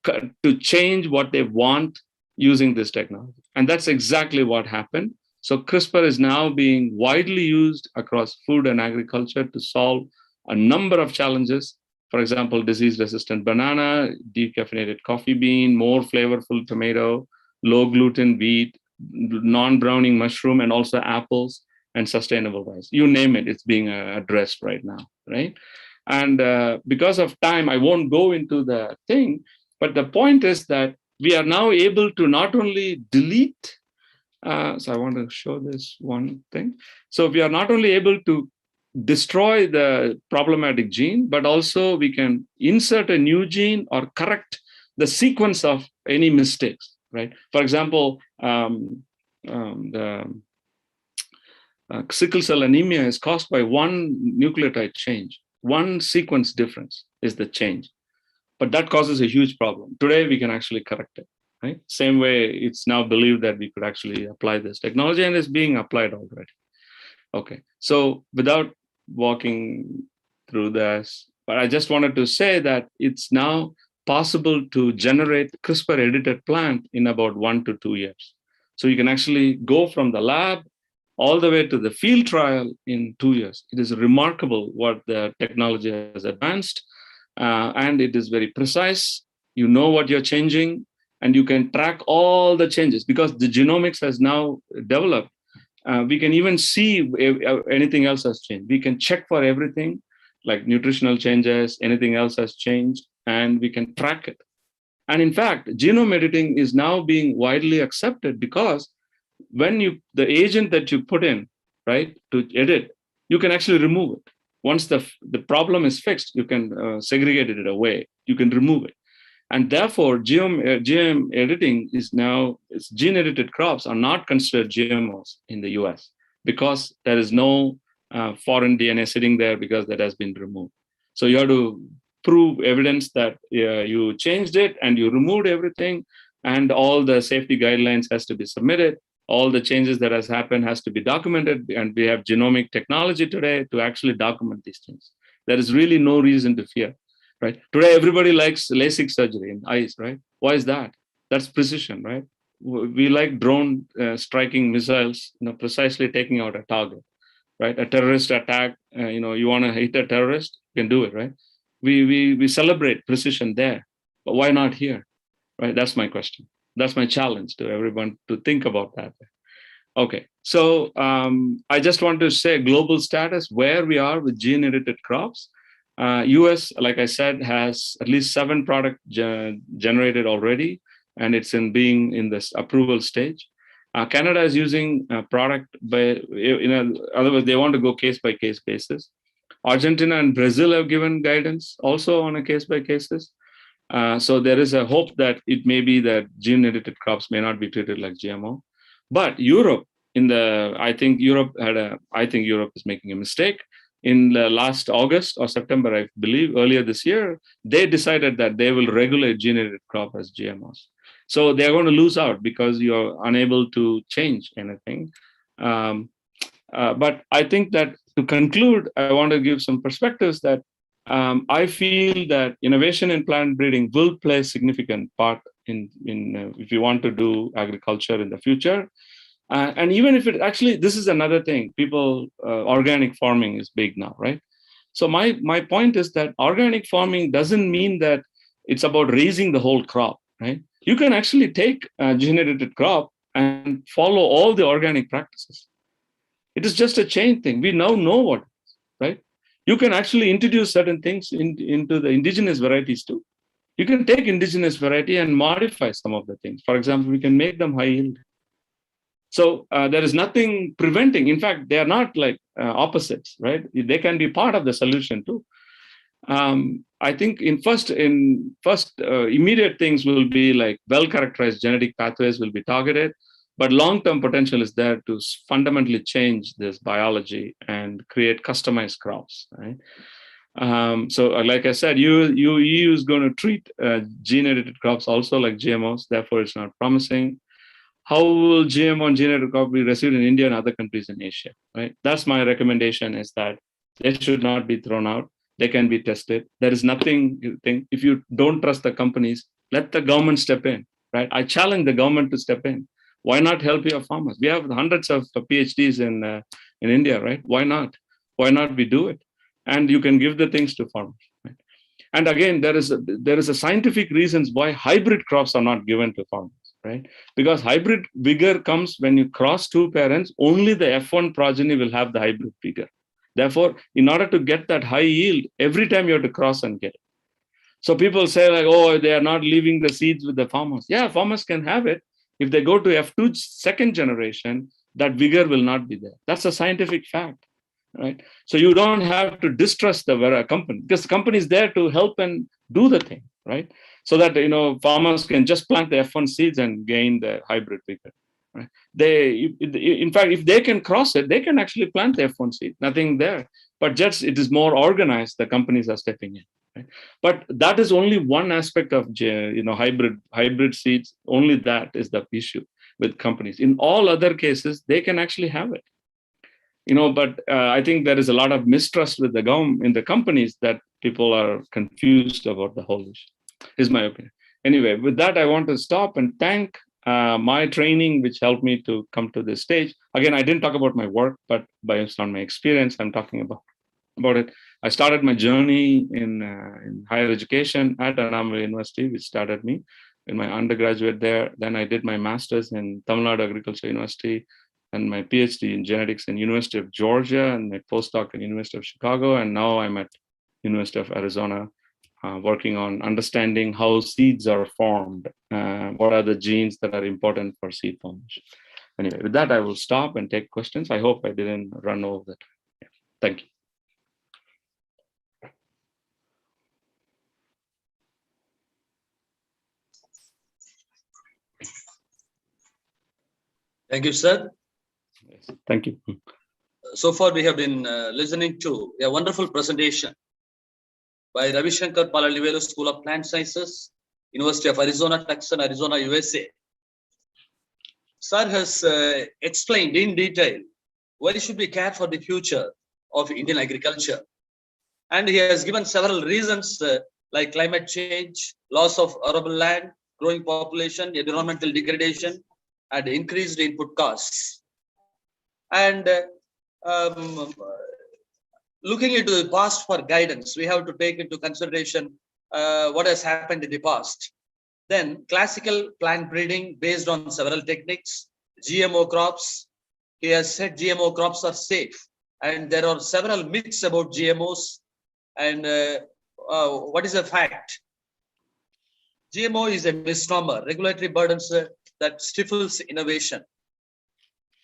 change what they want using this technology. And that's exactly what happened. So CRISPR is now being widely used across food and agriculture to solve a number of challenges. For example, disease-resistant banana, decaffeinated coffee bean, more flavorful tomato, low gluten wheat, non-browning mushroom, and also apples and sustainable rice. You name it, it's being addressed right now, right? And because of time, I won't go into the thing, but the point is that we are now able to not only delete, so I want to show this one thing. So we are not only able to destroy the problematic gene, but also we can insert a new gene or correct the sequence of any mistakes, right? For example, the sickle cell anemia is caused by one nucleotide change. One sequence difference is the change, but that causes a huge problem. Today, we can actually correct it, right? Same way, it's now believed that we could actually apply this technology, and it's being applied already. Okay, so without walking through this, but I just wanted to say that it's now possible to generate CRISPR edited plant in about 1 to 2 years. So you can actually go from the lab all the way to the field trial in 2 years. It is remarkable what the technology has advanced, and it is very precise. You know what you're changing, and you can track all the changes because the genomics has now developed. We can even see if anything else has changed. We can check for everything, like nutritional changes, anything else has changed, and we can track it. And in fact, genome editing is now being widely accepted because when the agent that you put in, right, to edit, you can actually remove it. Once the problem is fixed, you can segregate it away. You can remove it. And therefore, GM editing is now, gene edited crops are not considered GMOs in the US because there is no foreign DNA sitting there because that has been removed. So you have to prove evidence that you changed it and you removed everything, and all the safety guidelines has to be submitted. All the changes that has happened has to be documented, and we have genomic technology today to actually document these things. There is really no reason to fear. Right? Today, everybody likes LASIK surgery in eyes, right? Why is that? That's precision, right? We like drone striking missiles, precisely taking out a target, right? A terrorist attack, you want to hit a terrorist, you can do it, right? We celebrate precision there, but why not here, right? That's my question. That's my challenge to everyone to think about that. Okay, so I just want to say global status, where we are with gene-edited crops. US, like I said, has at least 7 products generated already, and it's being in this approval stage. Canada is using a product other words, they want to go case-by-case basis. Argentina and Brazil have given guidance also on a case-by-case basis. So there is a hope that it may be that gene-edited crops may not be treated like GMO. But Europe, I think Europe is making a mistake. In the last August or September, I believe, earlier this year, they decided that they will regulate gene-edited crop as GMOs. So they're going to lose out because you're unable to change anything. But I think that to conclude, I want to give some perspectives that I feel that innovation in plant breeding will play a significant part in if you want to do agriculture in the future. And even if it actually, this is another thing, organic farming is big now, right? So my point is that organic farming doesn't mean that it's about raising the whole crop, right? You can actually take a gene-edited crop and follow all the organic practices. It is just a chain thing. We now know what it is, right? You can actually introduce certain things into the indigenous varieties too. You can take indigenous variety and modify some of the things. For example, we can make them high yield. So there is nothing preventing. In fact, they are not like opposites, right? They can be part of the solution too. I think in first immediate things will be like well-characterized genetic pathways will be targeted, but long-term potential is there to fundamentally change this biology and create customized crops, right? So like I said, EU is going to treat gene-edited crops also like GMOs, therefore it's not promising. How will GMO and gene-edited crop be received in India and other countries in Asia, right? That's my recommendation, is that they should not be thrown out. They can be tested. There is nothing, if you don't trust the companies, let the government step in, right? I challenge the government to step in. Why not help your farmers? We have hundreds of PhDs in India, right? Why not? Why not we do it? And you can give the things to farmers, right? And again, there is a scientific reasons why hybrid crops are not given to farmers, right? Because hybrid vigor comes when you cross two parents, only the F1 progeny will have the hybrid vigor. Therefore, in order to get that high yield, every time you have to cross and get it. So people say like, oh, they are not leaving the seeds with the farmers. Yeah, farmers can have it. If they go to F2 second generation, that vigor will not be there. That's a scientific fact, right? So you don't have to distrust the company, because the company is there to help and do the thing, right? So that, you know, farmers can just plant the F1 seeds and gain the hybrid vigor. Right? In fact, if they can cross it, they can actually plant the F1 seed, nothing there. But just it is more organized, the companies are stepping in. Right? But that is only one aspect of, you know, hybrid seeds. Only that is the issue with companies. In all other cases, they can actually have it. You know, but I think there is a lot of mistrust with the government in the companies that people are confused about the whole issue, is my opinion. Anyway, with that, I want to stop and thank my training, which helped me to come to this stage. Again, I didn't talk about my work, but based on my experience, I'm talking about it. I started my journey in higher education at Annamalai University, which started me in my undergraduate there. Then I did my master's in Tamil Nadu Agriculture University and my PhD in genetics in University of Georgia and my postdoc in University of Chicago. And now I'm at University of Arizona, working on understanding how seeds are formed, what are the genes that are important for seed formation. Anyway, with that, I will stop and take questions. I hope I didn't run over that. Yeah. Thank you. Thank you, sir. Yes. Thank you. So far, we have been listening to a wonderful presentation by Ravi Shankar Palalivelu, School of Plant Sciences, University of Arizona, Tucson, Arizona, USA. Sir has explained in detail why should we care for the future of Indian agriculture. And he has given several reasons like climate change, loss of arable land, growing population, environmental degradation, and increased input costs. And looking into the past for guidance, we have to take into consideration what has happened in the past. Then classical plant breeding based on several techniques, GMO crops. He has said GMO crops are safe, and there are several myths about GMOs. And what is a fact? GMO is a misnomer, regulatory burdens that stifles innovation.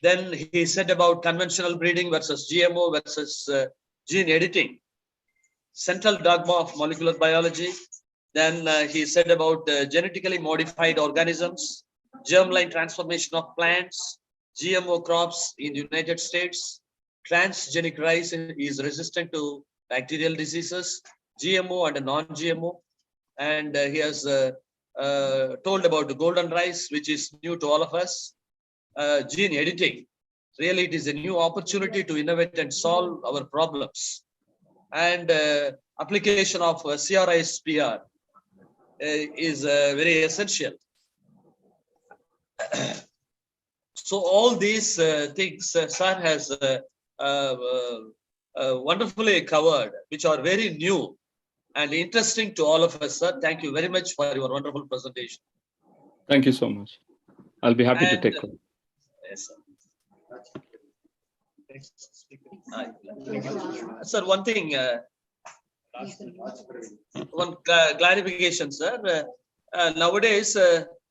Then he said about conventional breeding versus GMO versus gene editing, central dogma of molecular biology. Then he said about genetically modified organisms, germline transformation of plants, GMO crops in the United States, transgenic rice is resistant to bacterial diseases, GMO and non-GMO. And he has told about the golden rice, which is new to all of us. Gene editing, really it is a new opportunity to innovate and solve our problems. And application of CRISPR is very essential. So all these things sir has wonderfully covered, which are very new and interesting to all of us, sir. Thank you very much for your wonderful presentation. Thank you so much. I'll be happy to take it. Yes, sir. Sir, one thing, one clarification, sir. Nowadays,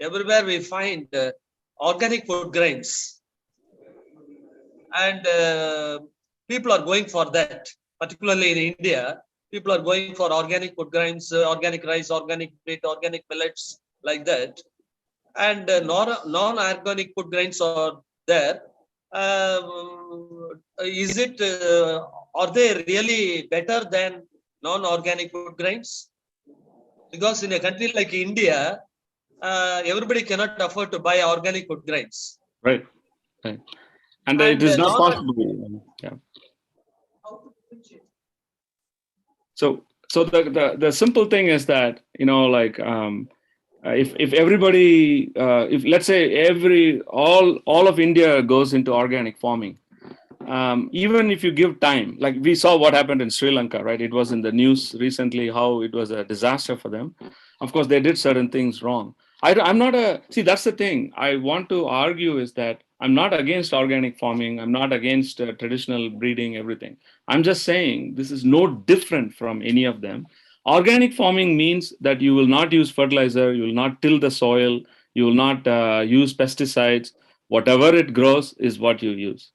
everywhere we find organic food grains, and people are going for that. Particularly in India, people are going for organic food grains, organic rice, organic wheat, organic millets, like that. And non-organic food grains are there. Is it? Are they really better than non-organic food grains? Because in a country like India, everybody cannot afford to buy organic food grains. Right. Right. And it is not possible. Yeah. So the simple thing is that, you know, like if everybody, if let's say all of India goes into organic farming, even if you give time, like we saw what happened in Sri Lanka, right? It was in the news recently how it was a disaster for them. Of course, they did certain things wrong. I'm not see, that's the thing I want to argue is that I'm not against organic farming. I'm not against traditional breeding, everything. I'm just saying this is no different from any of them. Organic farming means that you will not use fertilizer, you will not till the soil, you will not use pesticides. Whatever it grows is what you use.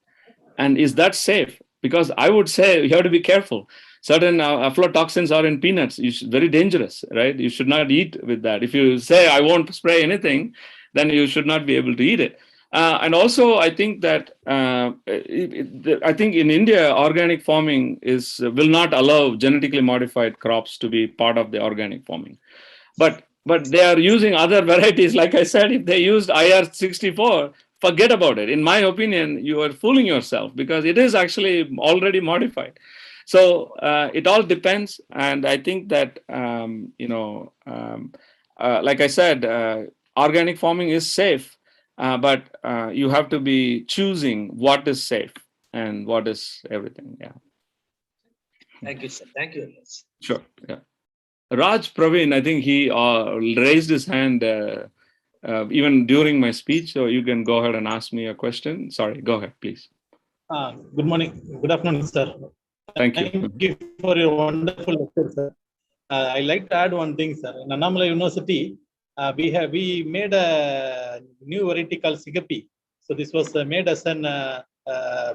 And is that safe? Because I would say you have to be careful. Certain aflatoxins are in peanuts. Very dangerous, right? You should not eat with that. If you say, I won't spray anything, then you should not be able to eat it. And also, I think that I think in India, organic farming will not allow genetically modified crops to be part of the organic farming. But they are using other varieties. Like I said, if they used IR64, forget about it. In my opinion, you are fooling yourself because it is actually already modified. So it all depends. And I think that, like I said, organic farming is safe, but you have to be choosing what is safe and what is everything. Yeah. Thank you, sir. Thank you. Sure. Yeah. Raj Praveen, I think he raised his hand even during my speech. So you can go ahead and ask me a question. Sorry, go ahead, please. Good morning. Good afternoon, sir. Thank you. Thank you for your wonderful lecture, sir. I like to add one thing, sir. In Annamalai University, we made a new variety called Sigapi. So this was made as an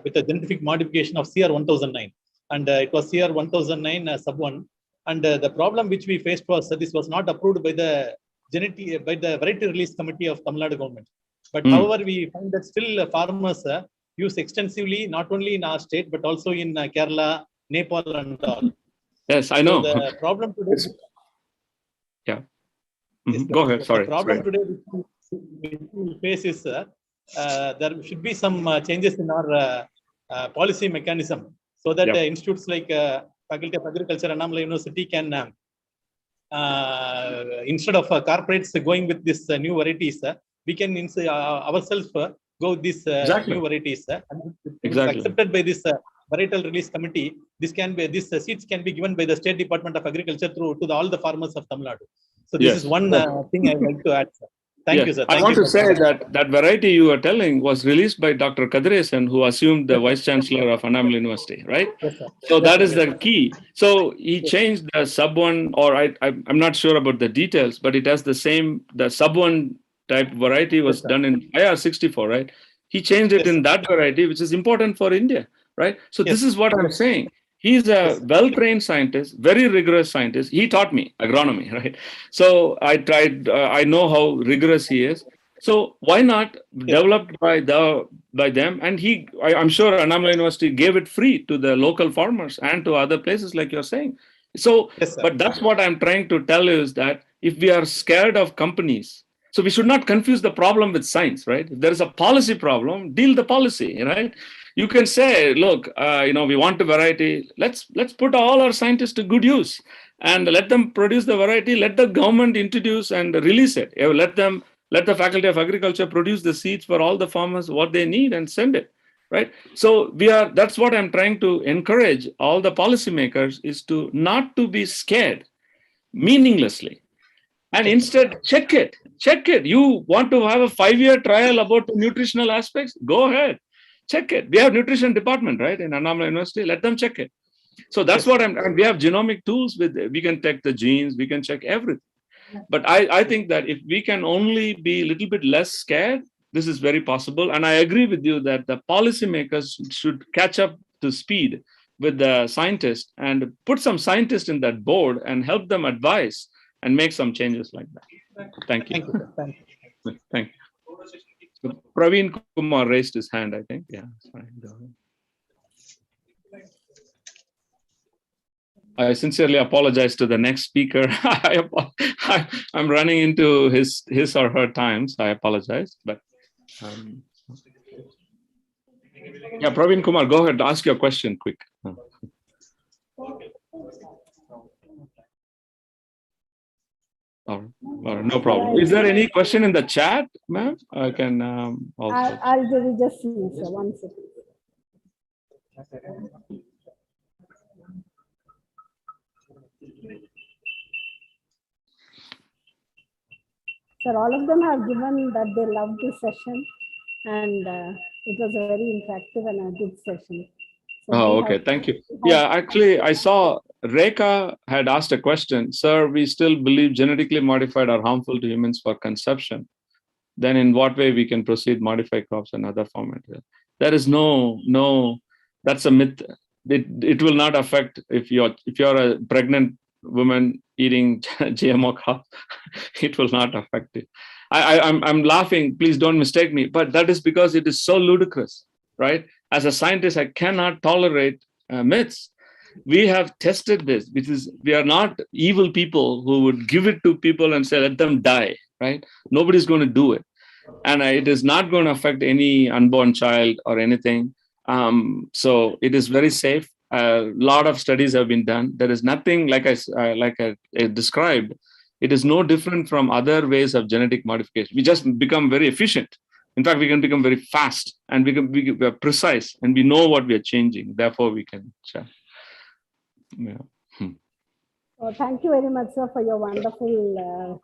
with a genetic modification of CR1009, and it was CR1009 sub 1. And the problem which we faced was this was not approved by the variety release committee of Tamil Nadu government. But however, we find that still farmers use extensively, not only in our state but also in Kerala, Nepal, and all. Yes, I know. So the problem today. Yeah. Go ahead. Sorry. The problem today which we face is there should be some changes in our policy mechanism so that institutes like Faculty of Agriculture, Annamalai University can, instead of corporates going with this new varieties, we can ourselves go with these new varieties. And if accepted by this varietal release committee, this seeds can be given by the State Department of Agriculture to all the farmers of Tamil Nadu. So this is one thing I would like to add, sir. Thank you, sir. I want to say that variety you are telling was released by Dr. Kadresan, who assumed the Vice Chancellor of Annamalai University, right? Yes, sir. So that is the key. So he changed the sub 1, or I'm not sure about the details, but it has the same, the sub 1 type variety was done in IR64, right? He changed it in that variety, which is important for India, right? So this is what I'm saying. He's a well-trained scientist, very rigorous scientist. He taught me agronomy, right? So I tried, I know how rigorous he is. So why not developed by them? And I'm sure Annamalai University gave it free to the local farmers and to other places like you're saying. So, but that's what I'm trying to tell you is that if we are scared of companies, so we should not confuse the problem with science, right? If there is a policy problem, deal the policy, right? You can say, look, we want a variety. Let's put all our scientists to good use and let them produce the variety. Let the government introduce and release it. Let the Faculty of Agriculture produce the seeds for all the farmers, what they need, and send it, right? So that's what I'm trying to encourage all the policymakers is to not to be scared meaninglessly. And instead, check it. You want to have a 5-year trial about the nutritional aspects? Go ahead. Check it. We have nutrition department, right, in Annamalai University. Let them check it. So that's what we have genomic tools we can check the genes, we can check everything. But I think that if we can only be a little bit less scared, this is very possible. And I agree with you that the policymakers should catch up to speed with the scientists and put some scientists in that board and help them advise and make some changes like that. Thank you. Thank you. So Praveen Kumar raised his hand, I think. Yeah. Sorry. I sincerely apologize to the next speaker. I'm running into his or her time, so I apologize. But yeah, Praveen Kumar, go ahead, ask your question quick. No problem. Is there any question in the chat, ma'am? I can also. I'll just see, sir. One second. Sir, all of them have given that they loved this session, and it was a very interactive and a good session. So Oh, we okay. have- Thank you. we have- Yeah, actually, I saw Rekha had asked a question. Sir, we still believe genetically modified are harmful to humans for consumption. Then in what way we can proceed modify crops and other format? There is no, that's a myth. It will not affect if you're a pregnant woman eating GMO crops, it will not affect it. I'm laughing, please don't mistake me, but that is because it is so ludicrous, right? As a scientist, I cannot tolerate myths. We have tested this, we are not evil people who would give it to people and say, let them die, right? Nobody's going to do it. And it is not going to affect any unborn child or anything. So it is very safe. A lot of studies have been done. There is nothing like I described. It is no different from other ways of genetic modification. We just become very efficient. In fact, we can become very fast and we are precise and we know what we are changing. Therefore, we can. Yeah. Well, thank you very much, sir, for your wonderful,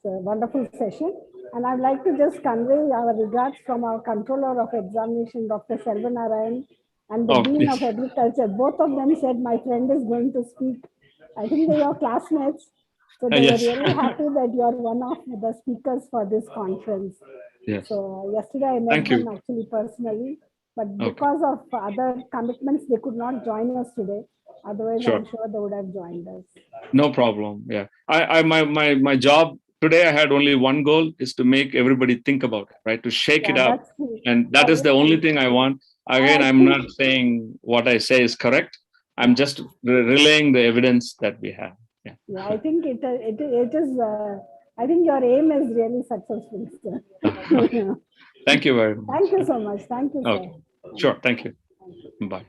wonderful session. And I'd like to just convey our regards from our controller of examination, Dr. Selvanarayan, and the Dean of Agriculture. Both of them said, my friend is going to speak. I think they are classmates. So they were really happy that you are one of the speakers for this conference. Yes. So yesterday I met them actually personally, but because of other commitments, they could not join us today. Otherwise, I'm sure they would have joined us. No problem. Yeah. My job today, I had only one goal, is to make everybody think about it, right? To shake it up. And that is the only thing I want. Again, I'm not saying what I say is correct. I'm just relaying the evidence that we have. Yeah. Yeah, I think it is. I think your aim is really successful, sir. Thank you very much. Thank you so much. Thank you, sir. Sure. Thank you. Bye.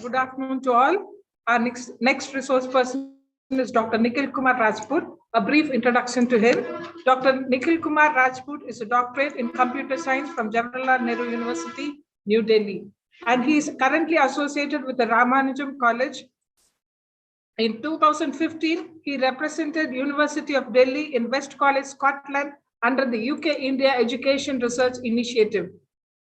Good afternoon to all. Our next resource person is Dr. Nikhil Kumar Rajput. A brief introduction to him. Dr. Nikhil Kumar Rajput is a doctorate in computer science from Jawaharlal Nehru University, New Delhi. And he is currently associated with the Ramanujam College. In 2015, he represented University of Delhi in West College, Scotland, under the UK India Education Research Initiative.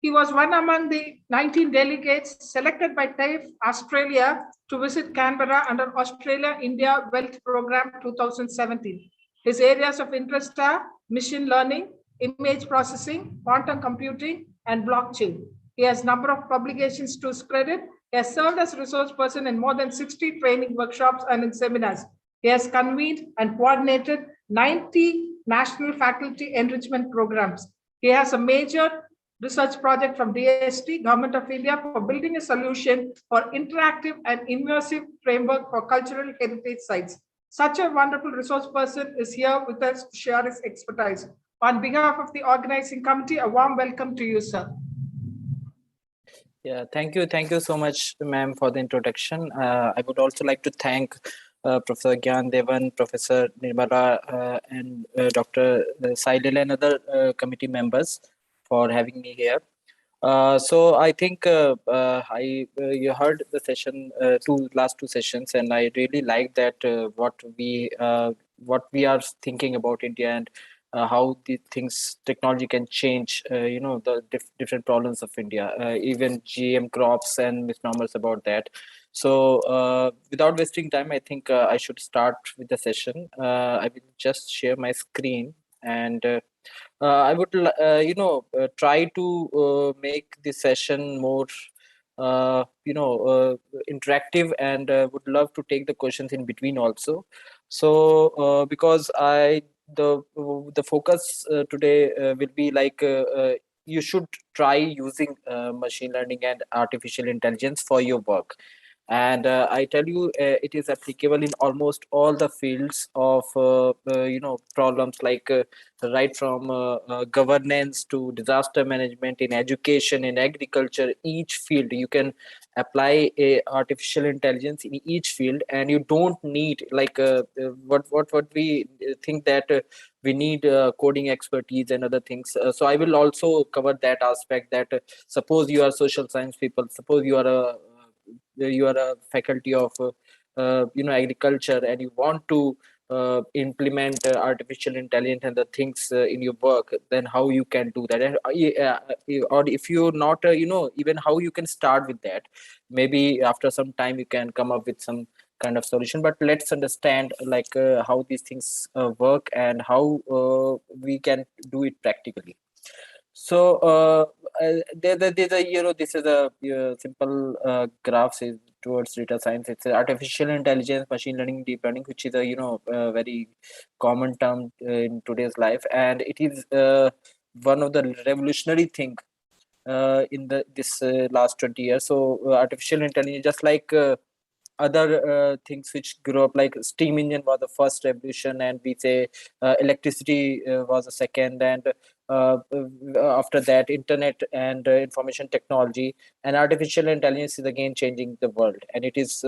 He was one among the 19 delegates selected by TAFE Australia to visit Canberra under Australia-India Wealth Programme 2017. His areas of interest are machine learning, image processing, quantum computing, and blockchain. He has a number of publications to his credit. He has served as resource person in more than 60 training workshops and in seminars. He has convened and coordinated 90 national faculty enrichment programs. He has a major research project from DST, Government of India, for building a solution for interactive and immersive framework for cultural heritage sites. Such a wonderful resource person is here with us to share his expertise. On behalf of the organizing committee, a warm welcome to you, sir. Yeah, thank you. Thank you so much, ma'am, for the introduction. I would also like to thank Professor Gyan Devan, Professor Nirmala, and Dr. Sailil and other committee members for having me here. So I think you heard the session, last two sessions, and I really like that what we are thinking about India and how the technology can change, the different problems of India, even GM crops and misnomers about that. So without wasting time, I think I should start with the session. I will just share my screen and. I would, try to make this session more, interactive, and would love to take the questions in between also. So, because the focus today will be like you should try using machine learning and artificial intelligence for your work. And I tell you, it is applicable in almost all the fields of problems, like right from governance to disaster management, in education, in agriculture. Each field you can apply a artificial intelligence in each field, and you don't need like what we think that we need coding expertise and other things. So I will also cover that aspect, that suppose you are social science people, suppose you are a faculty of agriculture, and you want to implement artificial intelligence and the things in your work, then how you can do that. And or if you're not even how you can start with that. Maybe after some time you can come up with some kind of solution, but let's understand like how these things work and how we can do it practically. So there's a this is a simple graph says towards data science. It's artificial intelligence, machine learning, deep learning, which is a very common term in today's life, and it is one of the revolutionary thing in the this last 20 years. So artificial intelligence, just like other things which grew up, like steam engine was the first revolution, and we say electricity was the second, and after that internet and information technology, and artificial intelligence is again changing the world, and it is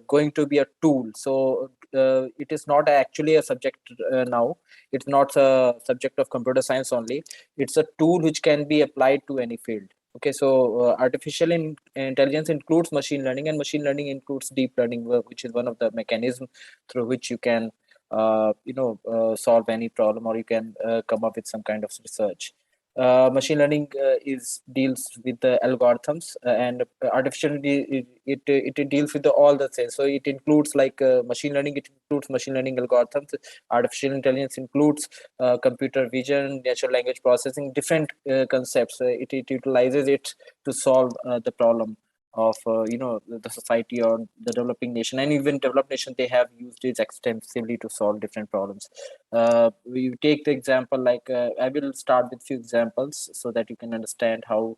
going to be a tool. So it is not actually a subject now. It's not a subject of computer science only. It's a tool which can be applied to any field. Okay, so artificial intelligence includes machine learning, and machine learning includes deep learning, which is one of the mechanisms through which you can, solve any problem, or you can come up with some kind of research. Machine learning deals with the algorithms, and artificial it deals with all the things. So it includes like machine learning. It includes machine learning algorithms. Artificial intelligence includes computer vision, natural language processing, different concepts. It utilizes it to solve the problem of the society or the developing nation, and even developed nation, they have used it extensively to solve different problems. We take the example, like I will start with few examples so that you can understand how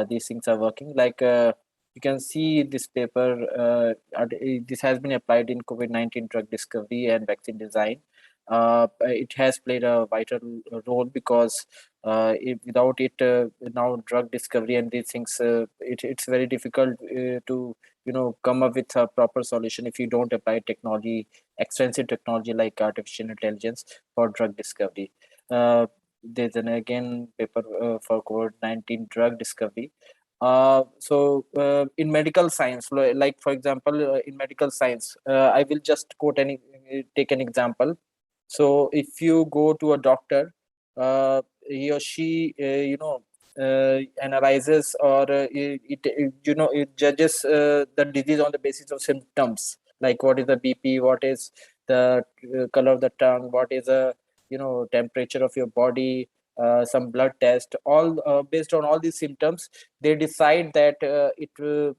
these things are working. Like you can see this paper, this has been applied in COVID-19 drug discovery and vaccine design. It has played a vital role, because without it, now drug discovery and these things, it's very difficult to come up with a proper solution if you don't apply technology, extensive technology like artificial intelligence for drug discovery. There's an again paper for COVID-19 drug discovery. In medical science, like for example, in medical science, I will just take an example. So if you go to a doctor, he or she analyzes, or it judges the disease on the basis of symptoms, like what is the BP, what is the color of the tongue, what is the temperature of your body, some blood test, all based on all these symptoms, they decide that it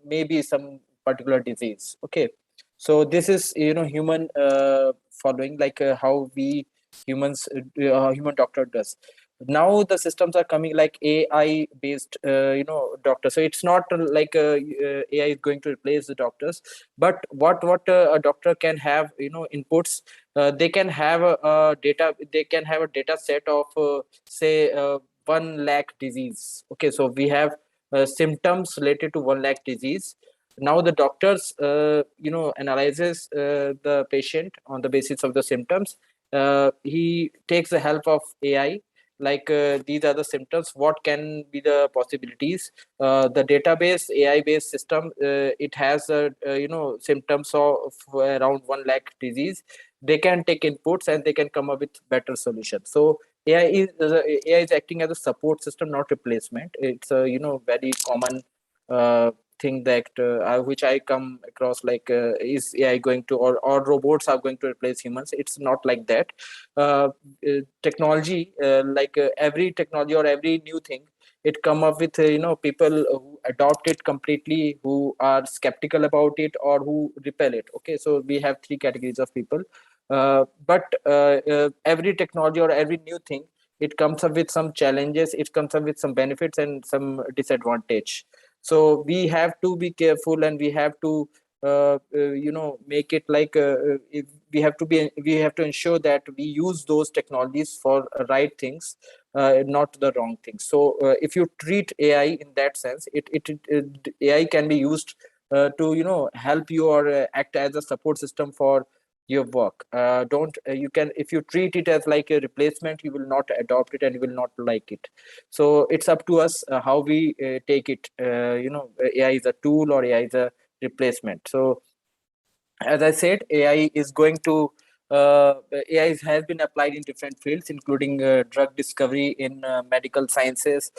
may be some particular disease. Okay, so this is human following, like how we humans human doctor does. Now the systems are coming like AI based doctor. So it's not like AI is going to replace the doctors, but what a doctor can have inputs. They can have a data, they can have a data set of say 1 lakh disease. Okay, so we have symptoms related to 1 lakh disease. Now the doctors analyzes the patient on the basis of the symptoms. He takes the help of AI, like these are the symptoms, what can be the possibilities. The database AI based system, it has symptoms of around 1 lakh disease. They can take inputs and they can come up with better solutions. So AI is acting as a support system, not replacement. It's a very common thing that which I come across, like is AI going to, or robots are going to replace humans? It's not like that. Technology, like every technology or every new thing, it come up with people who adopt it completely, who are skeptical about it, or who repel it. Okay, so we have 3 categories of people. But every technology or every new thing, it comes up with some challenges, it comes up with some benefits and some disadvantage. So we have to be careful, and we have to make it like if we have to ensure that we use those technologies for right things, not the wrong things. So if you treat AI in that sense, AI can be used to help you or act as a support system for your work. Don't you can If you treat it as like a replacement, you will not adopt it and you will not like it. So it's up to us how we take it. AI is a tool or AI is a replacement. So as I said, AI is going to AI has been applied in different fields, including drug discovery, in medical sciences,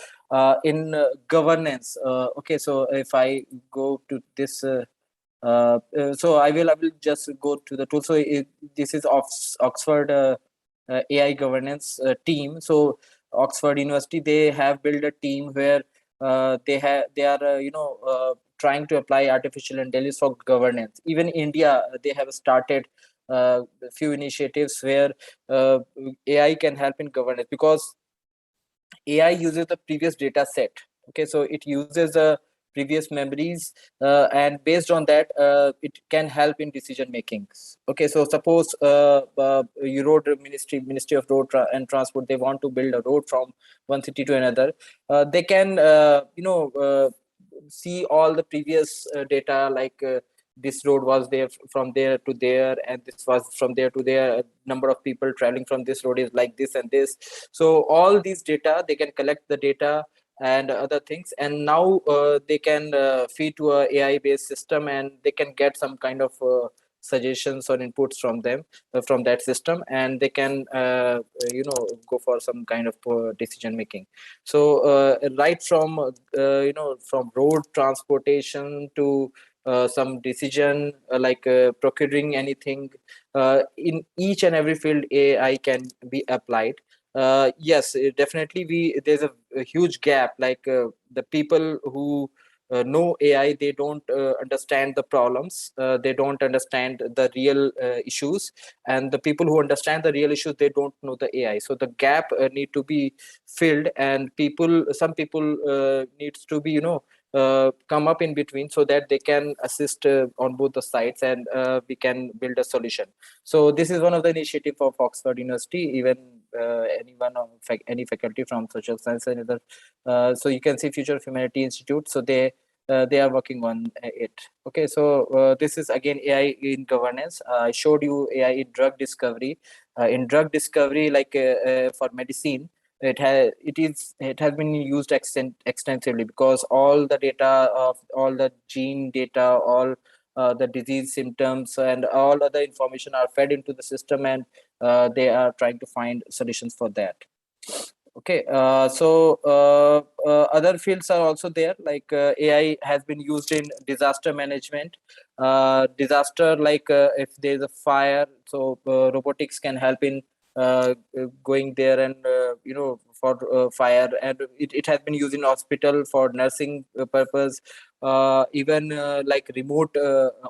in governance. Okay, so if I go to this, so I will just go to the tool. So this is Oxford AI governance team. So Oxford University, they have built a team where they are trying to apply artificial intelligence for governance. Even India, they have started a few initiatives where AI can help in governance, because AI uses the previous data set. Okay, so it uses the previous memories, and based on that, it can help in decision making. Okay, so suppose you Ministry of Road and Transport, they want to build a road from one city to another. They can see all the previous data, like this road was there from there to there, and this was from there to there. A number of people traveling from this road is like this and this. So all these data, they can collect the data and other things, and now they can feed to a AI based system, and they can get some kind of suggestions or inputs from them, from that system, and they can go for some kind of decision making. So right from from road transportation to some decision, like procuring anything, in each and every field AI can be applied. Yes, definitely there's a huge gap, like the people who know AI, they don't understand the problems, they don't understand the real issues, and the people who understand the real issues, they don't know the AI. So the gap need to be filled, and some people needs to be come up in between, so that they can assist on both the sides, and we can build a solution. So this is one of the initiative of Oxford University. Even anyone of any faculty from social science and other, so you can see Future of Humanity Institute, so they are working on it. Okay, so this is again AI in governance. I showed you AI in drug discovery. In drug discovery, like for medicine, it has been used extensively, because all the data of all the gene data, all the disease symptoms, and all other information are fed into the system, and they are trying to find solutions for that. Okay, so other fields are also there, like AI has been used in disaster management. Disaster, like if there's a fire, so robotics can help in going there and for fire, and it has been used in hospital for nursing purpose, even like remote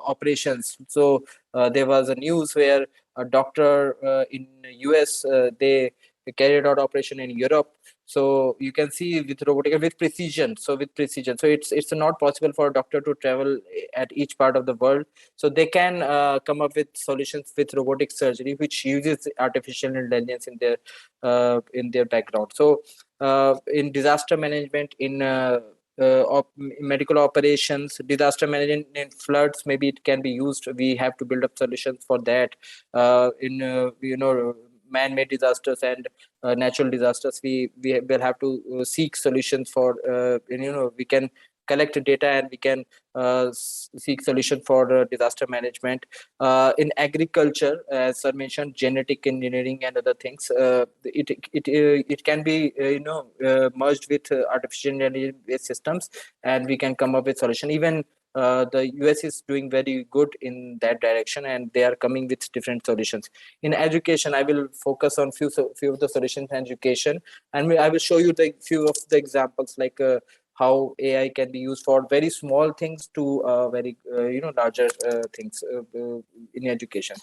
operations. So there was a news where a doctor in US, they carried out operation in Europe. So you can see with robotic, with precision. So it's not possible for a doctor to travel at each part of the world. So they can come up with solutions with robotic surgery, which uses artificial intelligence in their background. So in disaster management, in medical operations, disaster management in floods, maybe it can be used. We have to build up solutions for that. In man-made disasters and natural disasters, we will have to seek solutions for we can collect data, and we can seek solution for disaster management. In agriculture, as I mentioned, genetic engineering and other things, it can be merged with artificial intelligence systems, and we can come up with solution. Even the US is doing very good in that direction, and they are coming with different solutions. In education, I will focus on few of the solutions in education, and I will show you the few of the examples, like how AI can be used for very small things to very larger things in education.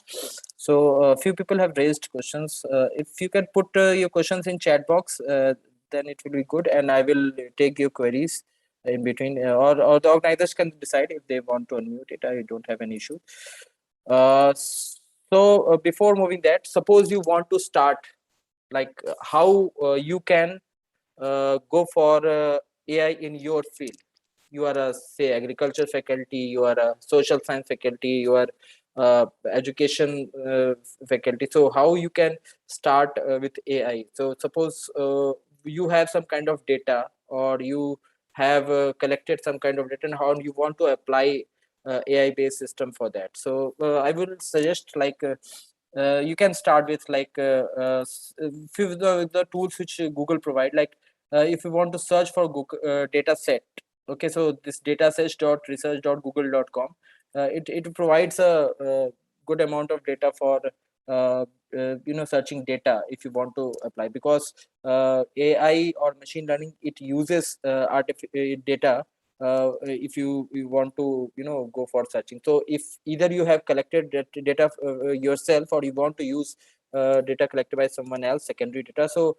So a few people have raised questions. If you can put your questions in chat box, then it will be good, and I will take your queries in between, or the organizers can decide if they want to unmute it. I don't have any issue. So before moving that, suppose you want to start, like how you can go for AI in your field. You are a, say, agriculture faculty, you are a social science faculty, you are education faculty. So how you can start with AI? So suppose you have some kind of data, or you have collected some kind of data, and how you want to apply AI based system for that. So I will suggest, like you can start with like few of the tools which Google provide. Like if you want to search for Google data set, okay, so this dataset.research.google.com, it provides a good amount of data for searching data if you want to apply, because AI or machine learning, it uses data if you want to go for searching. So if either you have collected that data yourself, or you want to use data collected by someone else, secondary data, so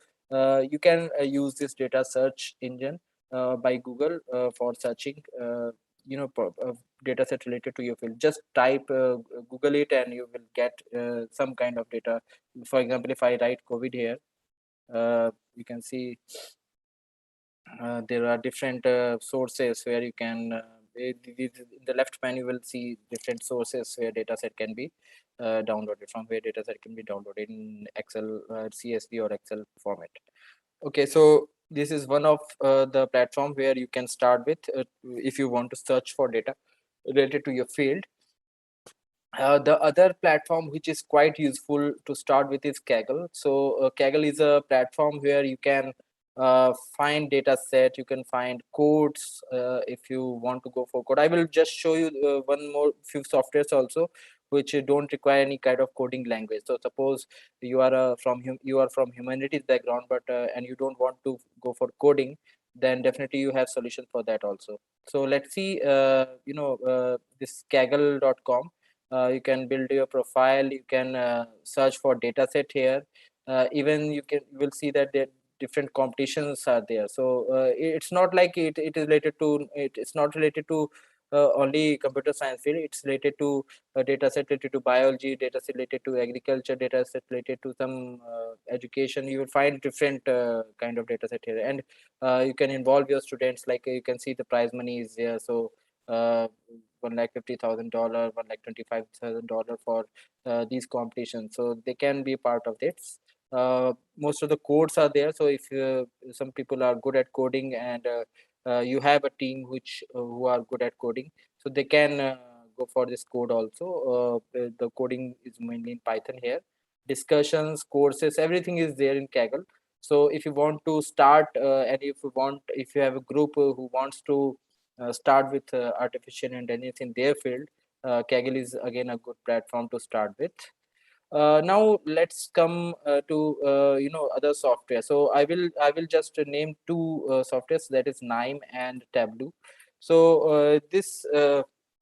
you can use this data search engine by Google for searching data set related to your field. Just type Google it, and you will get some kind of data. For example, if I write COVID here, you can see there are different sources where you can in the left pane you will see different sources where data set can be downloaded, from where data set can be downloaded in Excel, CSV or Excel format. Okay, so this is one of the platform where you can start with if you want to search for data related to your field. The other platform which is quite useful to start with is Kaggle. So Kaggle is a platform where you can find data set, you can find codes if you want to go for code. I will just show you one more few softwares also which don't require any kind of coding language. So suppose you are from humanities background, but and you don't want to go for coding, then definitely you have solution for that also. So let's see, this kaggle.com. You can build your profile, you can search for data set here. Even you will see that there different competitions are there. So it's not like it is related to it's not related to only computer science field. It's related to data set related to biology, data set related to agriculture, data set related to some education. You will find different kind of data set here, and you can involve your students. Like you can see the prize money is there. So $150,000, $125,000 for these competitions. So they can be part of this. Most of the codes are there. So if some people are good at coding, and you have a team which who are good at coding, so they can go for this code also. The coding is mainly in Python here. Discussions, courses, everything is there in Kaggle. So if you want to start and if you have a group who wants to start with artificial intelligence in their field, Kaggle is again a good platform to start with. Now let's come to other software. So I will just name two softwares, that is Nime and Tableau. So this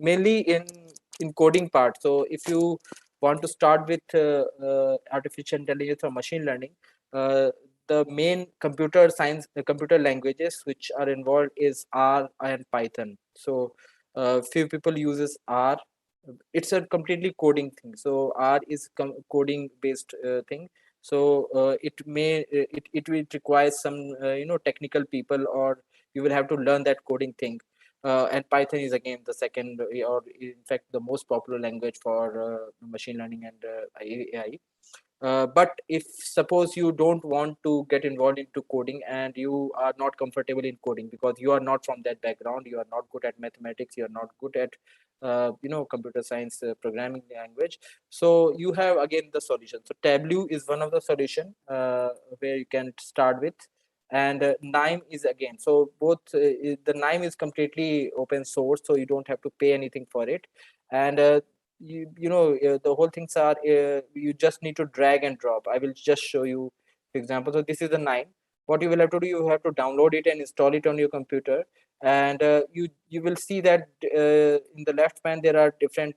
mainly in coding part. So if you want to start with artificial intelligence or machine learning, the main computer science computer languages which are involved is R and Python. So few people uses R. It's a completely coding thing. So R is coding based thing. So it will require some technical people, or you will have to learn that coding thing. And Python is again the second, or in fact the most popular language for machine learning and AI. But if suppose you don't want to get involved into coding, and you are not comfortable in coding because you are not from that background, you are not good at mathematics, you are not good at computer science programming language, so you have again the solution. So Tableau is one of the solution where you can start with. And Nime is again, so both the Nime is completely open source, so you don't have to pay anything for it. And the whole things are you just need to drag and drop. I will just show you example. So this is the Nime. What you will have to do, you have to download it and install it on your computer. And you will see that in the left pane there are different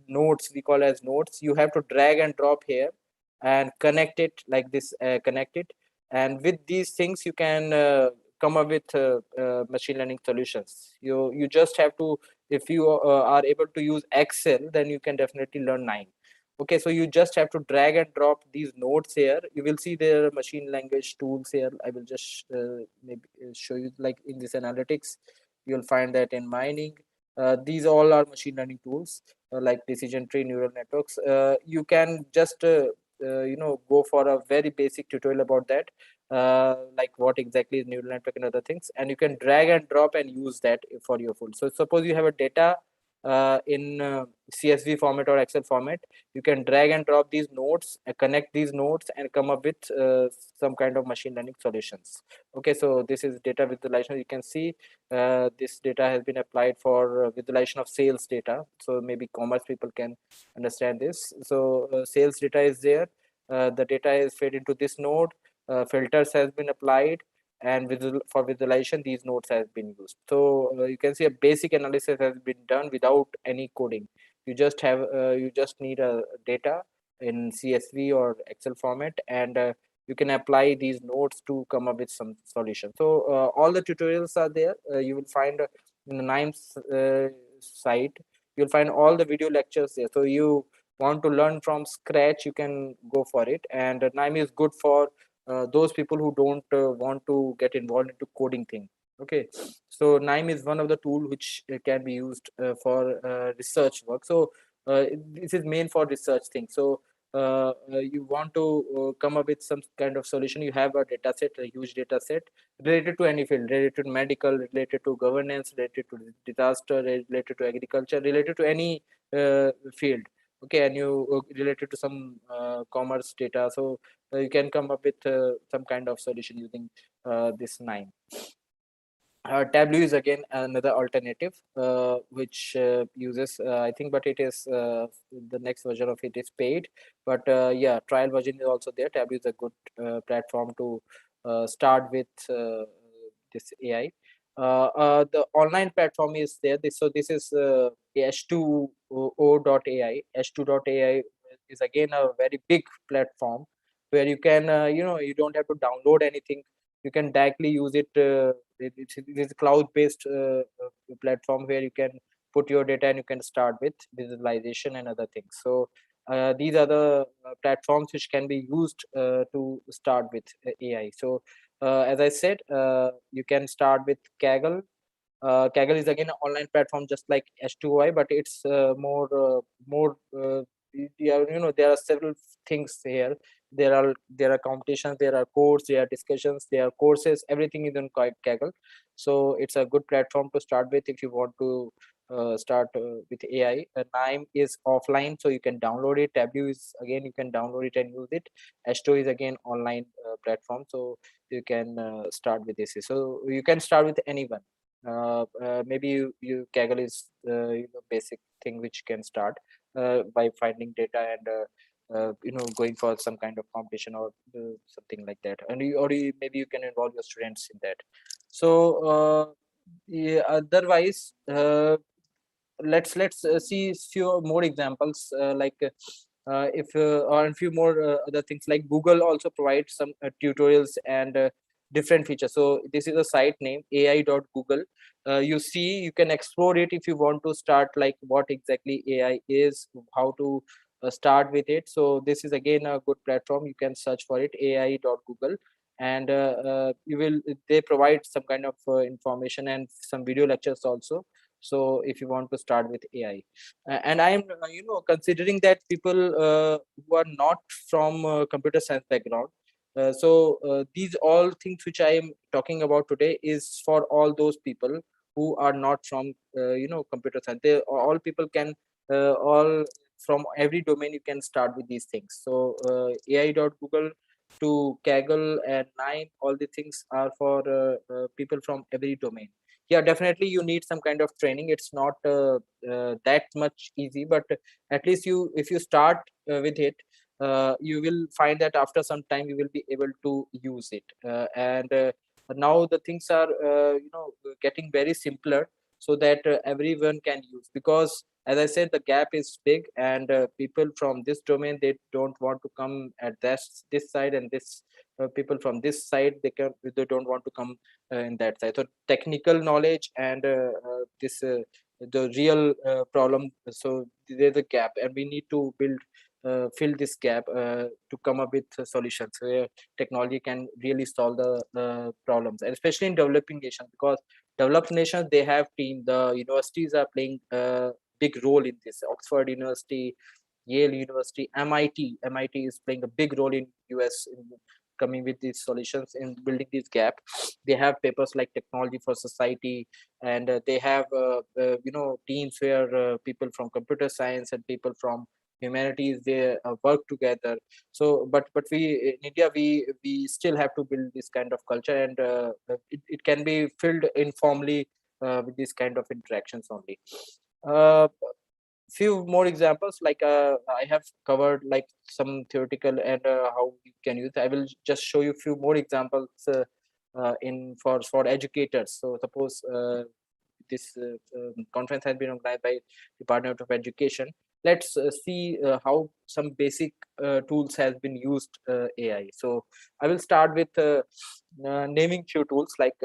nodes, we call as nodes. You have to drag and drop here and connect it like this, connect it. And with these things you can come up with machine learning solutions. You just have to, if you are able to use Excel, then you can definitely learn 9. Okay, so you just have to drag and drop these nodes here. You will see there are machine language tools here. I will just maybe show you, like in this analytics, you'll find that in mining. These all are machine learning tools like decision tree, neural networks. You can just go for a very basic tutorial about that, like what exactly is neural network and other things, and you can drag and drop and use that for your full. So suppose you have a data in CSV format or Excel format, you can drag and drop these nodes, connect these nodes, and come up with some kind of machine learning solutions. Okay, so this is data visualization. You can see this data has been applied for visualization of sales data. So maybe commerce people can understand this. So sales data is there. The data is fed into this node. Filters has been applied, and for visualization, these nodes has been used. So you can see a basic analysis has been done without any coding. You just have you just need a data in CSV or Excel format, and you can apply these nodes to come up with some solution. So all the tutorials are there. You will find in the NIME's site, you'll find all the video lectures there. So you want to learn from scratch, you can go for it. And NIME is good for those people who don't want to get involved into coding thing. Okay, so NIME is one of the tool which can be used for research work. So this is main for research thing. So you want to come up with some kind of solution. You have a data set, a huge data set related to any field, related to medical, related to governance, related to disaster, related to agriculture, related to any field. Okay, and you related to some commerce data. So you can come up with some kind of solution using this NIME. Tableau is again another alternative which uses I think, but it is the next version of it is paid, but yeah, trial version is also there. Tableau is a good platform to start with this AI. The online platform is there. So this is h2o.ai. h2.ai is again a very big platform where you can you don't have to download anything. You can directly use it. It's a cloud-based platform where you can put your data and you can start with visualization and other things. So these are the platforms which can be used to start with AI. So as I said, you can start with Kaggle. Kaggle is again an online platform just like H2O, but it's more there are several things here. There are competitions, there are codes, there are discussions, there are courses. Everything is on Kaggle. So it's a good platform to start with if you want to start with AI. NIME is offline, so you can download it. Tableau is again, you can download it and use it. H2O is again online platform, so you can start with this. So you can start with anyone. Maybe you Kaggle is basic thing which can start by finding data and going for some kind of competition or something like that, and maybe you can involve your students in that. So yeah, otherwise let's see few more examples like if or a few more other things, like Google also provides some tutorials and different features. So this is a site name ai.google. You see, you can explore it if you want to start, like what exactly AI is, how to start with it. So this is again a good platform. You can search for it, ai.google, and they provide some kind of information and some video lectures also. So if you want to start with AI, and I am considering that people who are not from computer science background, so these all things which I am talking about today is for all those people who are not from computer science. All people can all from every domain you can start with these things. So ai.google to Kaggle and NIME, all the things are for people from every domain. Yeah, definitely you need some kind of training. It's not that much easy, but at least if you start with it, you will find that after some time you will be able to use it. And now the things are getting very simpler. so that everyone can use, because as I said, the gap is big, and people from this domain, they don't want to come at this side, and this people from this side, they don't want to come in that side. So technical knowledge and this the real problem, so there's a gap, and we need to fill this gap to come up with solutions where technology can really solve the problems, and especially in developing nations, because developed nations, they have team, the universities are playing a big role in this. Oxford University, Yale University, MIT is playing a big role in US in coming with these solutions in building this gap. They have papers like Technology for Society, and they have teams where people from computer science and people from humanities, they work together. So but we in India, we still have to build this kind of culture, and it can be filled informally with this kind of interactions only. Few more examples, like I have covered like some theoretical and how you can use. I will just show you a few more examples in for educators. So suppose this conference has been organized by Department of Education. Let's see how some basic tools has been used AI. So I will start with naming few tools like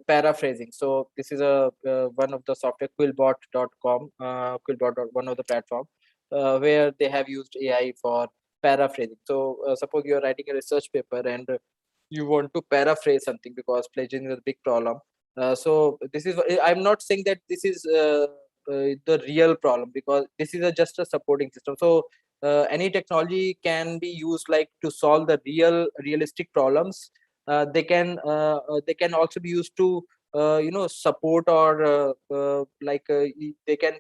paraphrasing. So this is a one of the software, quillbot.com, quillbot, one of the platform where they have used AI for paraphrasing. So suppose you are writing a research paper and you want to paraphrase something, because plagiarism is a big problem. So this is, I'm not saying that this is the real problem, because this is just a supporting system. So any technology can be used like to solve the realistic problems. They can also be used to support, or they can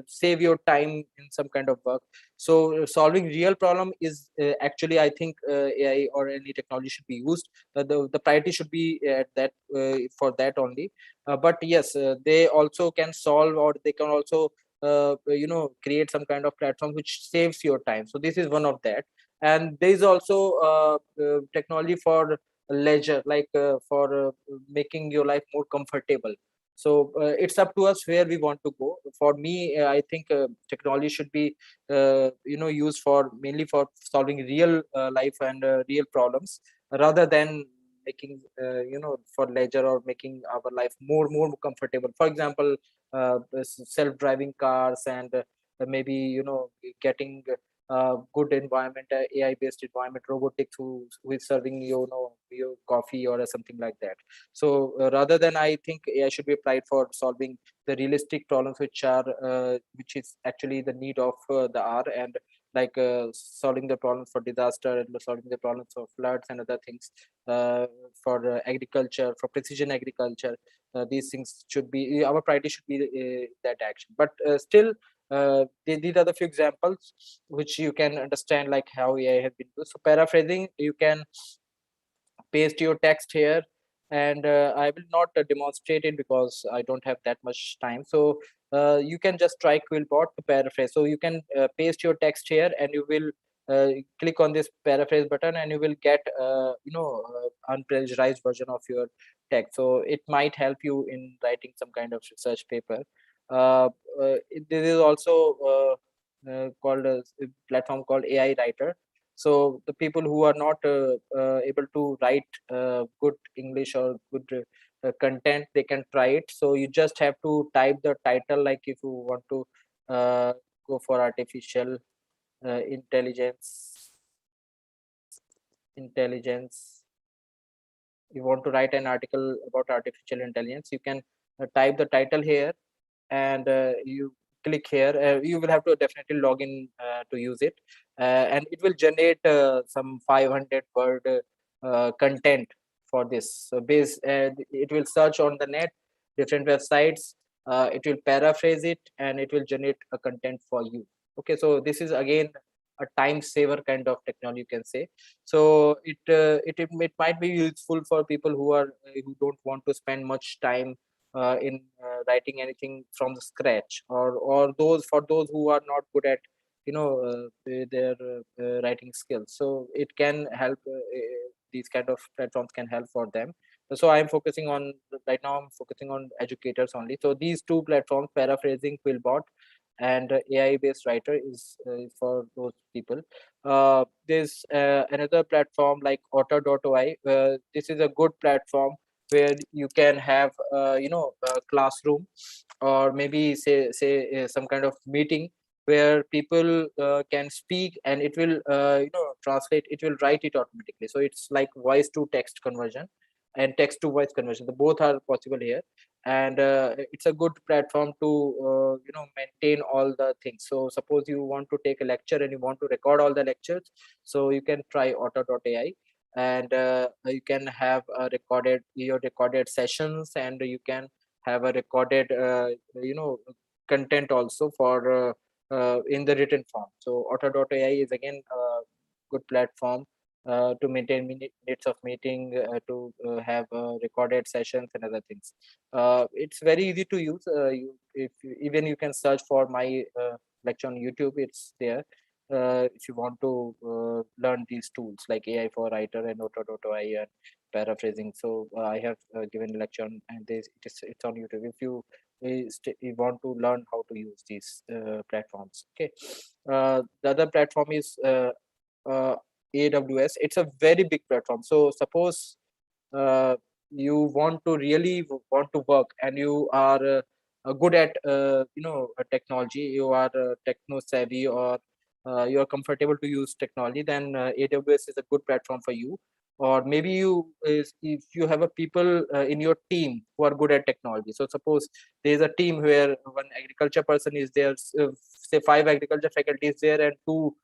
save your time in some kind of work. So solving real problem is actually, I think AI or any technology should be used. The priority should be at that for that only. But yes, they also can solve, or they can also create some kind of platform which saves your time. So this is one of that. And there is also technology for leisure, like for making your life more comfortable. So it's up to us where we want to go. For me, I think technology should be used for mainly for solving real life and real problems, rather than making for leisure, or making our life more comfortable. For example, self-driving cars, and maybe getting good environment, AI based environment, robotics who is serving your coffee or something like that. So rather than, I think AI should be applied for solving the realistic problems which is actually the need of the hour, and like solving the problems for disaster, and solving the problems of floods and other things, for agriculture, for precision agriculture. These things should be, our priority should be that action. But still, these are the few examples which you can understand like how AI has been used. So paraphrasing, you can paste your text here, and I will not demonstrate it because I don't have that much time. So you can just try Quillbot to paraphrase. So you can paste your text here, and you will click on this paraphrase button, and you will get unplagiarized version of your text. So it might help you in writing some kind of research paper. There is also called a platform called AI Writer. So the people who are not able to write good English or good content, they can try it. So you just have to type the title, like if you want to go for artificial intelligence, you want to write an article about artificial intelligence, you can type the title here, and you click here. You will have to definitely log in to use it, and it will generate some 500 word content for this. So it will search on the net, different websites, it will paraphrase it, and it will generate a content for you. Okay, so this is again a time saver kind of technology, you can say. So it might be useful for people who don't want to spend much time in writing anything from the scratch, or those who are not good at their writing skills. So it can help, these kind of platforms can help for them. So I'm focusing on right now. I'm focusing on educators only. So these two platforms, paraphrasing, Quillbot, and AI-based writer is for those people. There's another platform like Otter.oi. This is a good platform where you can have a classroom, or maybe say some kind of meeting where people can speak, and it will translate. It will write it automatically. So it's like voice to text conversion and text to voice conversion. The both are possible here, and it's a good platform to maintain all the things. So suppose you want to take a lecture and you want to record all the lectures, so you can try Otter.ai, and you can have your recorded sessions, and you can have a recorded content also for in the written form. So Otter.ai is again a good platform to maintain minutes of meeting, to have recorded sessions and other things. It's very easy to use. Even you can search for my lecture on YouTube, it's there. If you want to learn these tools like AI for Writer and Otter.ai and paraphrasing. So I have given a lecture on, and it's on YouTube. If you want to learn how to use these platforms. Okay. The other platform is AWS. It's a very big platform. So suppose you want to really want to work, and you are good at technology, you are techno savvy, or you are comfortable to use technology, then AWS is a good platform for you. Or maybe if you have a people in your team who are good at technology. So suppose there is a team where one agriculture person is there, say 5 agriculture faculty is there, and 2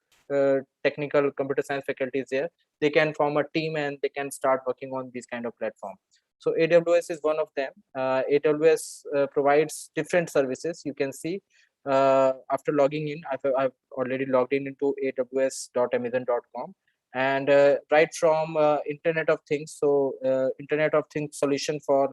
technical computer science faculty is there. They can form a team and they can start working on this kind of platform. So AWS is one of them. AWS provides different services. You can see after logging in, I've already logged in into aws.amazon.com, and right from Internet of Things. So Internet of Things solution for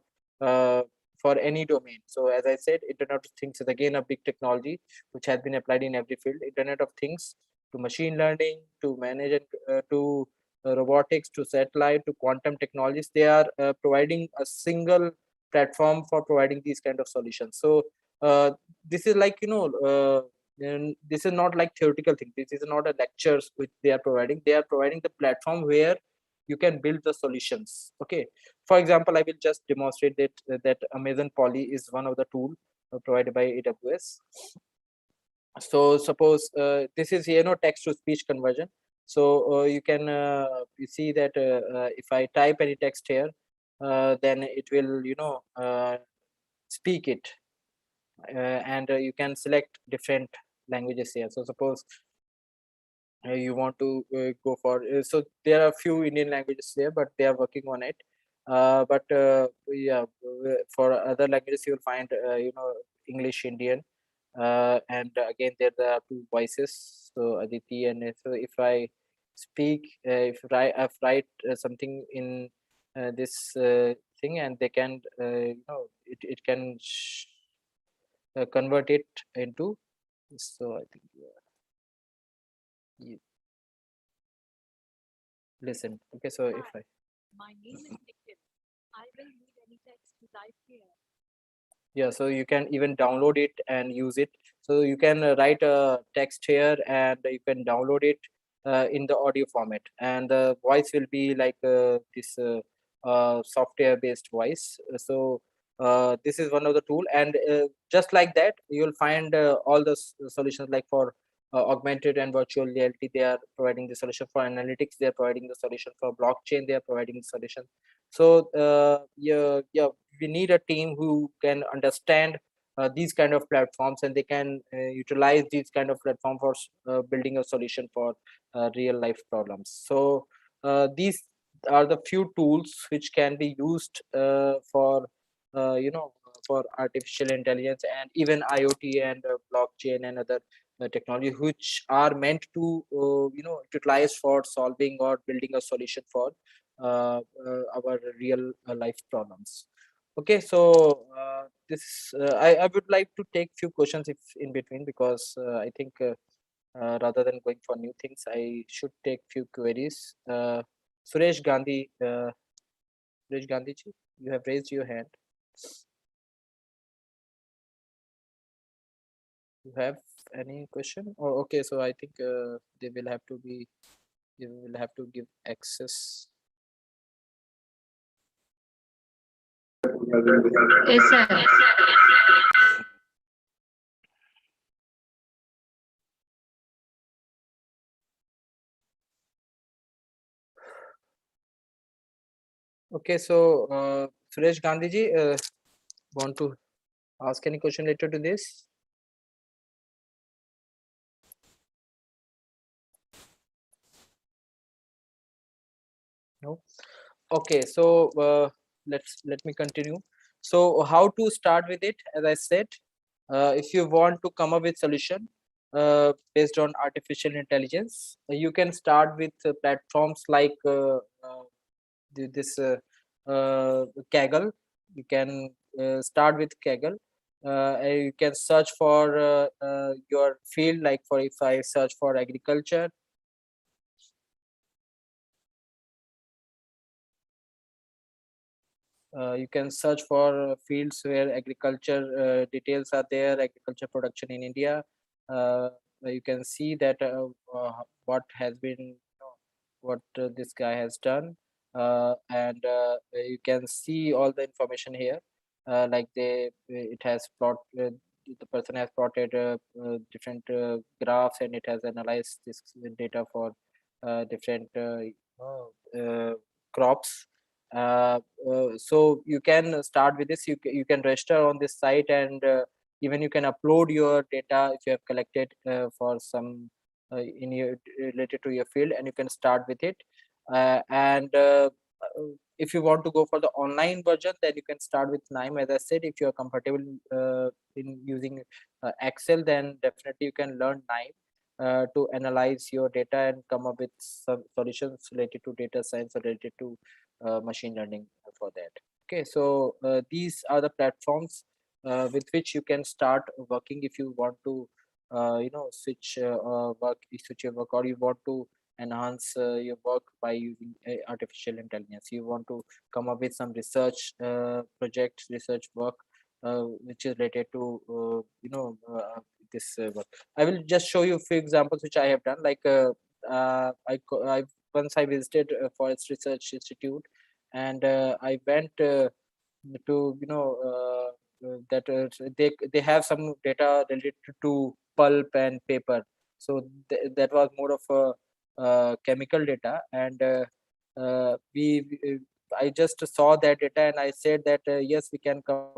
any domain. So as I said, Internet of Things is again a big technology which has been applied in every field. Internet of Things to machine learning, to manage to robotics, to satellite, to quantum technologies. They are providing a single platform for providing these kind of solutions. So this is like and this is not like theoretical thing. This is not a lectures which they are providing. They are providing the platform where you can build the solutions. Okay. For example, I will just demonstrate that Amazon Poly is one of the tool provided by AWS. So suppose this is text to speech conversion. So you can you see that if I type any text here, then it will speak it, and you can select different languages here. So suppose you want to go for so there are a few Indian languages there, but they are working on it. But yeah, for other languages you will find English, Indian, and again there are 2 voices, so Aditi. And so if I speak, if I write something in this thing, and they can it can convert it into. So I think you listen. Okay, so if I My name is Nikhil. I will need any text to type here. yeah, so you can even download it and use it. So you can write a text here, and you can download it in the audio format, and the voice will be like this software based voice. So this is one of the tool, and just like that you'll find all the solutions, like for augmented and virtual reality they are providing the solution, for analytics they are providing the solution, for blockchain they are providing the solution. So yeah, we need a team who can understand these kind of platforms, and they can utilize these kind of platform for building a solution for real life problems. So these are the few tools which can be used for for artificial intelligence, and even IoT and blockchain and other technology, which are meant to utilize for solving or building a solution for our real life problems. Okay, so this I would like to take few questions if in between, because I think rather than going for new things, I should take few queries. Suresh Gandhi, Suresh Gandhiji, you have raised your hand. You have any question? Oh, okay. So I think they will have to give access. Yes, sir. Okay, so Suresh Gandhiji, want to ask any question related to this? No. Okay, so let me continue. So how to start with it? As I said, if you want to come up with solution based on artificial intelligence, you can start with platforms like this Kaggle. You can start with Kaggle. And you can search for your field, like for if I search for agriculture, you can search for fields where agriculture details are there, agriculture production in India. You can see that what has been, what this guy has done, and you can see all the information here. Like it has the person has plotted different graphs, and it has analyzed this data for different crops. So you can start with this. You can register on this site, and even you can upload your data if you have collected for some in your related to your field, and you can start with it. And if you want to go for the online version, then you can start with KNIME. As I said, if you are comfortable in using Excel, then definitely you can learn KNIME to analyze your data and come up with some solutions related to data science or related to machine learning for that. Okay, so these are the platforms with which you can start working if you want to switch your work, or you want to enhance your work by using artificial intelligence. You want to come up with some research project, research work which is related to this work. I will just show you a few examples which I have done. Like I once I visited Forest Research Institute, and I went to that they have some data related to pulp and paper. So that was more of a chemical data, and I just saw that data, and I said that yes, we can come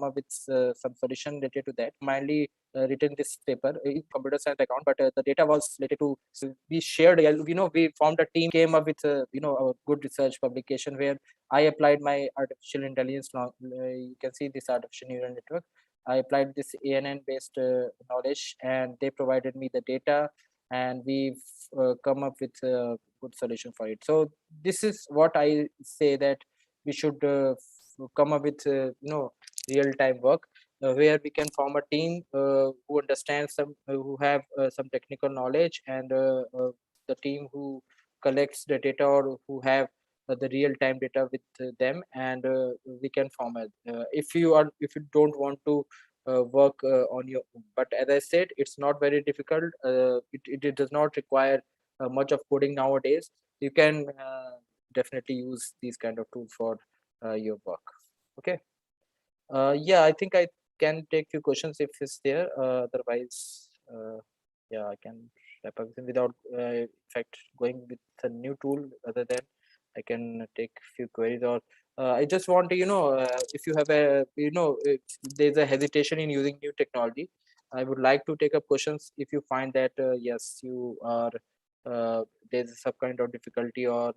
up with some solution related to that. Mainly written this paper in computer science background, but the data was related to. So we shared. We formed a team, came up with a good research publication where I applied my artificial intelligence. You can see this artificial neural network. I applied this ANN based knowledge, and they provided me the data, and we've come up with a good solution for it. So this is what I say, that we should come up with real-time work where we can form a team who understands who have some technical knowledge, and the team who collects the data, or who have the real-time data with them, and we can form it. If you don't want to work on your own, but as I said, it's not very difficult. It does not require much of coding nowadays. You can definitely use these kind of tools for your work. Okay. Yeah, I think I can take few questions if it's there. Otherwise, yeah, I can wrap up without, in fact, going with a new tool. Other than I can take few queries, or I just want to, if you have if there's a hesitation in using new technology, I would like to take up questions if you find that yes, you are there's some kind of difficulty, or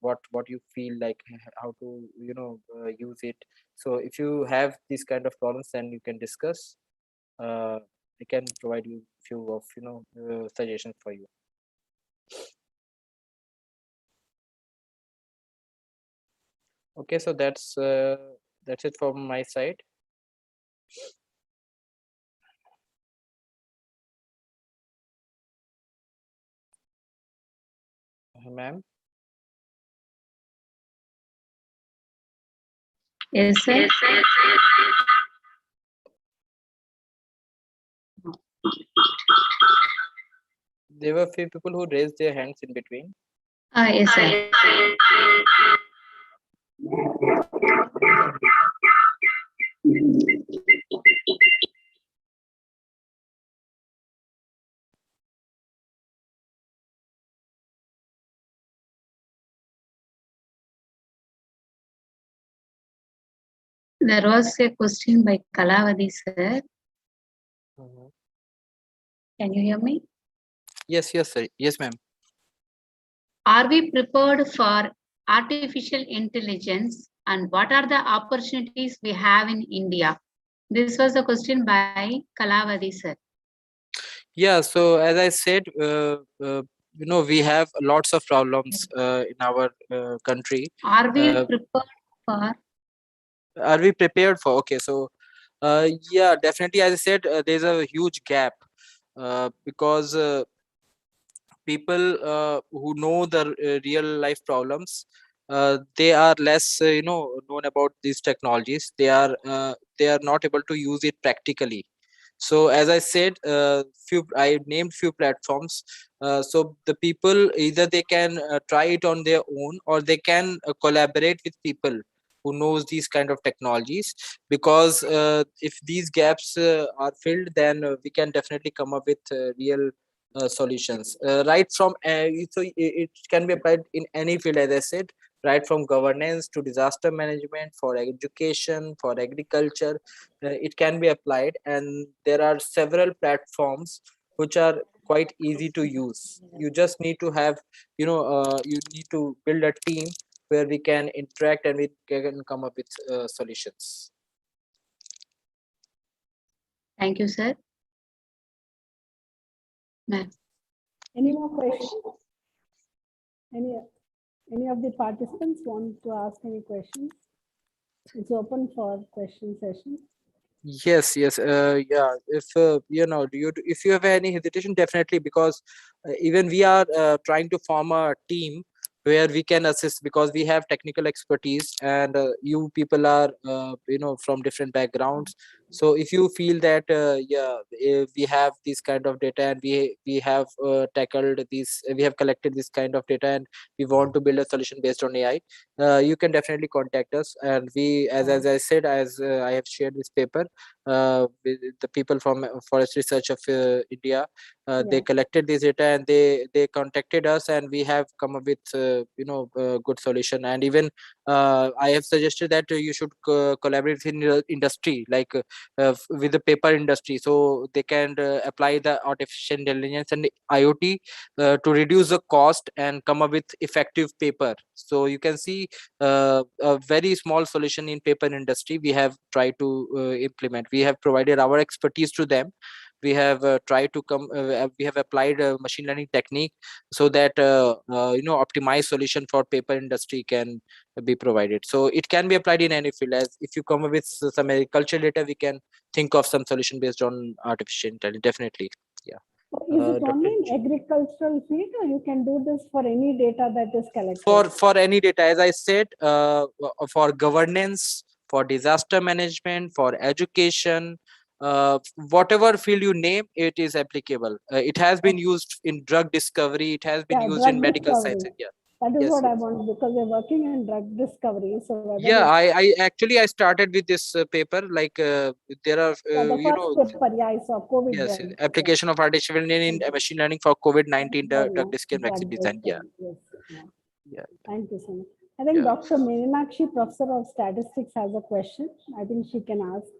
what you feel like how to use it. So if you have these kind of problems, then you can discuss. I can provide you few of suggestions for you. Okay, so that's it from my side. Ma'am. Yes, sir. There were few people who raised their hands in between. Yes, sir. There was a question by Kalavadi, sir. Can you hear me? Yes, sir. Yes, ma'am. Are we prepared for artificial intelligence and what are the opportunities we have in India? This was a question by Kalavadi, sir. Yeah, so as I said, we have lots of problems in our country. Are we prepared for? Are we prepared for? Okay, so yeah, definitely, as I said, there's a huge gap because people who know the real life problems, they are less known about these technologies. They are not able to use it practically. So as I said, I named few platforms. So the people, either they can try it on their own, or they can collaborate with people who knows these kind of technologies, because if these gaps are filled, then we can definitely come up with real solutions, right from it can be applied in any field, as I said, right from governance to disaster management, for education, for agriculture. It can be applied, and there are several platforms which are quite easy to use. You just need to have, you need to build a team where we can interact and we can come up with solutions. Thank you, sir. Ma'am. Any more questions? Any of the participants want to ask any questions? It's open for question session. Yes, yeah. If if you have any hesitation, definitely, because even we are trying to form a team where we can assist, because we have technical expertise, and you people are from different backgrounds. So if you feel that we have this kind of data, and we have tackled this, we have collected this kind of data, and we want to build a solution based on AI, you can definitely contact us. And we, as I said, as I have shared this paper with the people from Forest Research of India. They collected this data, and they contacted us, and we have come up with good solution. And even I have suggested that you should collaborate in the industry, like with the paper industry, so they can apply the artificial intelligence and IoT to reduce the cost and come up with effective paper. So you can see a very small solution in paper industry we have tried to implement. We have provided our expertise to them. We have tried to come we have applied a machine learning technique, so that optimized solution for paper industry can be provided. So it can be applied in any field. As if you come up with some agriculture data, we can think of some solution based on artificial intelligence, definitely. Yeah. Is it only in agricultural field, or you can do this for any data that is collected? For any data, as I said, for governance, for disaster management, for education, whatever field you name, it is applicable. It has been used in drug discovery, it has been used in Drug medical discovery. sciences. Yeah. That is Yes, what I yes. want, because we're working in drug discovery. So whether Yeah, I actually I started with this paper, like there are the first paper, yeah, I saw COVID. yes, drug. application of artificial machine learning for COVID-19 drug discovery vaccine design. Yeah. Yes. Yeah. Thank you so much. I think Yeah. Dr. Meenakshi, professor of statistics, has a question. I think she can ask.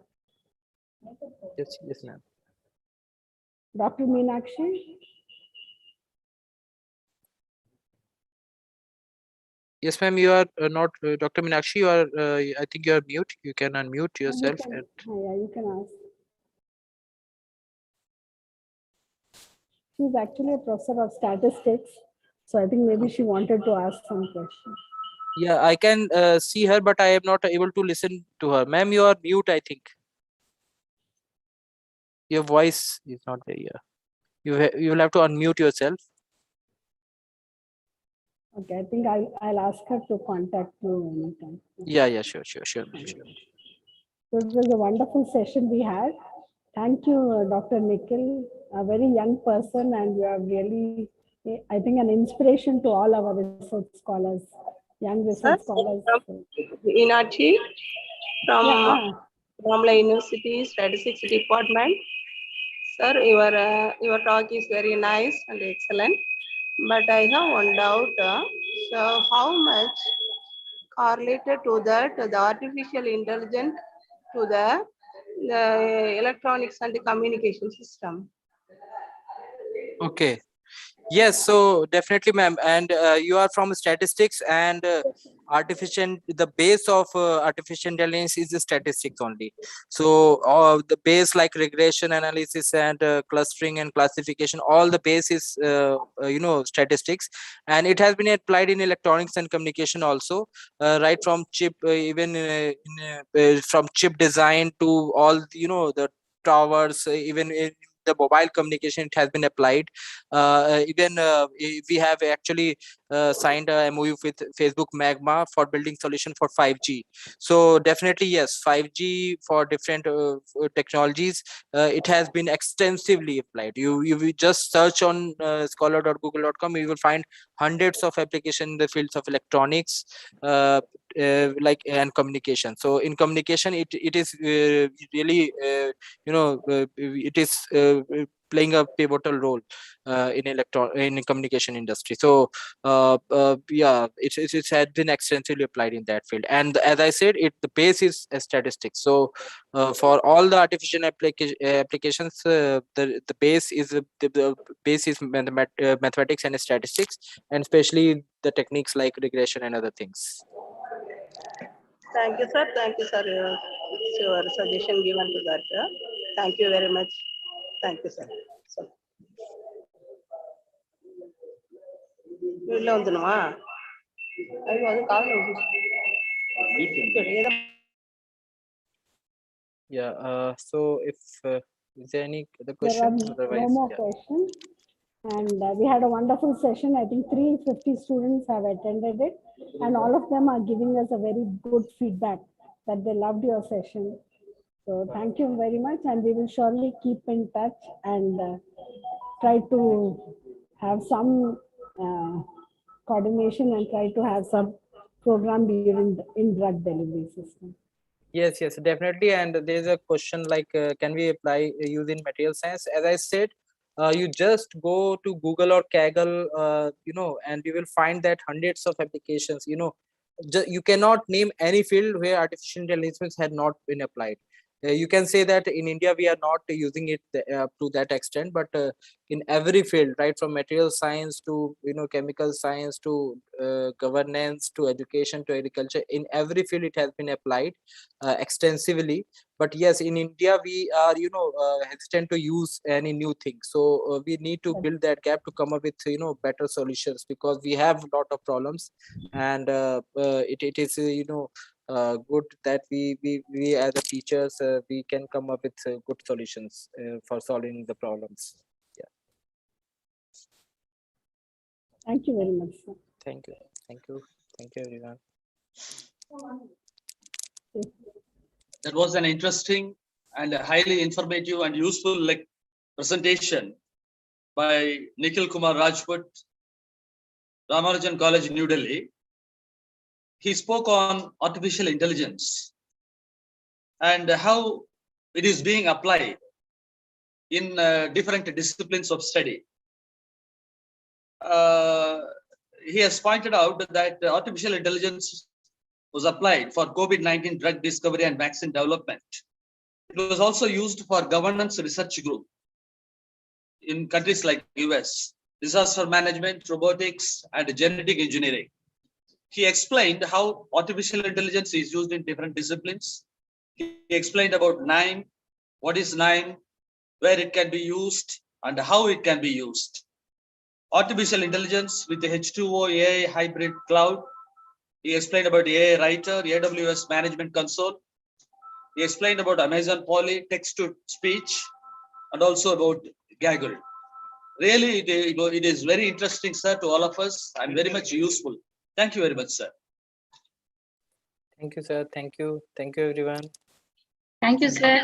Yes, ma'am. Dr. Meenakshi. Yes, ma'am. You are not Dr. Meenakshi. You are. I think you are mute. You can unmute yourself. Yeah, you can ask. She's actually a professor of statistics, so I think maybe she wanted to ask some question. Yeah, I can see her, but I am not able to listen to her. Ma'am, you are mute, I think. Your voice is not there. Yeah. You will have to unmute yourself. Okay, I think I'll ask her to contact you anytime. Yeah, sure. So it was a wonderful session we had. Thank you, Dr. Nikhil, a very young person, and you are really, I think, an inspiration to all our research scholars, young research scholars. Inachi from Yeah. Ramla University Statistics Department. Sir, your talk is very nice and excellent. But I have one doubt. So how much correlated to that the artificial intelligence to the electronics and the communication system? Okay. Yes, so definitely, ma'am. And you are from statistics, and the base of artificial intelligence is the statistics only. So the base like regression analysis and clustering and classification, all the base is statistics, and it has been applied in electronics and communication also, right from chip, from chip design to all the towers, even in the mobile communication it has been applied. Even we have actually signed a MOU with Facebook Magma for building solution for 5G. So definitely yes, 5G for different technologies, it has been extensively applied. You will just search on scholar.google.com, you will find hundreds of applications in the fields of electronics, and communication. So in communication, it is really it is playing a pivotal role in communication industry. So yeah, it has been extensively applied in that field, and as I said, the base is statistics. So for all the artificial applications, the base is the base is mathematics and statistics, and especially the techniques like regression and other things. Thank you, sir. Thank you, sir. Your suggestion given to that. Thank you very much. Thank you, sir. உள்ள வந்துணுமா ஐயோ அது காதுல விட்டுச்சு. Yeah, so if is there any other There question? are Otherwise, no more yeah. questions. And we had a wonderful session. I think 350 students have attended it, and all of them are giving us a very good feedback that they loved your session. So thank you very much, and we will surely keep in touch and try to have some coordination and try to have some program in drug delivery system. Yes, definitely. And there's a question like, can we apply using material science? As I said, you just go to Google or Kaggle, and you will find that hundreds of applications. You cannot name any field where artificial intelligence had not been applied. You can say that in India we are not using it to that extent, but in every field, right from material science to chemical science to governance to education to agriculture, in every field it has been applied extensively. But yes, in India we are hesitant to use any new thing. So we need to build that gap to come up with better solutions, because we have a lot of problems, and it is good that we as a teachers we can come up with good solutions for solving the problems. Yeah. Thank you very much, sir. Thank you everyone. That was an interesting and a highly informative and useful presentation by Nikhil Kumar Rajput, Ramanujan College, New Delhi. He spoke on artificial intelligence and how it is being applied in different disciplines of study. He has pointed out that artificial intelligence was applied for COVID-19 drug discovery and vaccine development. It was also used for governance research group in countries like US, disaster management, robotics, and genetic engineering. He explained how artificial intelligence is used in different disciplines. He explained about NIME, what is NIME, where it can be used, and how it can be used. Artificial intelligence with the H2O AI hybrid cloud, He explained about AI Writer, AWS Management Console. He explained about Amazon Poly, text to speech, and also about Gaggle. Really, it is very interesting, sir, to all of us, and very much useful. Thank you very much, sir. Thank you, sir. Thank you. Thank you, everyone. Thank you, sir.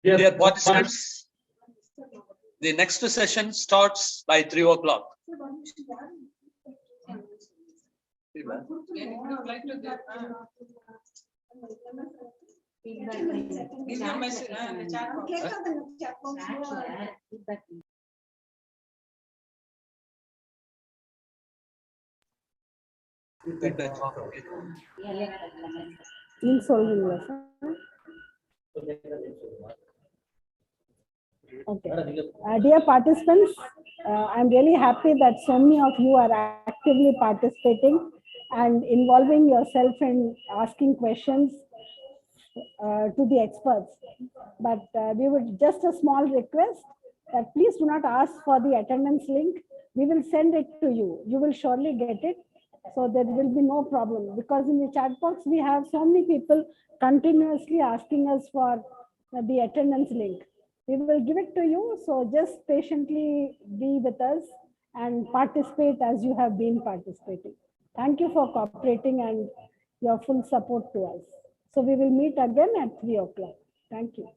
Dear participants, the next session starts by 3 o'clock. Give your message in the chat box. Link சொல்றீங்களா sir? Okay. Dear participants, I'm really happy that so many of you are actively participating and involving yourself in asking questions to the experts. But we would just a small request that please do not ask for the attendance link. We will send it to you. You will surely get it. So there will be no problem, because in the chat box we have so many people continuously asking us for the attendance link. We will give it to you. So just patiently be with us and participate as you have been participating. Thank you for cooperating and your full support to us. So we will meet again at 3 o'clock. Thank you.